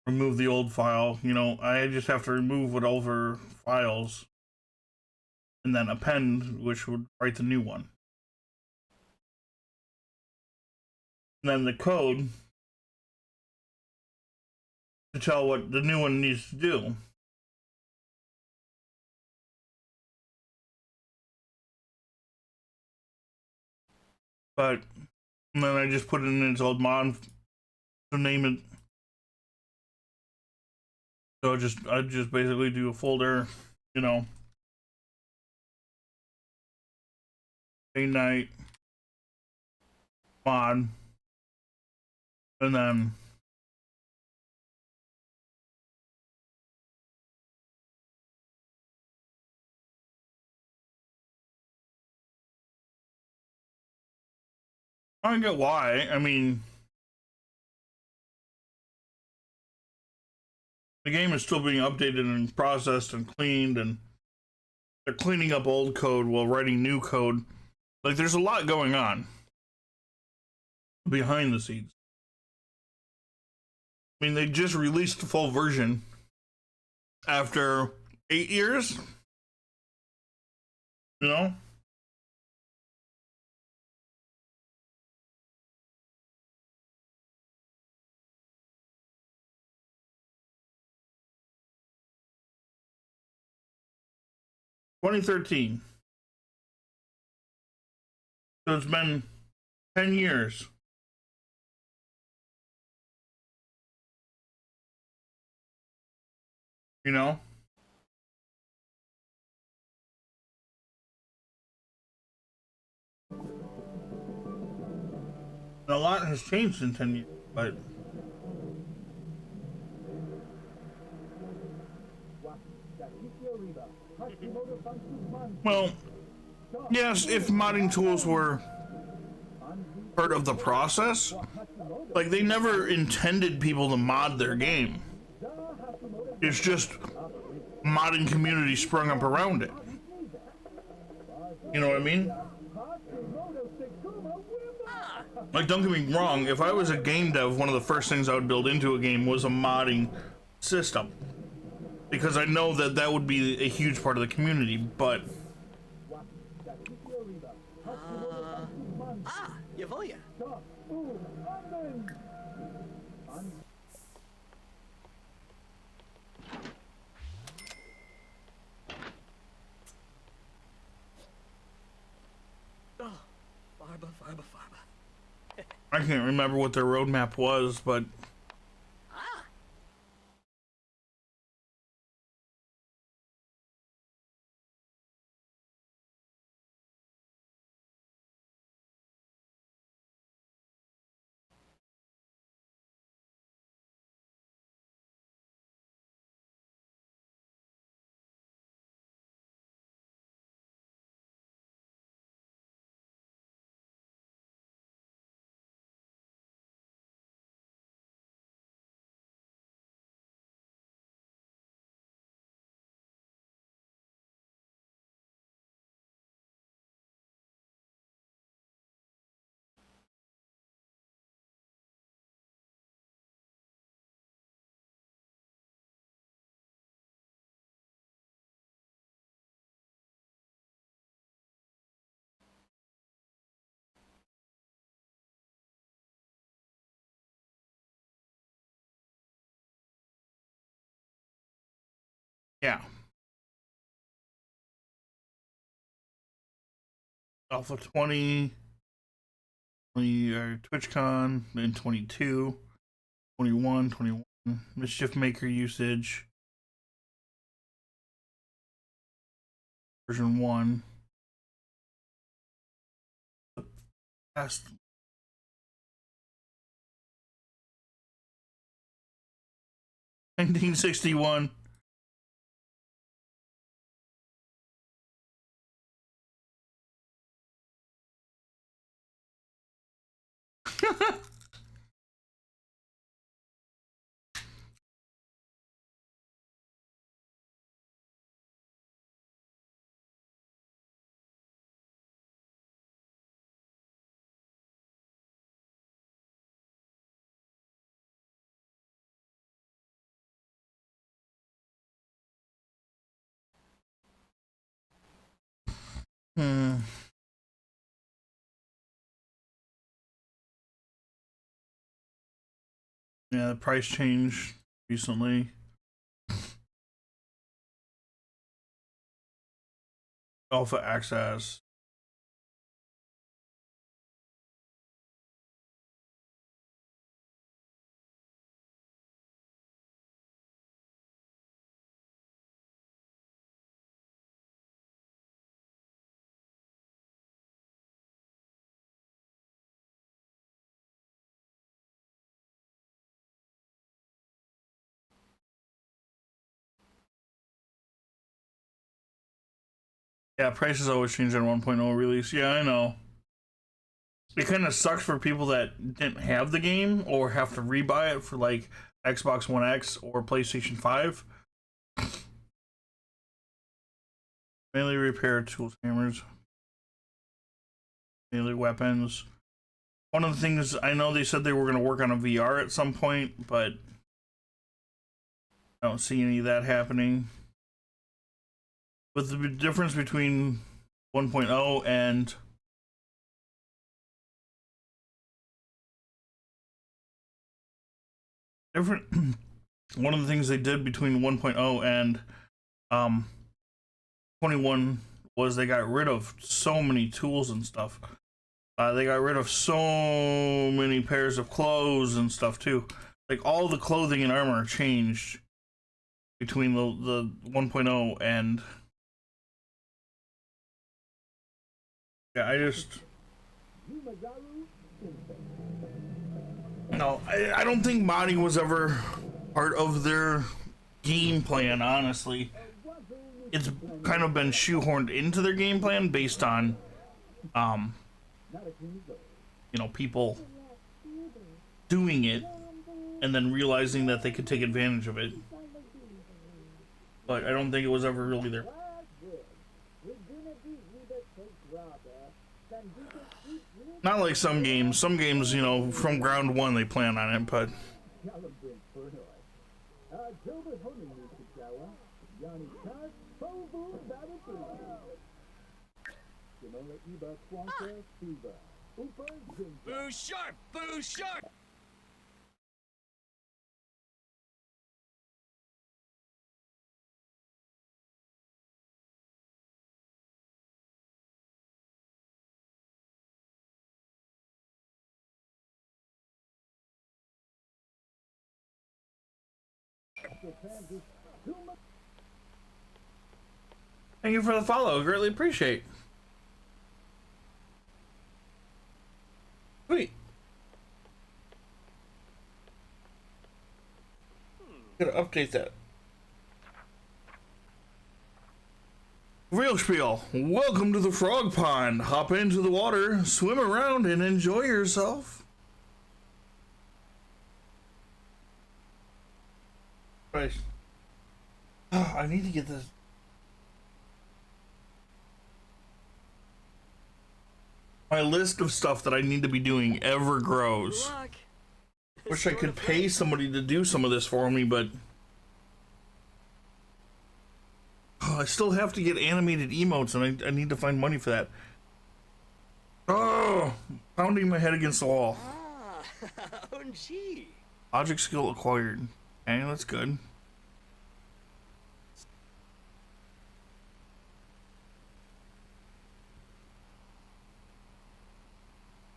remove the old file. You know, I just have to remove whatever files and then append, which would write the new one. And then the code to tell what the new one needs to do. But and then I just put it in its old mod to name it. So I just basically do a folder, you know, day-night mod, and then I don't get why. I mean, the game is still being updated and processed and cleaned, and they're cleaning up old code while writing new code. Like, there's a lot going on behind the scenes. I mean, they just released the full version after 8 years, you know? (2013). So it's been 10 years. You know? A lot has changed in 10 years, but well, yes, if modding tools were part of the process, like they never intended people to mod their game. It's just modding community sprung up around it. You know what I mean? Like, don't get me wrong, if I was a game dev, one of the first things I would build into a game was a modding system. Because I know that that would be a huge part of the community, but... Yavoya. Oh, Farba. I can't remember what their roadmap was, but... Yeah. Alpha 20, 20 TwitchCon, then 22, 21, 21, Mischief Maker usage, version 1. The past 1961. Yeah, the price changed recently. Alpha access. Yeah, prices always change on 1.0 release. Yeah, I know. It kind of sucks for people that didn't have the game or have to rebuy it for like Xbox One X or PlayStation 5. Melee repair tools, hammers, melee weapons. One of the things, I know they said they were going to work on a VR at some point, but I don't see any of that happening. With the difference between 1.0 and one of the things they did between 1.0 and 21 was they got rid of so many tools and stuff. They got rid of so many pairs of clothes and stuff too. Like all the clothing and armor changed between the 1.0 and yeah, I just I don't think modding was ever part of their game plan, honestly. It's kind of been shoehorned into their game plan based on, you know, people doing it and then realizing that they could take advantage of it. But I don't think it was ever really their. Not like some games. Some games, you know, from ground one they plan on it, but. Boo sharp! Boo sharp! Thank you for the follow. Greatly appreciate. Sweet. Gotta update that. Real spiel. Welcome to the frog pond. Hop into the water, swim around, and enjoy yourself. Right. Oh, I need to get this. My list of stuff that I need to be doing ever grows. Wish I could pay somebody to do some of this for me, but I still have to get animated emotes, and I need to find money for that. Oh, pounding my head against the wall. OMG. Logic skill acquired. Okay, that's good.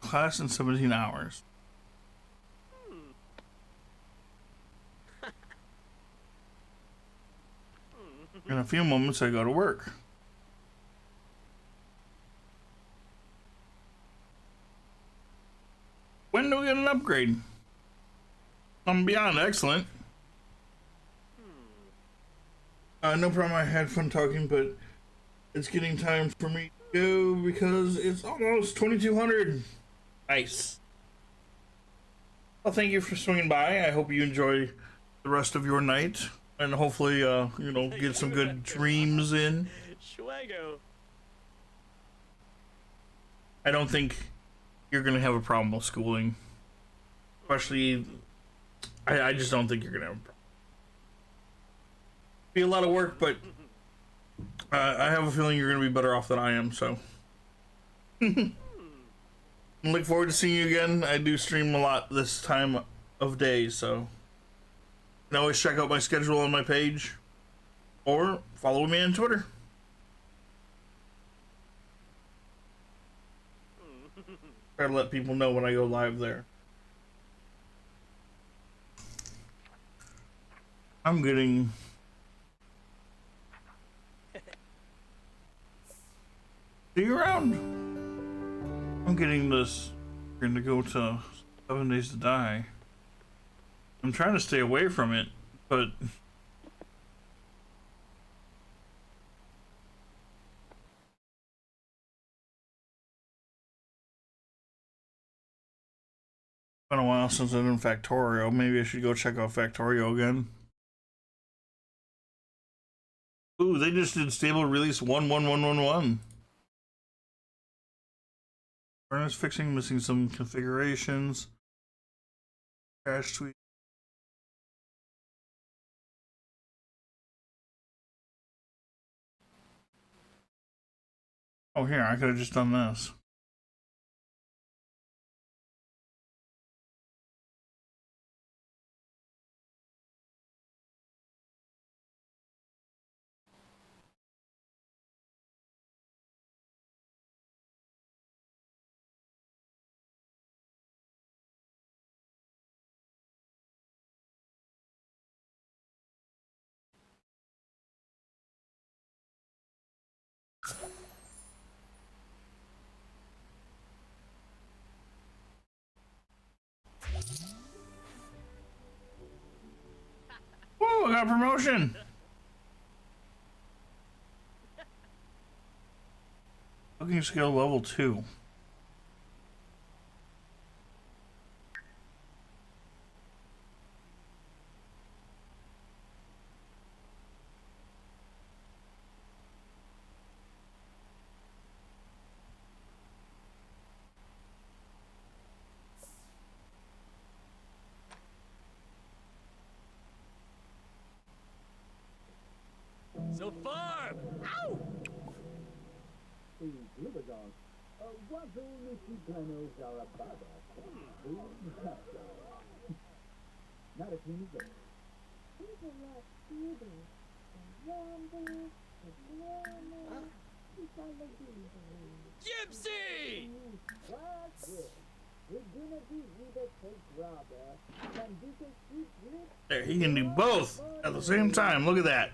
Class in 17 hours. In a few moments, I go to work. When do we get an upgrade? I'm beyond excellent. No problem, I had fun talking, but it's getting time for me to go because it's almost 2200. Nice. Well, thank you for swinging by. I hope you enjoy the rest of your night. And hopefully, you know, get some good dreams in. Schwago. I don't think you're going to have a problem with schooling. Especially, I just don't think you're going to have a problem. Be a lot of work, but I have a feeling you're going to be better off than I am, so. Look forward to seeing you again. I do stream a lot this time of day, so you can always check out my schedule on my page or follow me on Twitter. Try to let people know when I go live there. I'm getting see you around. I'm getting this. We're gonna go to 7 Days to Die. I'm trying to stay away from it, but it's been a while since I've done Factorio. Maybe I should go check out Factorio again. Ooh, they just did stable release 11111. Furnace fixing, missing some configurations. Crash tweet. Oh, here, I could have just done this. got a promotion. Cooking skill level 2. So far! Ow! Gypsy! There, he can do both at the same time. Look at that.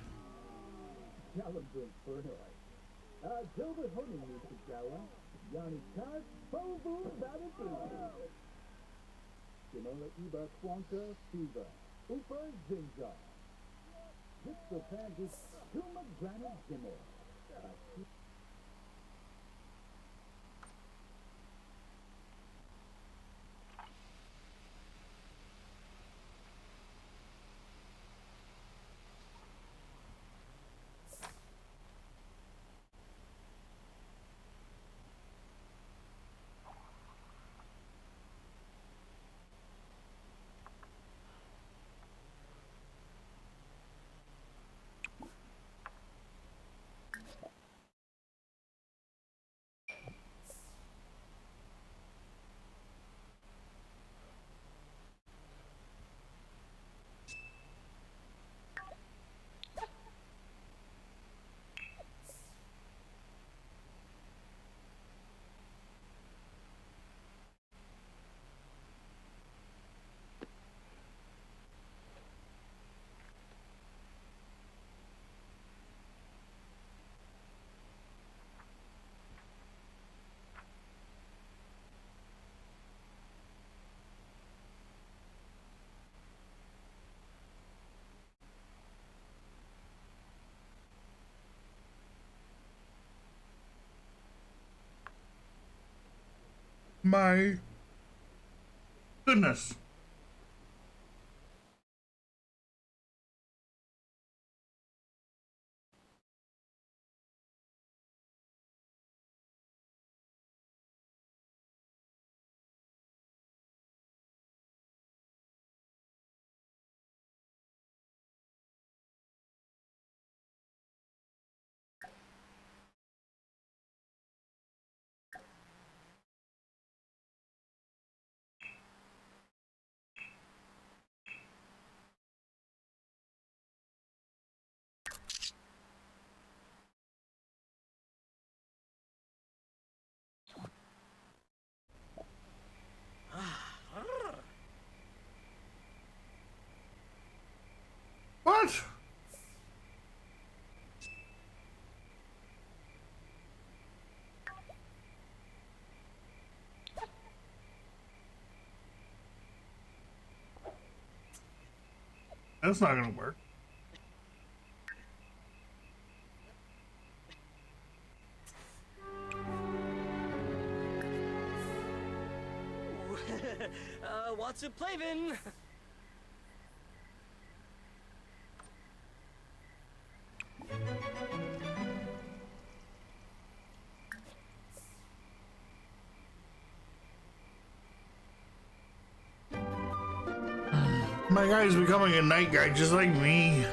My goodness. What? That's not gonna work. Watsu Plavin! My guy's becoming a night guy just like me.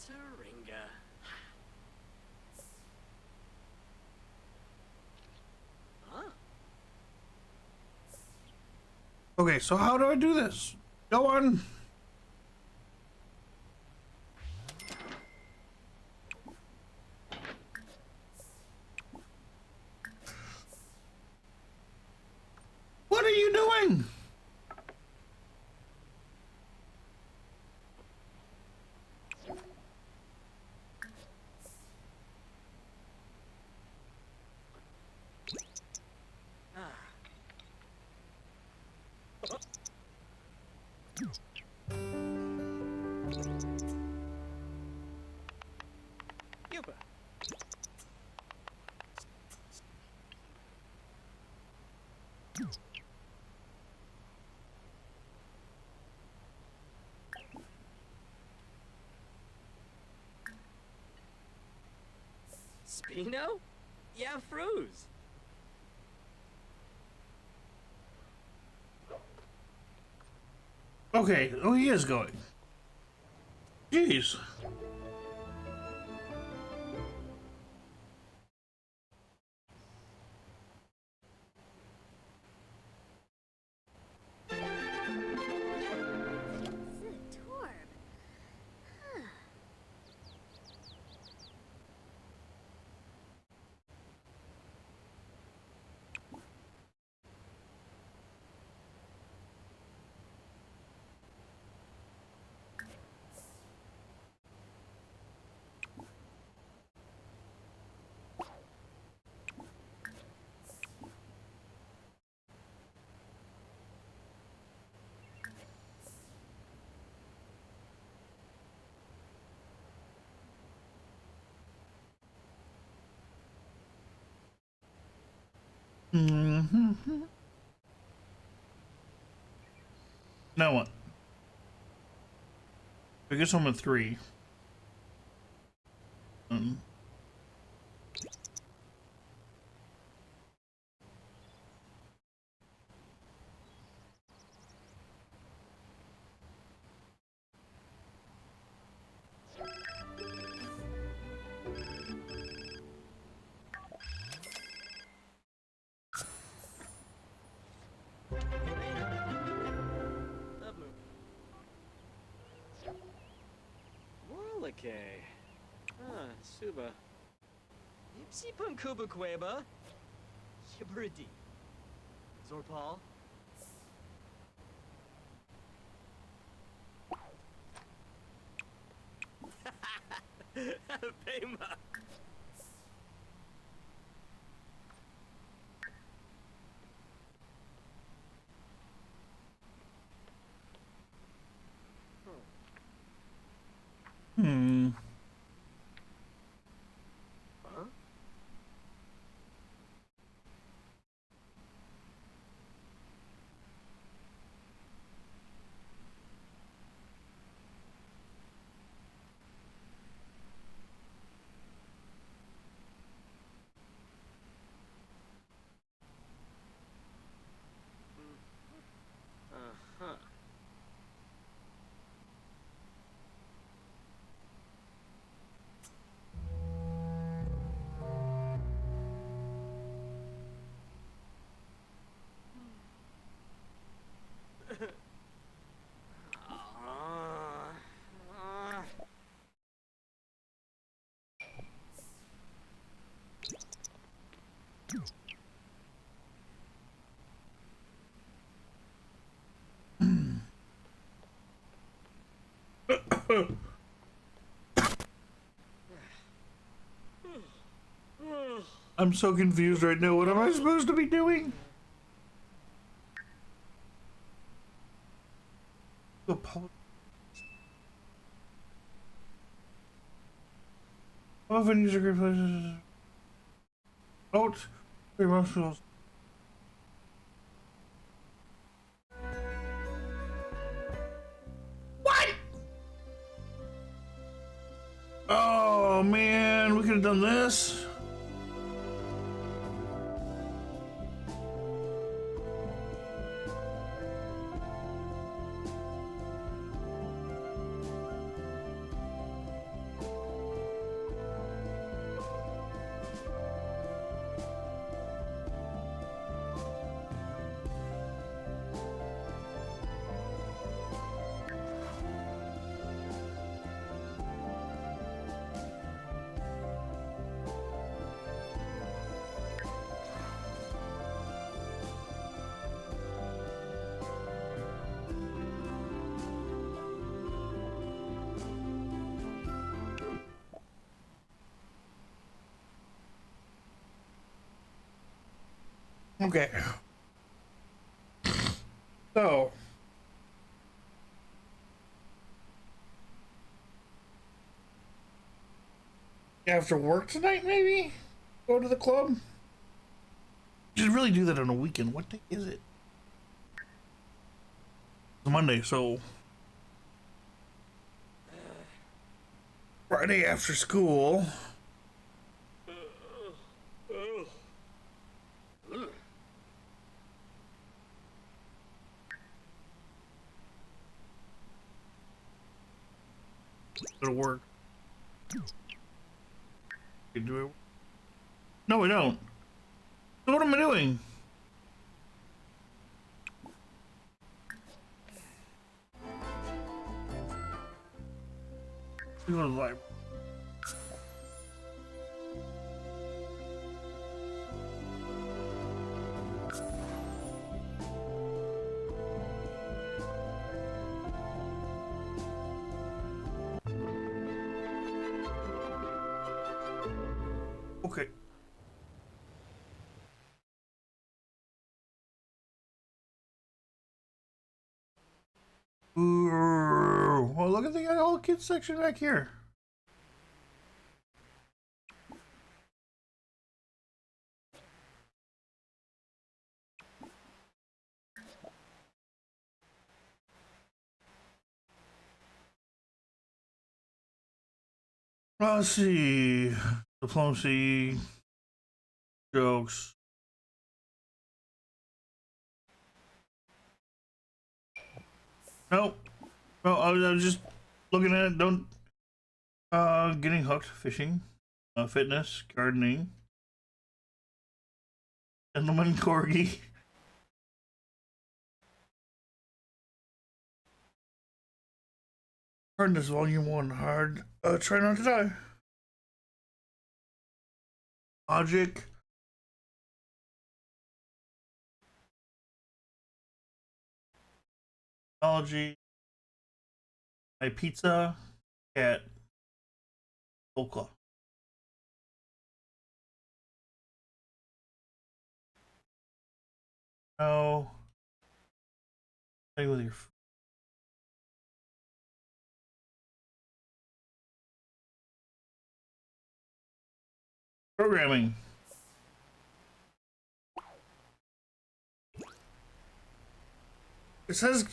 Taringa. Huh? Okay, so how do I do this? Go on. What are you doing? Yupa. Spino? Yeah, Fruz. Okay, oh, he is going. Jeez. Torb. Mm-hmm. Now what? I guess I'm at 3. Love move. Warlike. Ah, Suba. Ipsi Punkuba Queba. Shibridi. Zorpal. Pema. Hmm. Huh? Uh-huh. I'm so confused right now. What am I supposed to be doing? Often use a great places. Out. Your muscles. What? Oh man, we could have done this. Okay. So. After work tonight, maybe? Go to the club? You should really do that on a weekend. What day is it? It's Monday, so. Friday after school. Go to work. You do it? No, I don't. So what am I doing? Go to the library. Okay. Ooh, well, look at the whole kids section back here. Let's see. Diplomacy. Jokes. Nope. No, I was just looking at it. Don't. Getting hooked, fishing, fitness, gardening, gentleman corgi. Hardness, volume 1, hard. Try not to die. Logic. Technology. My pizza. Cat. Oka. No. Play with your. Programming. It says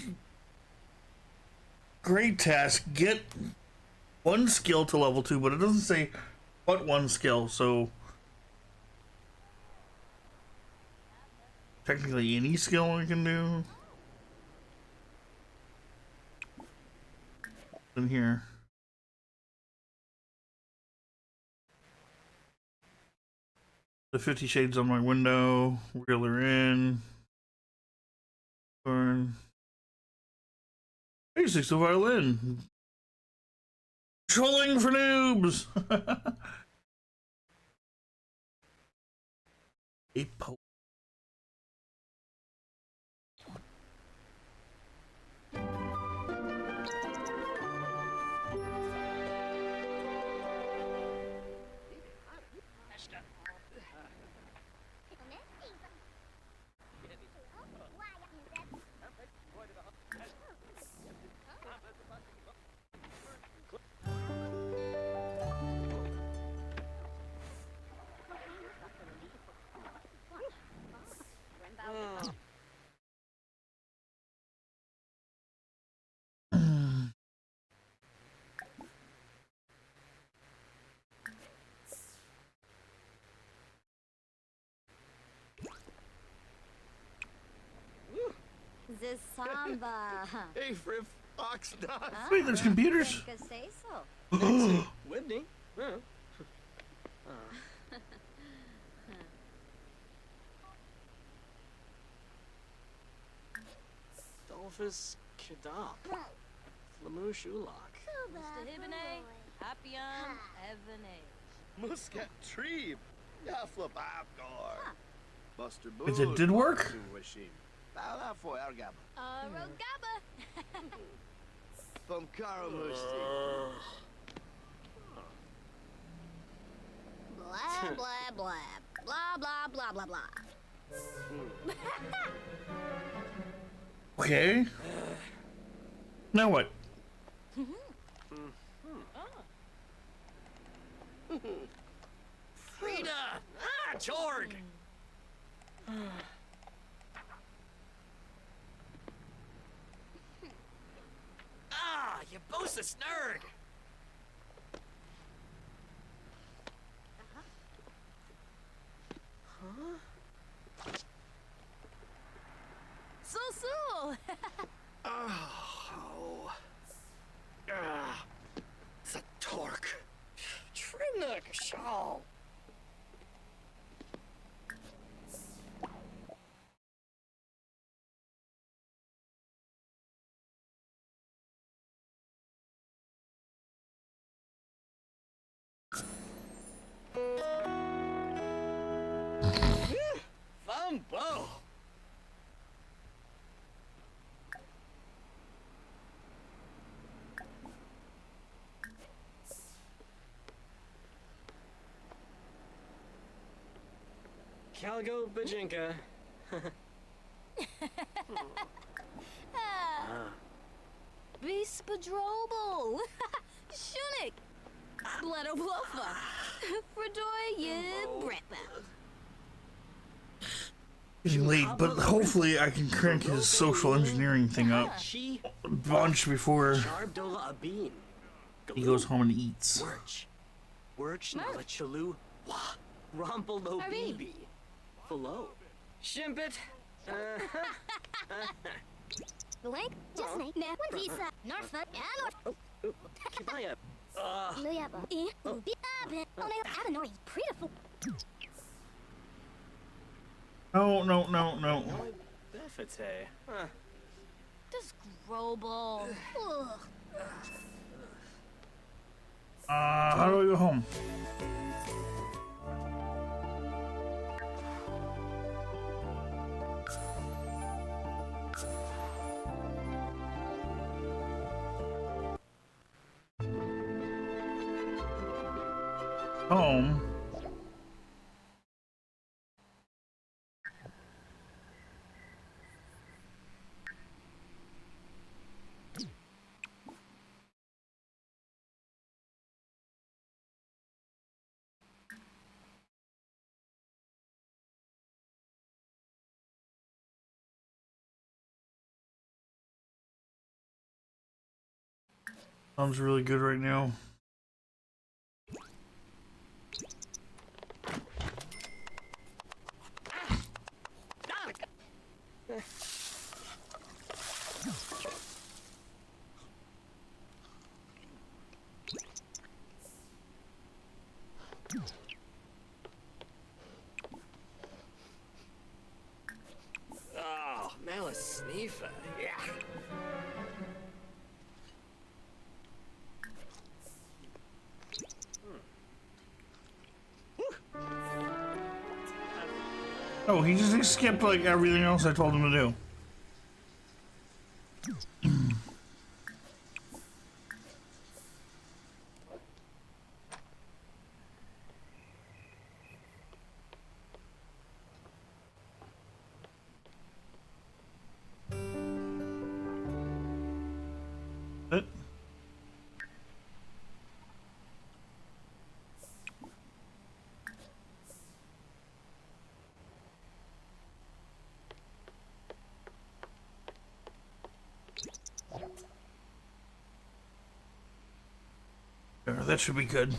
great task. Get one skill to level 2, but it doesn't say what one skill, so technically any skill I can do. In here. The 50 Shades on my window. Reel her in. Burn. Basics of violin. Trolling for noobs. A pope. The samba. Hey, Friff, Fox Dot. Wait, there's computers. Think I say so. Whitney? Huh. Dolphus Kidop. Flamoosh Ulok. Mr. Hibine, Hapion, Evanage. Muscat Treeb. Yafla Babgor. Buster Boo. If it did work? Bala for Argaba. Rogaba. Bumkara Musti. Blah, blah, blah. Blah, blah, blah, blah, blah. Okay. Now what? Frida! Ah, Torg! Ah, you bosa snurg! So. Oh. Ah, it's a torque. Trimnik, shawl. Fumbo. Calgo Bajinka. Bespadrobel. Shunik. Bledoblofa. Fredoy Bretba. Getting late, but hopefully I can crank his social engineering thing up Chi a bunch before Charbdola Abin. he goes home and eats. Wirch Nala Chalu. Wah. Rompelo Harvey. Bibi. Below. Shimpet. Blank, just name, Visa, Norfolk, and Kibaya. Luyaba. Avenori, prettiful. No. Befete. Just Grobel. Ugh. How do I go home? Home. Sounds really good right now. Oh, Malice Sneefa. Yeah. Oh, he just skipped like everything else I told him to do. It. There, that should be good.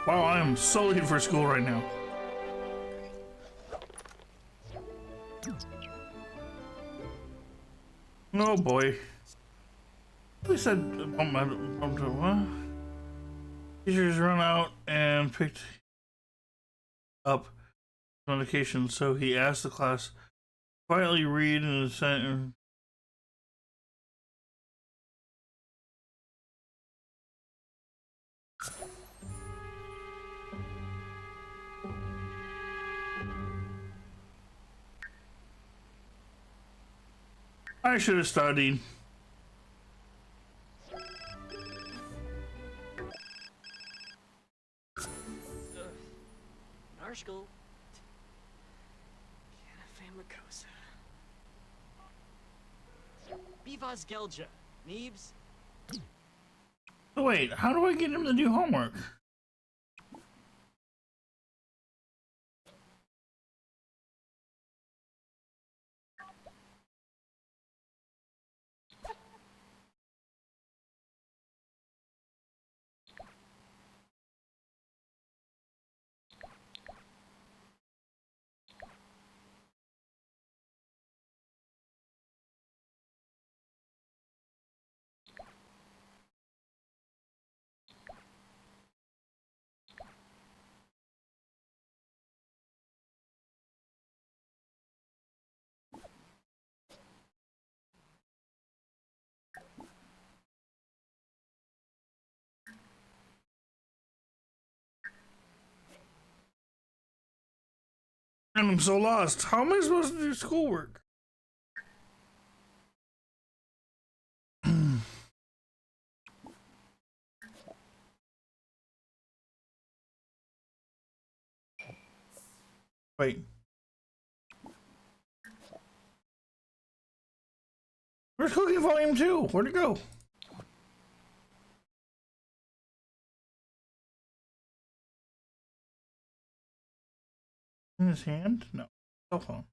Wow, I am so late for school right now. Oh boy. We said what? Teachers run out and picked up medication, so he asked the class to quietly read in the center. I should have studied. Narshkel. Canafamacosa. Bivaz Gelja. Neebs. Oh, wait, how do I get him to do homework? And I'm so lost. How am I supposed to do schoolwork? Wait. Where's Cooking Volume 2? Where'd it go? In his hand? No. Cell phone.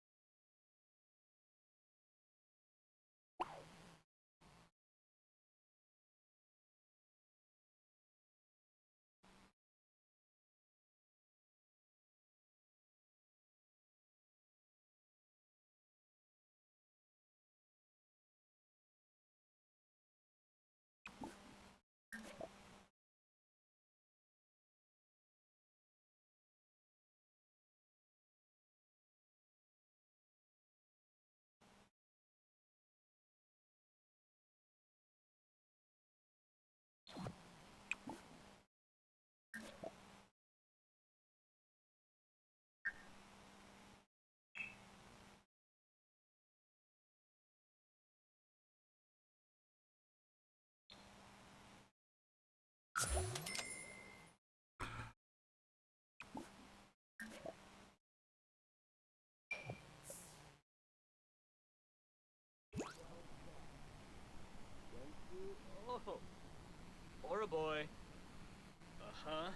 Oh, or a boy. Uh-huh.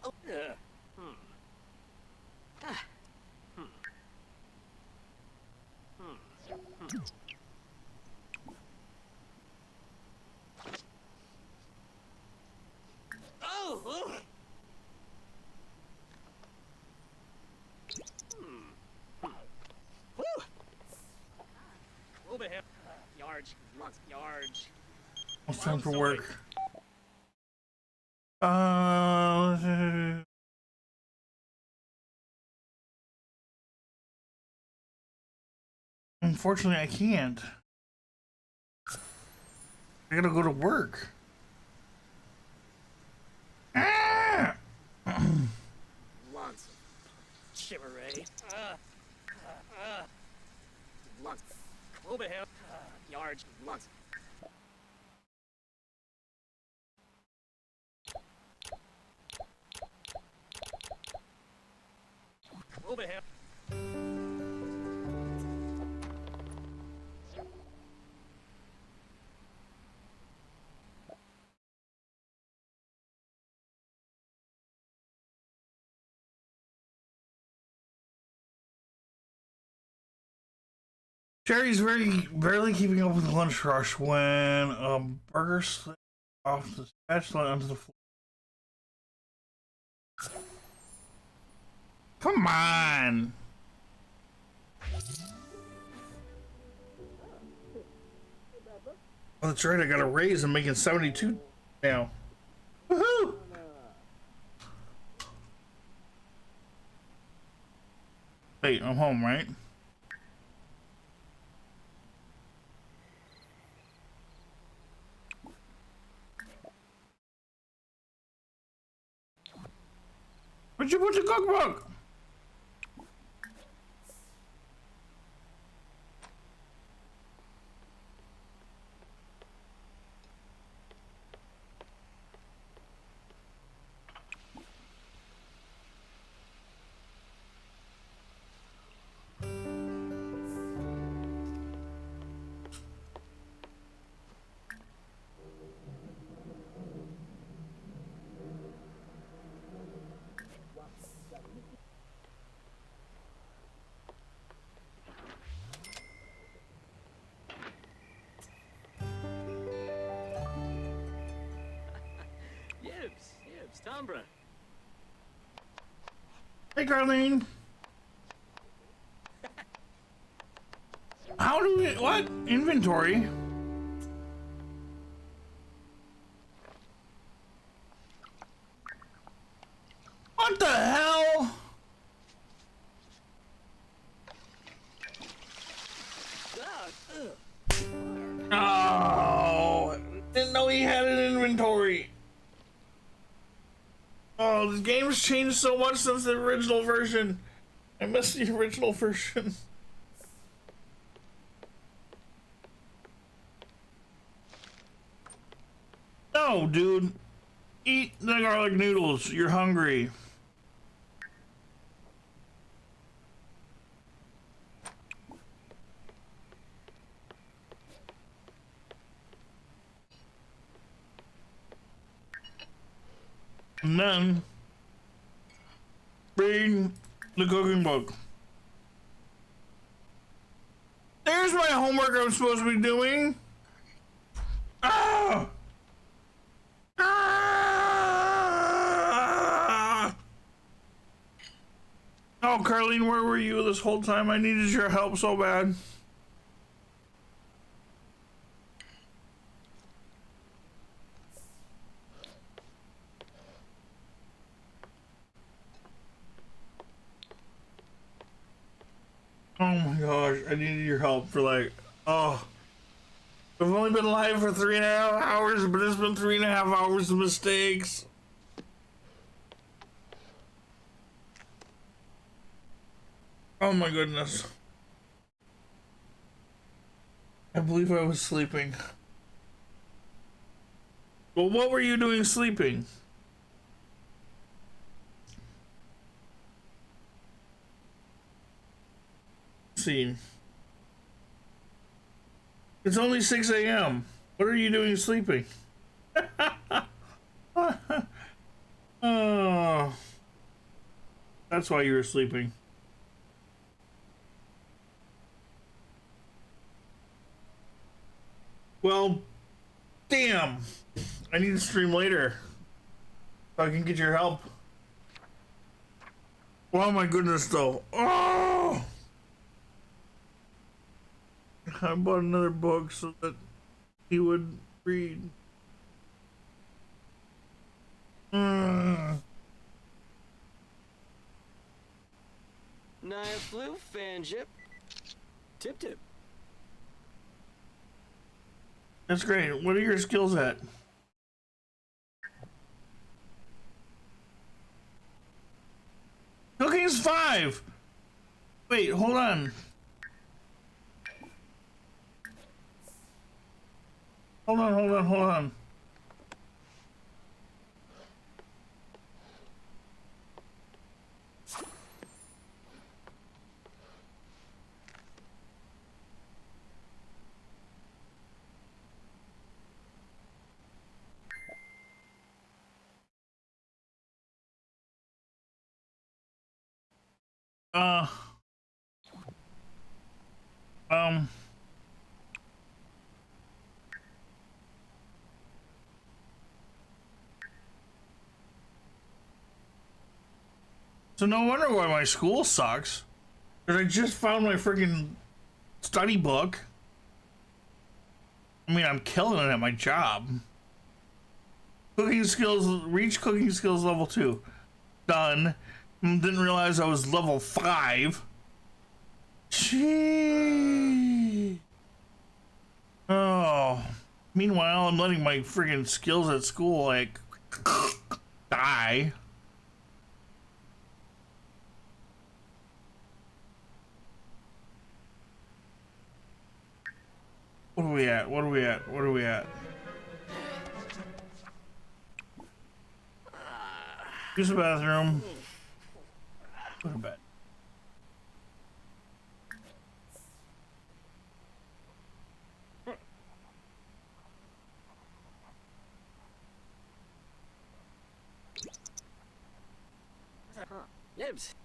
Oh, Over here. Yards. Yards. It's time for work. Unfortunately, I can't. I gotta go to work. Ah! Lots of chivalry. Lots. Over here. Yards. Lots. Over here. Jerry's barely keeping up with the lunch rush when a burger slipped off the spatula onto the floor. Come on! Oh, that's right. I got a raise. I'm making 72 now. Woohoo! Wait, I'm home, right? Where'd you put the cookbook? Yibs, Tombra. Hey, Carlene. How do we, what? Inventory? What the hell? Oh, didn't know he had an inventory. Oh, the game's changed so much since the original version. I miss the original version. No, dude. Eat the garlic noodles. You're hungry. And then read the cooking book. There's my homework I'm supposed to be doing. Ah! Ah! Oh, Carlene, where were you this whole time? I needed your help so bad. Oh my gosh, I needed your help for like, oh. I've only been live for 3.5 hours, but it's been 3.5 hours of mistakes. Oh my goodness. I believe I was sleeping. Well, what were you doing sleeping? Let's see. It's only 6 a.m. What are you doing sleeping? Oh, that's why you were sleeping. Well, damn. I need to stream later so I can get your help. Oh my goodness, though. Oh! I bought another book so that he would read. Naya flew, Fanjip. Tip tip. That's great. What are your skills at? Cooking's 5. Wait, hold on. Hold on. So no wonder why my school sucks. Because I just found my freaking study book. I mean, I'm killing it at my job. Cooking skills, reach cooking skills level 2. Done. Didn't realize I was level 5. Gee. Oh. Meanwhile, I'm letting my friggin' skills at school, like, die. What are we at? What are we at? What are we at? Use the bathroom. Go to bed. Nibs.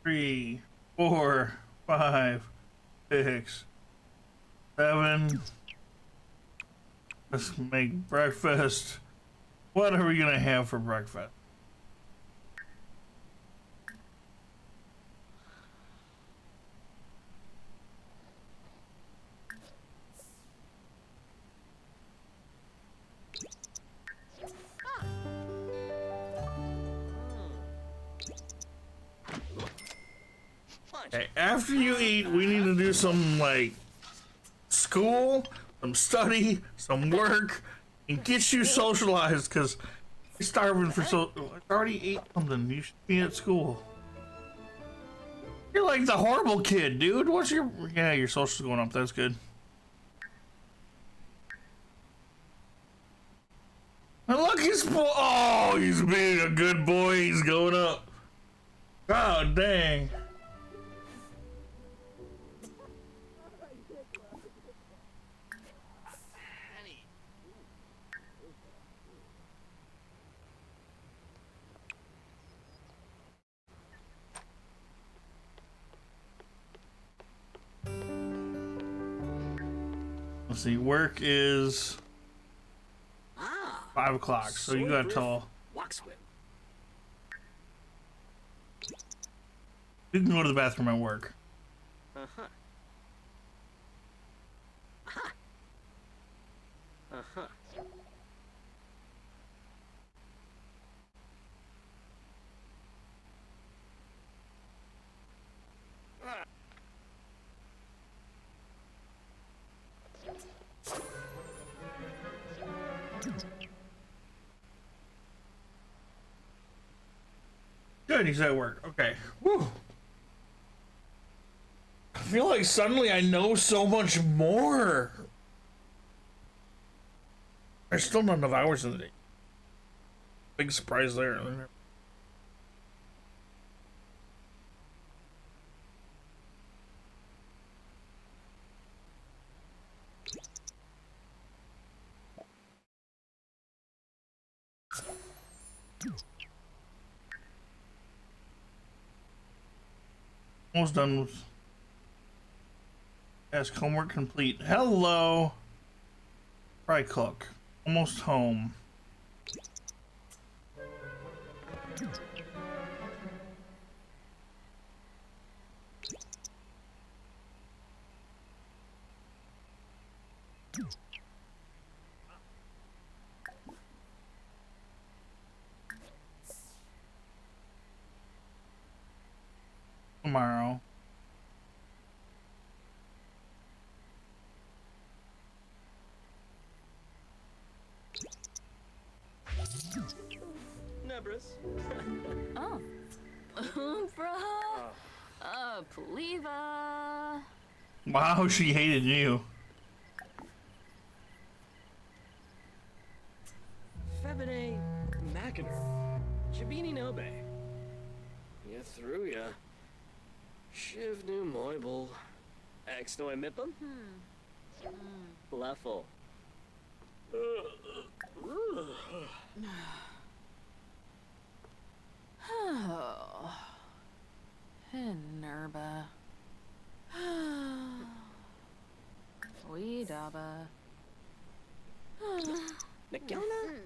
3, 4, 5, 6, 7. Let's make breakfast. What are we gonna have for breakfast? Okay, after you eat, we need to do some like school, some study, some work, and get you socialized because you're starving for I already ate something. You should be at school. You're like the horrible kid, dude. What's your your social's going up. That's good. And look, he's being a good boy. He's going up. God dang. Let's see, work is 5 o'clock, so you got till you can go to the bathroom at work. Good, he's at work. Okay. Whew. I feel like suddenly I know so much more. There's still not enough hours in the day. Big surprise there. Almost done with task homework complete. Hello. Fry cook. Almost home. Tomorrow. Nebris. Oh. Bruh. Poliva. Wow, she hated you. Febine Mackiner. Jabini Nobe. Ya through ya. Shiv nu moibel. Ex noi mippum? Bluffle. Oh. Nerba. We daba. Nakiona?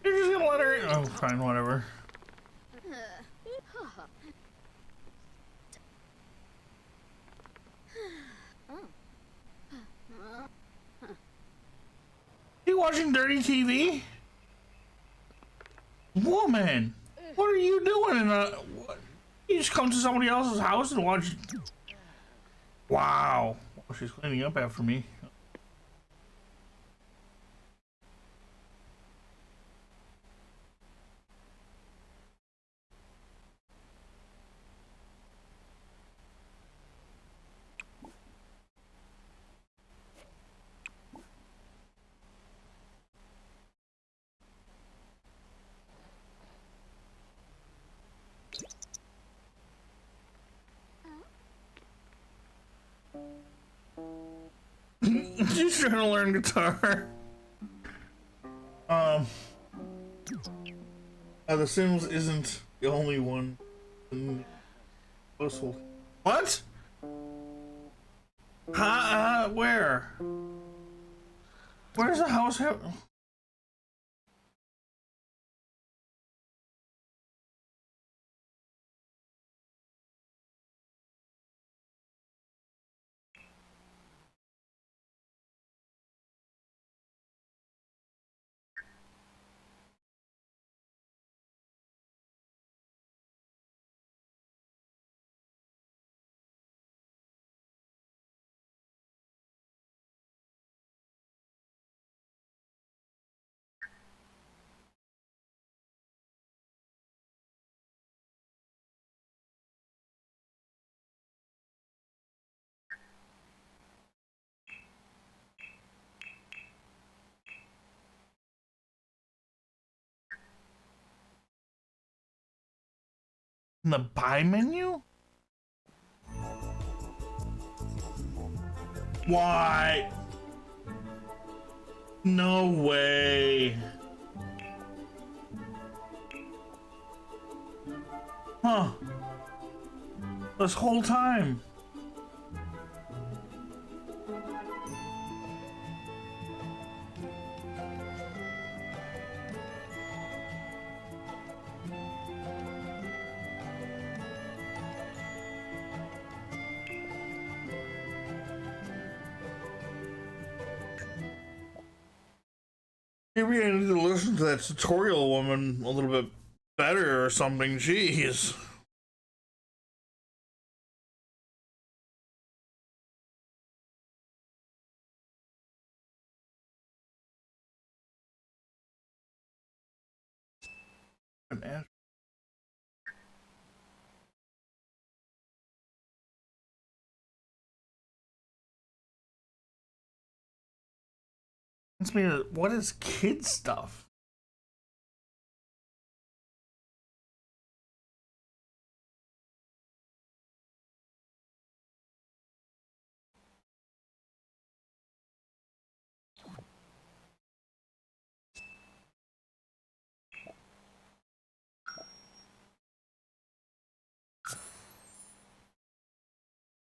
You're just gonna let her. Oh, fine, whatever. You watching dirty TV? Woman, what are you doing in a... What? You just come to somebody else's house and watch... Wow. Oh, she's cleaning up after me. She's trying to learn guitar. The Sims isn't the only one in the household. What? Where? Where's the house? In the buy menu? Why? No way. Huh. This whole time. Maybe I need to listen to that tutorial woman a little bit better or something. Jeez. What is kid stuff?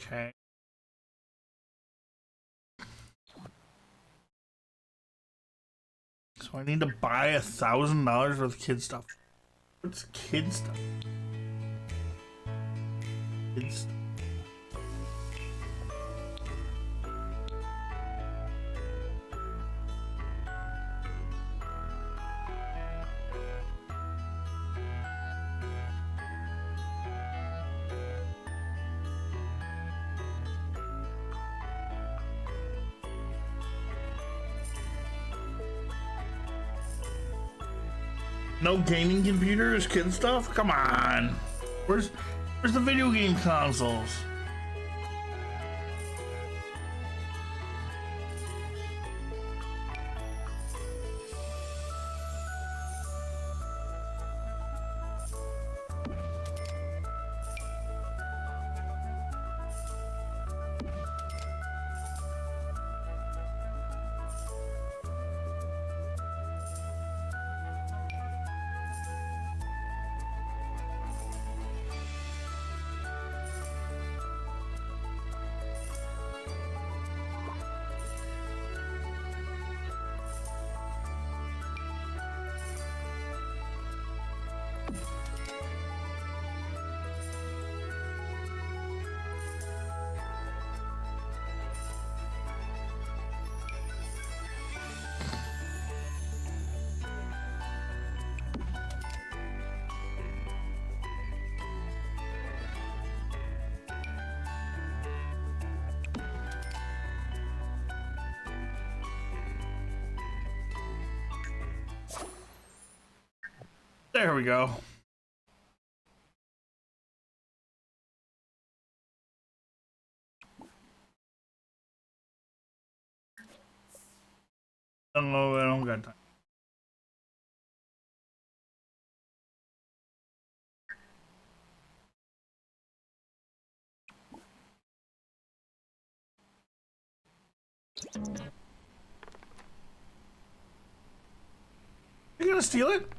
Okay. So I need to buy $1,000 worth of kid stuff. What's kid stuff? Kid stuff. No gaming computers, kid stuff? Come on. Where's the video game consoles? There we go. Oh, I don't got time. You gonna steal it?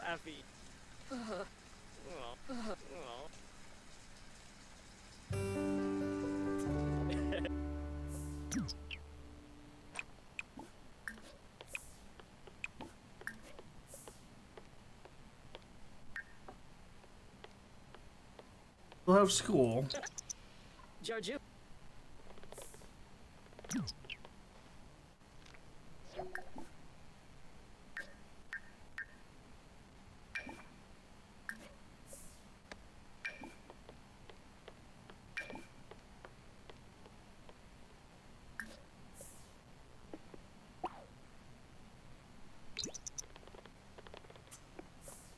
Laffy. We'll have school. Jarju.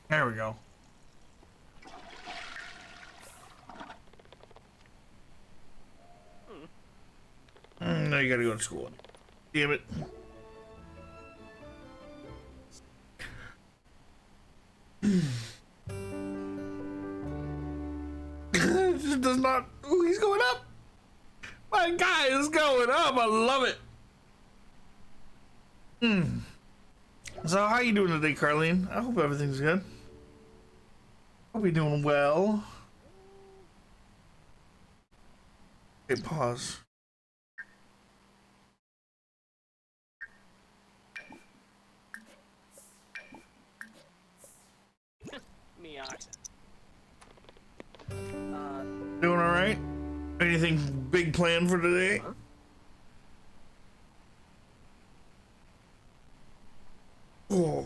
There we go. Now you gotta go to school. Damn it. It just does not. Ooh, he's going up. My guy is going up. I love it. So how you doing today, Carlene? I hope everything's good. Hope you're doing well. Okay, pause. Miata. Doing all right? Anything big planned for today? Huh? Oh.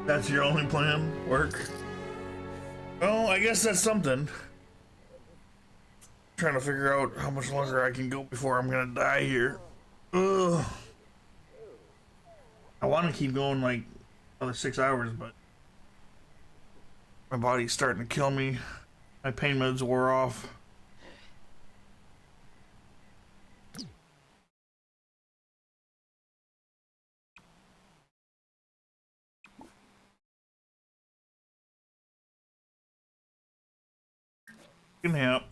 That's your only plan? Work? Well, I guess that's something. Trying to figure out how much longer I can go before I'm gonna die here. Ugh. I want to keep going like another 6 hours, but my body's starting to kill me. My pain meds wore off. Can help.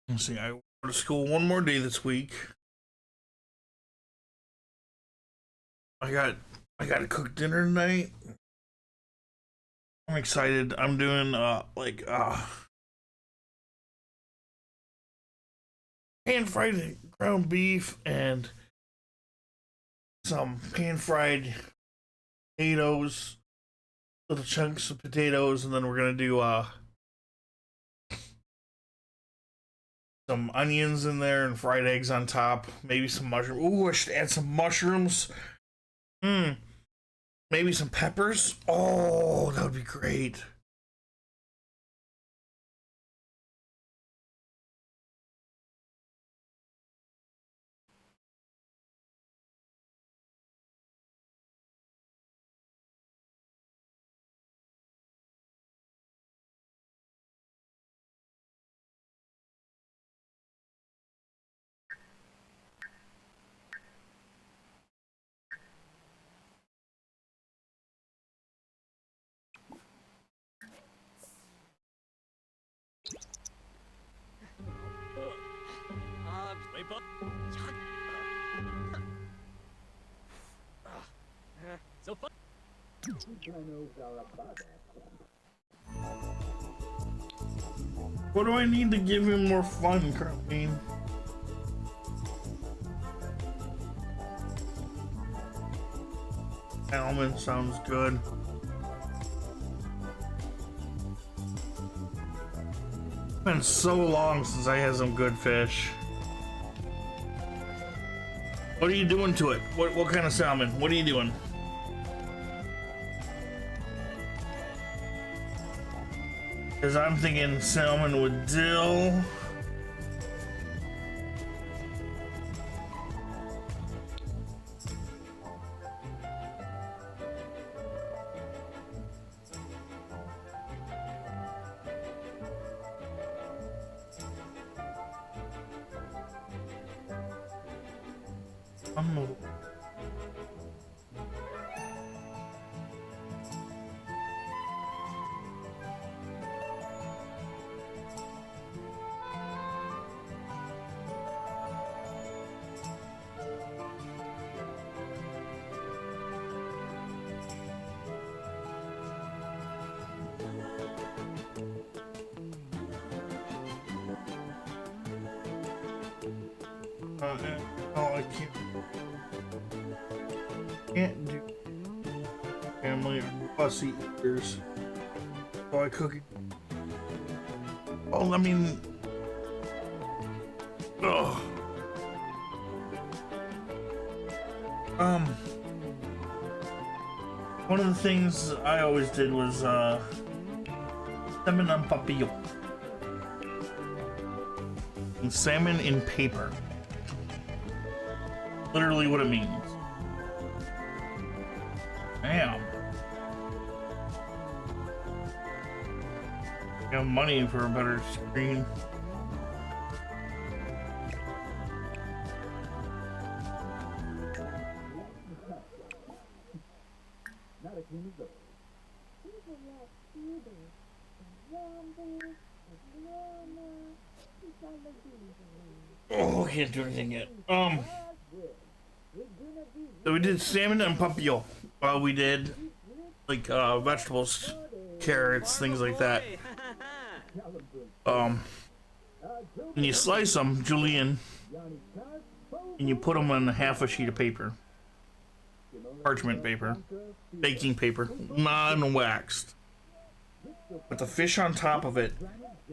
Let's see, I go to school one more day this week. I gotta cook dinner tonight. I'm excited. I'm doing pan-fried ground beef and some pan-fried potatoes, little chunks of potatoes, and then we're gonna do some onions in there and fried eggs on top. Maybe some mushroom. Ooh, I should add some mushrooms. Maybe some peppers. Oh, that would be great. Wait, Bo. So fun. What do I need to give him more fun, Carlene? Salmon sounds good. It's been so long since I had some good fish. What are you doing to it? What kind of salmon? What are you doing? Because I'm thinking salmon with dill. Oh, I can't do family or fussy eaters. So I cook it. Oh, I mean, oh. One of the things I always did was salmon en papillon. And salmon in paper. Literally what it means. Damn. You have money for a better screen. Oh, I can't do anything yet. So we did salmon and papillon. We did like vegetables, carrots, things like that. And you slice them, julienne, and you put them on half a sheet of paper, parchment paper, baking paper, non-waxed. Put the fish on top of it,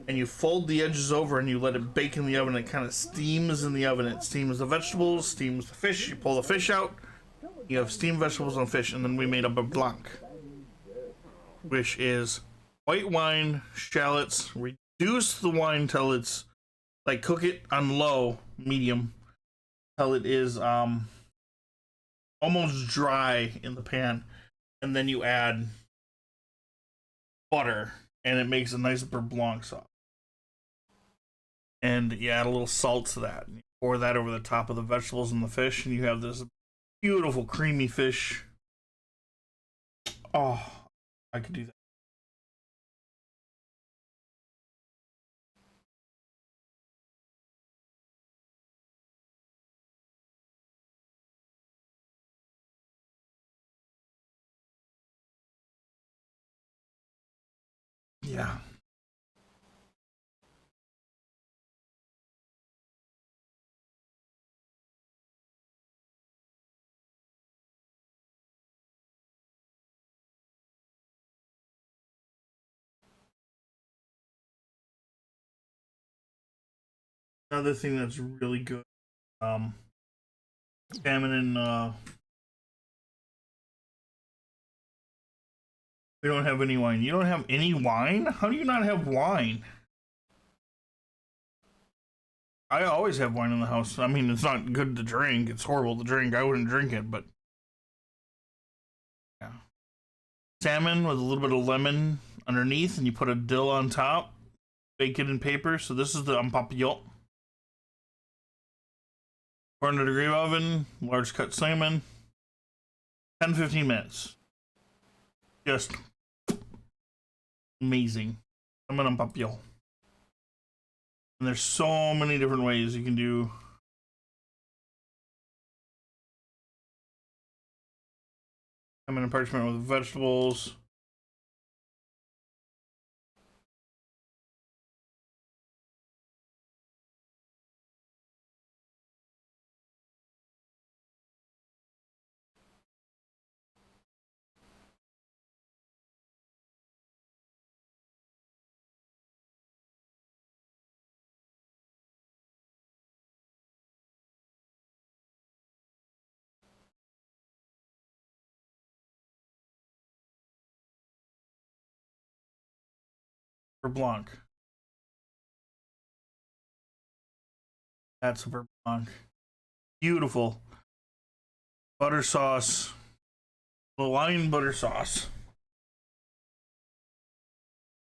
and you fold the edges over and you let it bake in the oven. It kind of steams in the oven. It steams the vegetables, steams the fish. You pull the fish out. You have steamed vegetables and fish, and then we made a beurre blanc, which is white wine, shallots. Reduce the wine till it's like, cook it on low, medium, till it is almost dry in the pan, and then you add butter, and it makes a nice beurre blanc sauce. And you add a little salt to that. And you pour that over the top of the vegetables and the fish, and you have this beautiful creamy fish. Oh, I could do that. Yeah. another thing that's really good. Salmon and we don't have any wine. You don't have any wine? How do you not have wine? I always have wine in the house. I mean, it's not good to drink. It's horrible to drink. I wouldn't drink it, but yeah. Salmon with a little bit of lemon underneath, and you put a dill on top. Bake it in paper. So this is the empapillon. 400-degree oven, large cut salmon. 10-15 minutes. Just amazing. Salmon empapillon. And there's so many different ways you can do. Salmon and parchment with vegetables. Beurre Blanc. That's a Beurre Blanc. Beautiful. Butter sauce. Hawaiian butter sauce.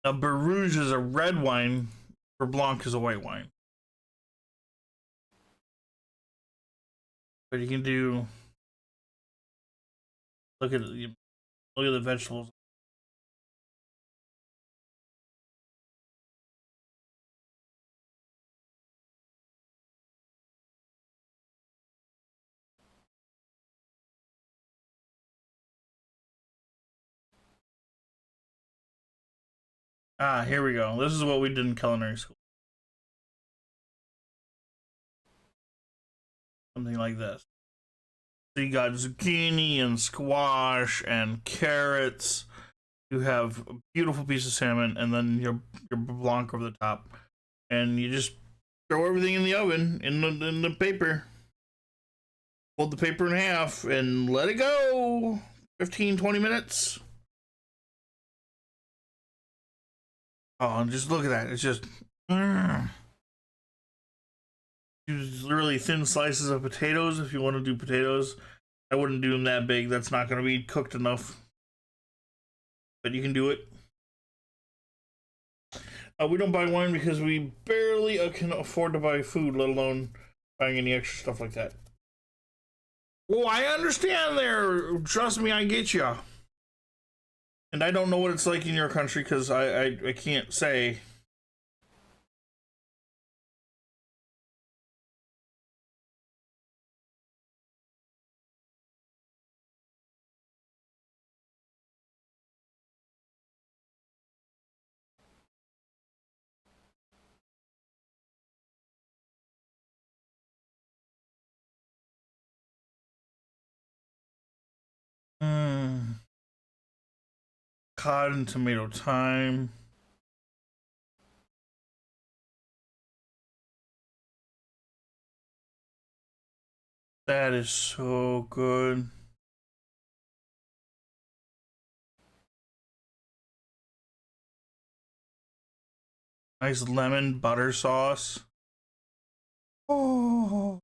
Now, Beurre Rouge is a red wine. Beurre Blanc is a white wine. But you can do. Look at the vegetables. Ah, here we go. This is what we did in culinary school. Something like this. So you got zucchini and squash and carrots. You have a beautiful piece of salmon, and then your blanc over the top, and you just throw everything in the oven in the paper. Fold the paper in half and let it go. 15-20 minutes. Oh, and just look at that. It's just use really thin slices of potatoes if you want to do potatoes. I wouldn't do them that big. That's not going to be cooked enough. But you can do it. We don't buy wine because we barely can afford to buy food, let alone buying any extra stuff like that. Oh, I understand there. Trust me, I get ya. And I don't know what it's like in your country because I can't say. Cod and tomato thyme. That is so good. Nice lemon butter sauce. Oh,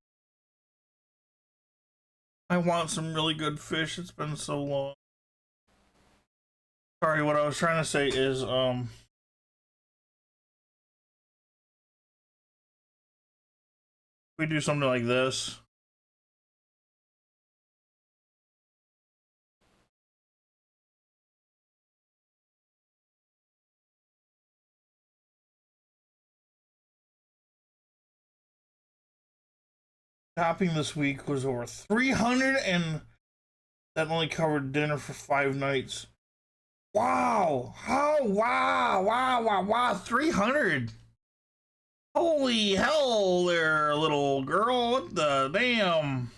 I want some really good fish. It's been so long. Sorry, what I was trying to say is, we do something like this. Shopping this week was over 300, and that only covered dinner for 5 nights. Wow! How? Wow! 300! Holy hell there, little girl. What the damn?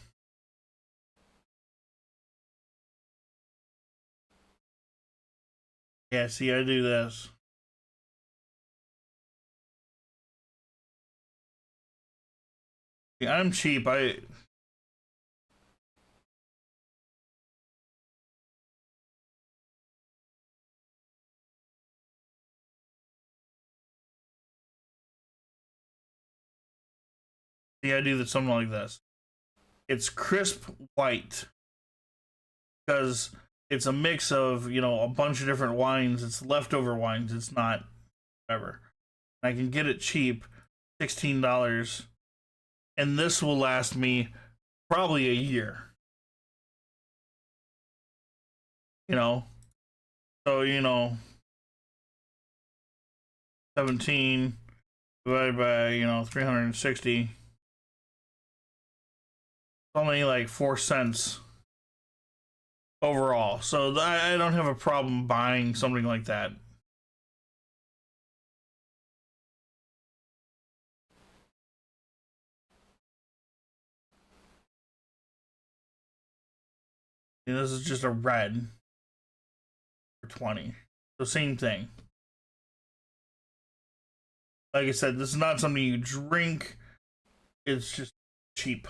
Yeah, see, I do this. Yeah, I'm cheap. I do something like this. It's crisp white because it's a mix of, you know, a bunch of different wines. It's leftover wines. It's not whatever. I can get it cheap, $16, and this will last me probably a year. You know, so, you know, 17 divided by, you know, 360. Only like 4 cents overall, so I don't have a problem buying something like that. And this is just a red for 20, so same thing. Like I said, this is not something you drink, it's just cheap.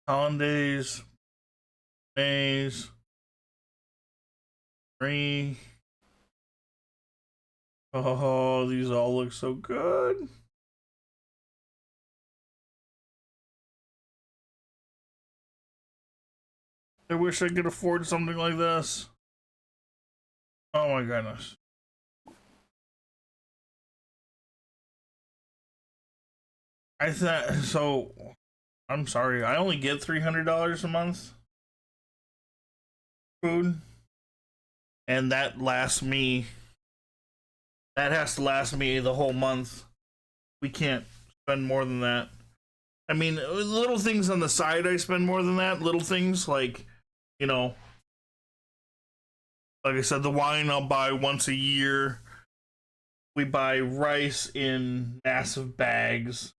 Hollandaise, maize, brie. Oh, these all look so good. I wish I could afford something like this. Oh my goodness. I thought so. I'm sorry. I only get $300 a month food, and that lasts me. That has to last me the whole month. We can't spend more than that. I mean, little things on the side, I spend more than that. Little things like, you know, like I said, the wine I'll buy once a year. We buy rice in massive bags.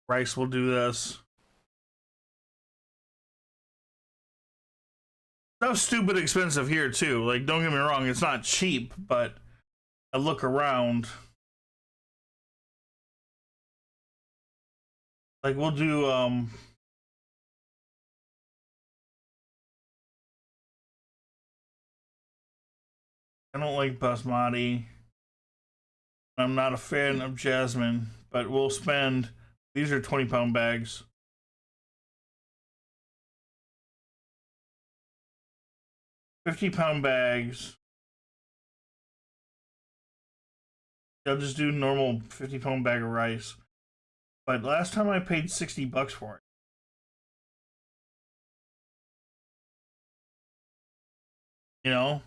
Rice will do this. Stuff's stupid expensive here too. Like, don't get me wrong, it's not cheap, but I look around. Like, we'll do I don't like basmati. I'm not a fan of jasmine, but we'll spend, these are 20-pound bags. $50-pound bags. I'll just do normal 50-pound bag of rice. But last time I paid $60 for it. You know?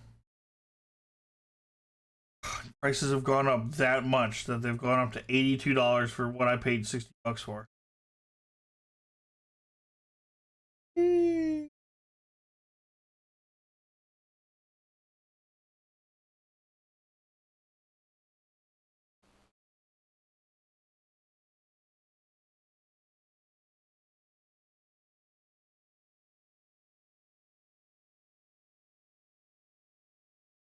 Prices have gone up that much that they've gone up to $82 for what I paid $60 for.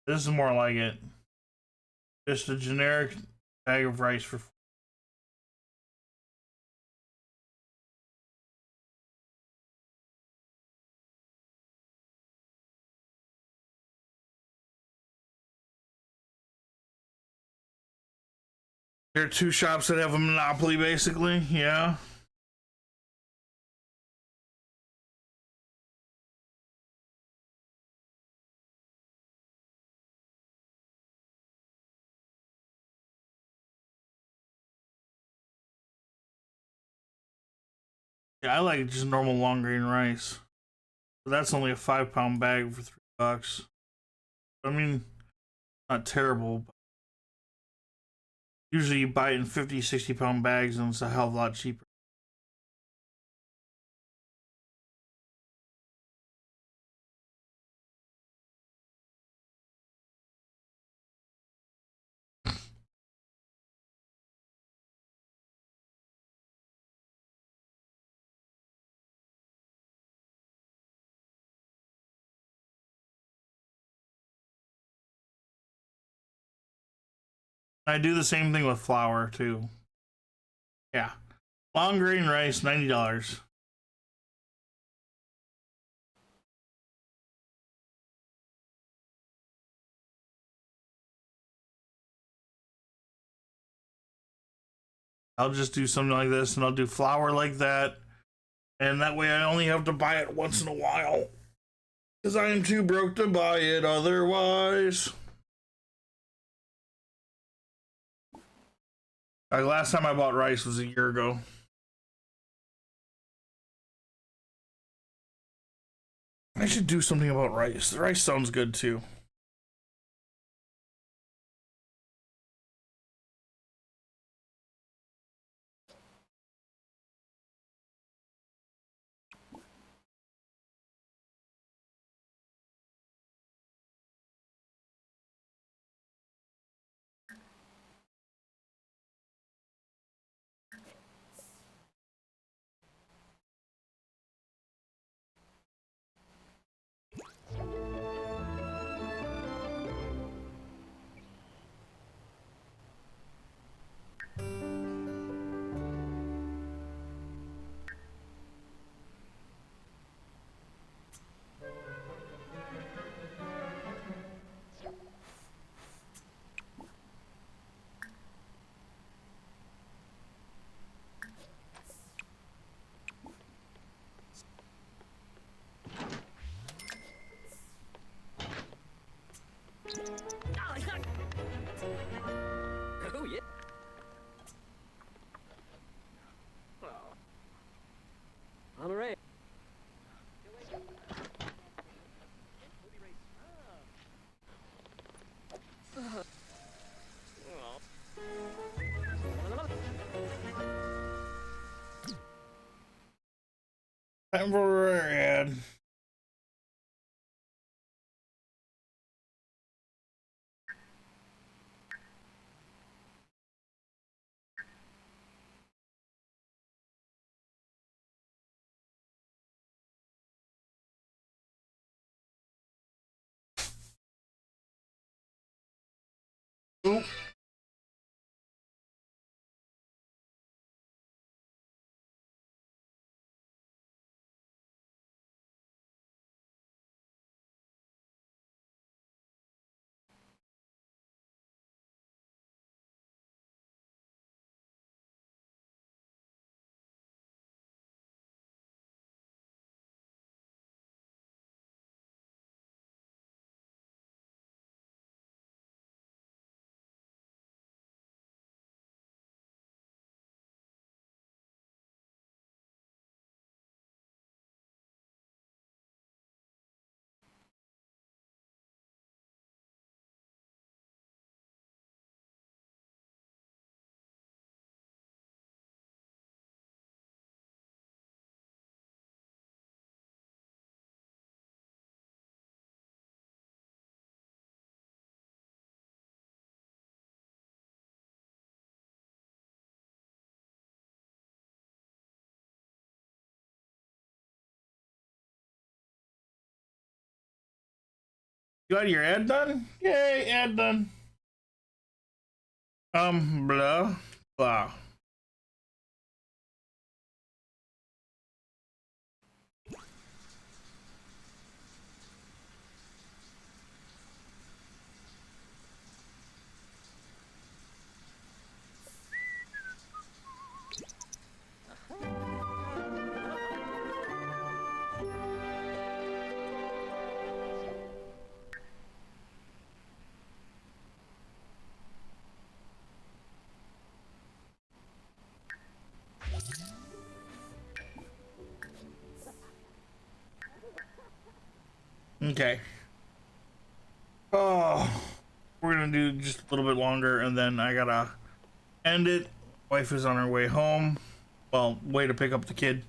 This is more like it. Just a generic bag of rice for there are two shops that have a monopoly, basically. Yeah. Yeah, I like just normal long grain rice. But that's only a 5-pound bag for $3. I mean, not terrible. But usually you buy it in 50, 60-pound bags and it's a hell of a lot cheaper. I do the same thing with flour too. Yeah. Long grain rice, $90. I'll just do something like this, and I'll do flour like that. And that way I only have to buy it once in a while. Because I am too broke to buy it otherwise. Like last time I bought rice was a year ago. I should do something about rice. The rice sounds good too. Oh, yeah. I'm a ray. Time for an ad. Oop. You got your ad done? Yay, ad done. Blah, blah. Okay. Oh, we're gonna do just a little bit longer, and then I gotta end it. Wife is on her way home. Well, way to pick up the kid,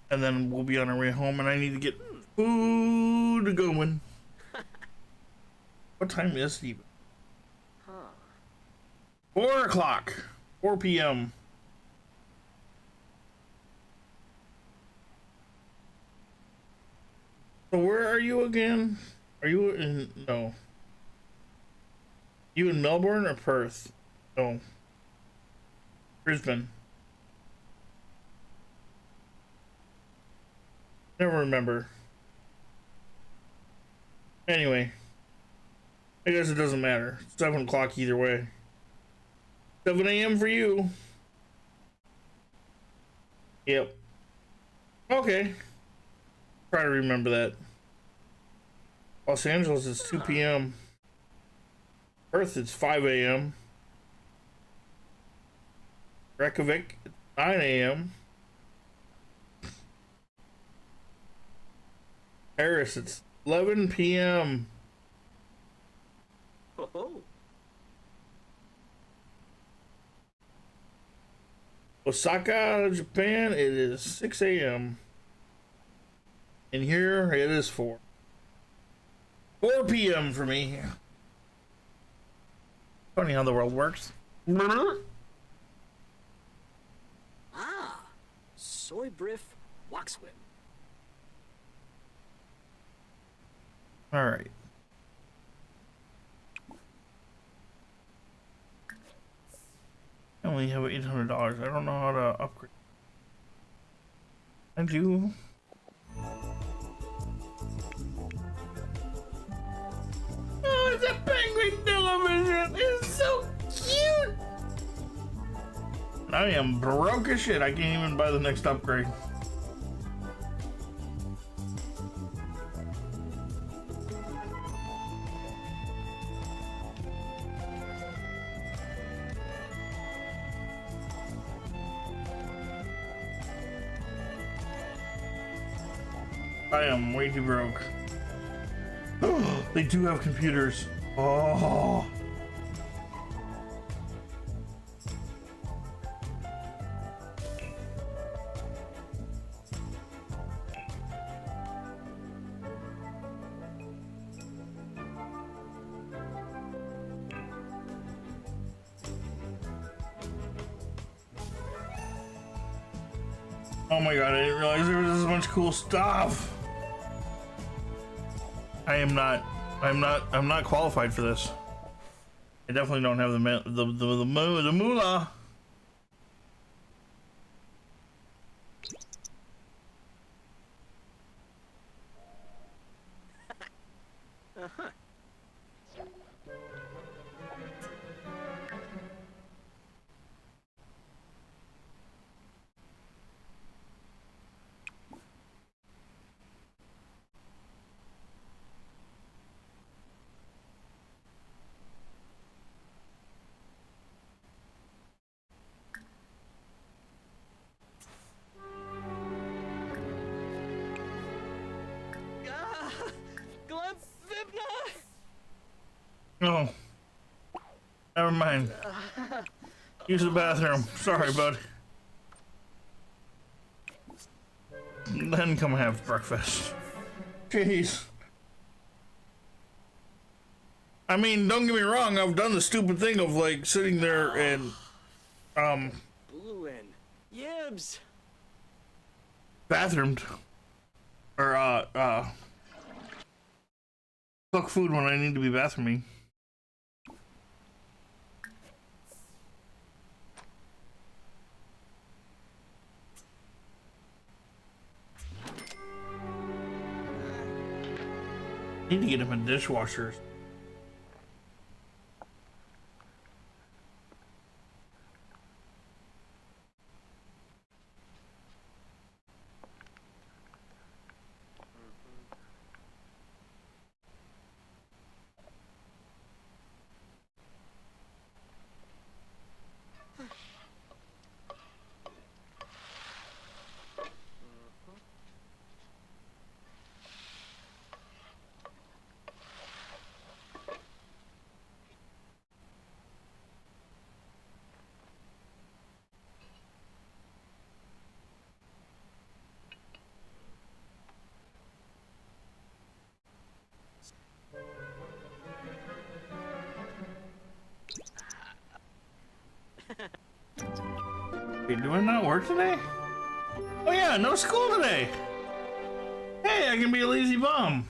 and then we'll be on our way home. And I need to get food going. What time is it even? 4 o'clock. 4 p.m. So where are you again? Are you in, no. You in Melbourne or Perth? Oh, Brisbane. Never remember. Anyway, I guess it doesn't matter. 7 o'clock either way. 7 a.m. for you. Yep. Okay. Try to remember that. Los Angeles is 2 p.m. Perth it's 5 a.m. Reykjavik it's 9 a.m. Paris it's 11 p.m. Oh. Osaka, Japan, it is 6 a.m. And here it is 4 p.m. for me. Funny how the world works. Ah, soy brief waxwim. All right. I only have $800. I don't know how to upgrade. I do. Oh, it's a penguin television. It's so cute. I am broke as shit. I can't even buy the next upgrade. I am way too broke. They do have computers. Oh. Oh my god, I didn't realize there was this much cool stuff. I'm not qualified for this. I definitely don't have the moolah. No. Never mind. Use the bathroom. Sorry, bud. Then come have breakfast. Jeez. I mean, don't get me wrong, I've done the stupid thing of like sitting there and Blue in. Yibs. bathroomed. Or cook food when I need to be bathrooming. Need to get him a dishwasher. You doing that work today? Oh yeah, no school today. Hey, I can be a lazy bum.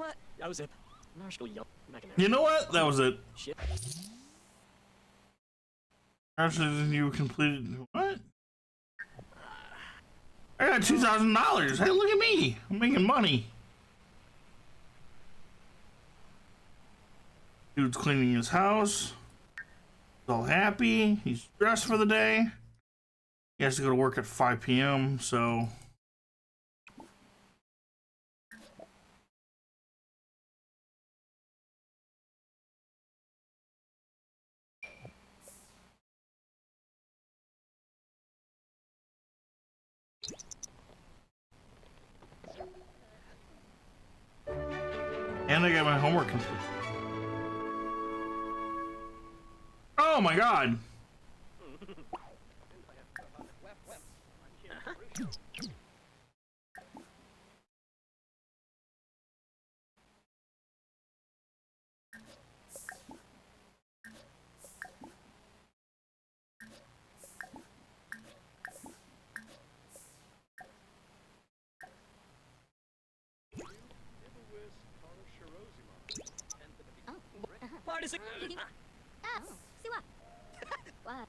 what? I was a Marshall Young. You know what? That was it. Shit. After you completed what? I got $2,000. Hey, look at me! I'm making money. Dude's cleaning his house. He's all happy. He's dressed for the day. He has to go to work at 5 p.m. So. And I got my homework complete. Oh my god! Partisan. Ah, see what? What?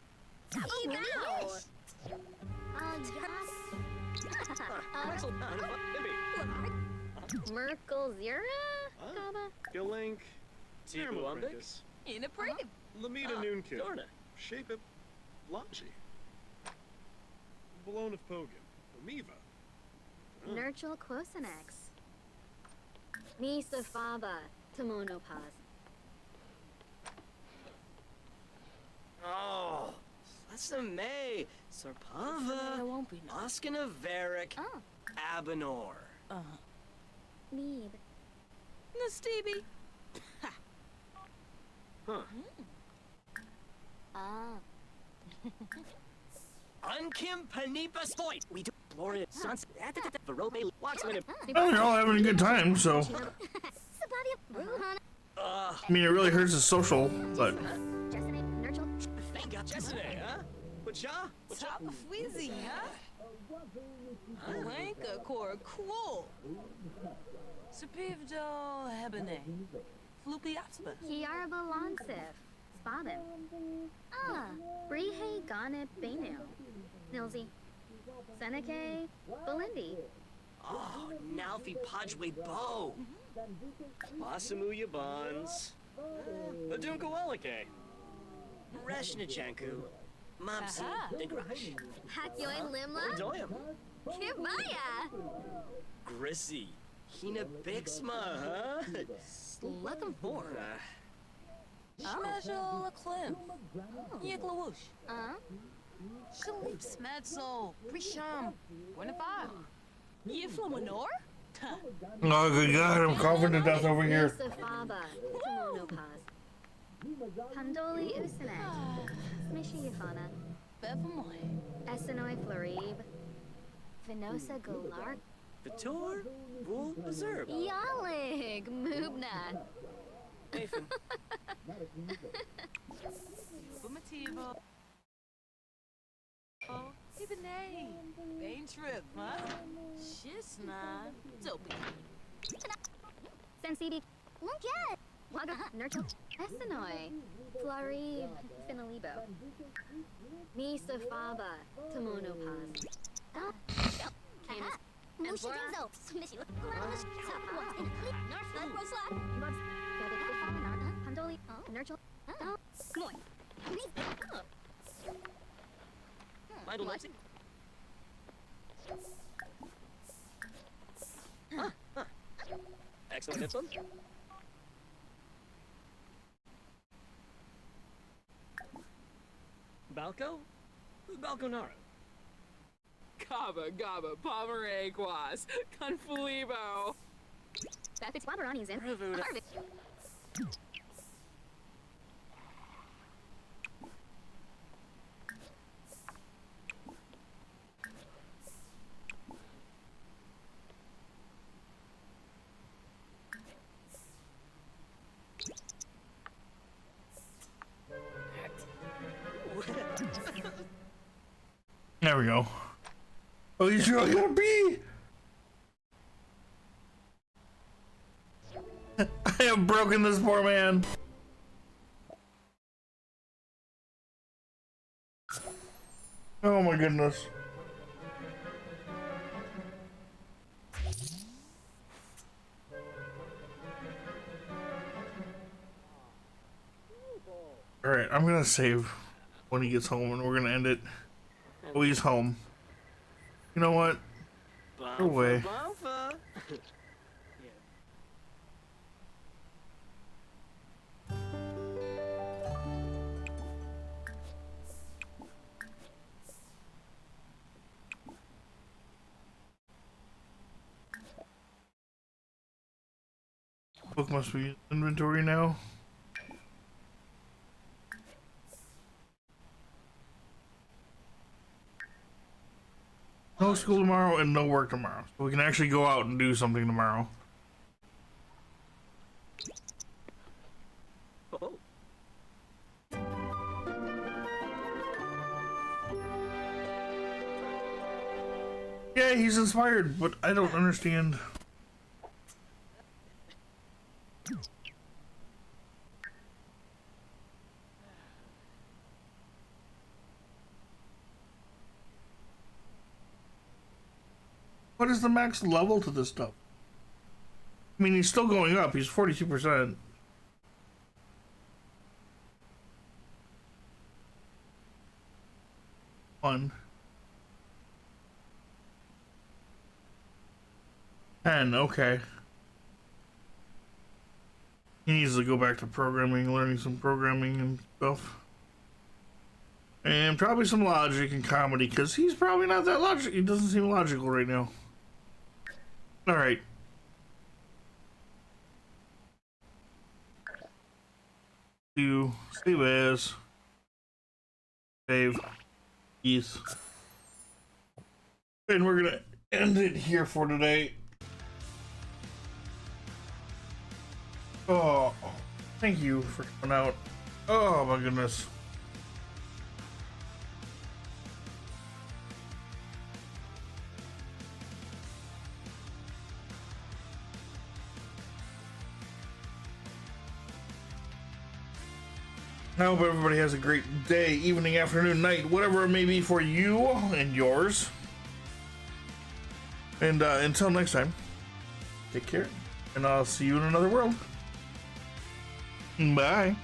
Merkel Zira? Gaba? Galink, Tibu Umbik? Apprentice, In a brave. Lamita Ah, Noonkin, Dorna. Shape It, Lachi, Balone of Pogan, Omiva, Nurchel Quosenex. Misa Faba. Tamonopaz. Oh, May, Sarpava, won't be no. Oskina Varric, Oh, Abenor. Neeb. Stevie. Huh. Ah. Unkim Panipa Stoit. We do Gloria Sons. Verobe Watchman. Well, you're all having a good time, so. Sabadia. Bruhana. I mean, it really hurts his social, but. Jessene. Nurchel. Thank God, yesterday, huh? Whatcha? Top of Wheezy, huh? Blanca Cor Cool. Supivdo Hebene. Floopy Opspa. Kiarba Lonsif. Spabim. Ah. Brihe Ganip Benu. Nilsy. Seneca. Belindi. Oh, Nalfi Padgeway Bow. Masamuya Bonds. Adunka Wellike. Reshnichenku. Mopsy. Aha. Degrash. Hakyoy Limla. Doyam. Kibaya. Grissy. Hina Bixma, huh? Looking for. Smashel Clem. Yiglawoosh. Shalip Smedsel. Prisham. Winifar. Yiflamanor? Oh, good god, I'm coughing to death over here. Misa Faba. Tamonopaz. Pandoli Usinet. Smishy Yafana. Bevamoy. Essenoi Florib. Venosa Golar. Vitor. Bull Reserve. Yalig. Moobna. Nathan. Bumativo. Oh, Ibane. Bain Trip, huh? Shisna. Dopey. Sensibi. Lunket. Waga. Nurchel. Essenoi. Florib. Finalibo. Misa Faba. Tamonopaz. Camus. Mushitinzo. Smishy. Gladish. Northland. Rosla. Pandoli. Nurchel. Moy. Mind Leipzig. Excellent Ipsum. Balco? Balconaro. Gaba, Gaba, Pomeranquas, Confulibo. Bafix Wabarani's in. Ravuda. Harvick. There we go. Oh, you sure I gotta be? I have broken this poor man. Oh my goodness. Alright, I'm gonna save when he gets home and we're gonna end it. Oh, he's home. You know what? Go away. Bumper. Book must be in inventory now. No school tomorrow and no work tomorrow. So we can actually go out and do something tomorrow. Oh. Yeah, he's inspired, but I don't understand. What is the max level to this stuff? I mean, he's still going up. He's 42%. One. 10, okay. He needs to go back to programming, learning some programming and stuff. And probably some logic and comedy, because he's probably not that logical. He doesn't seem logical right now. Alright. Do save as. Save. Peace. And we're gonna end it here for today. Oh, thank you for coming out. Oh my goodness. I hope everybody has a great day, evening, afternoon, night, whatever it may be for you and yours. And until next time, take care, and I'll see you in another world. Bye.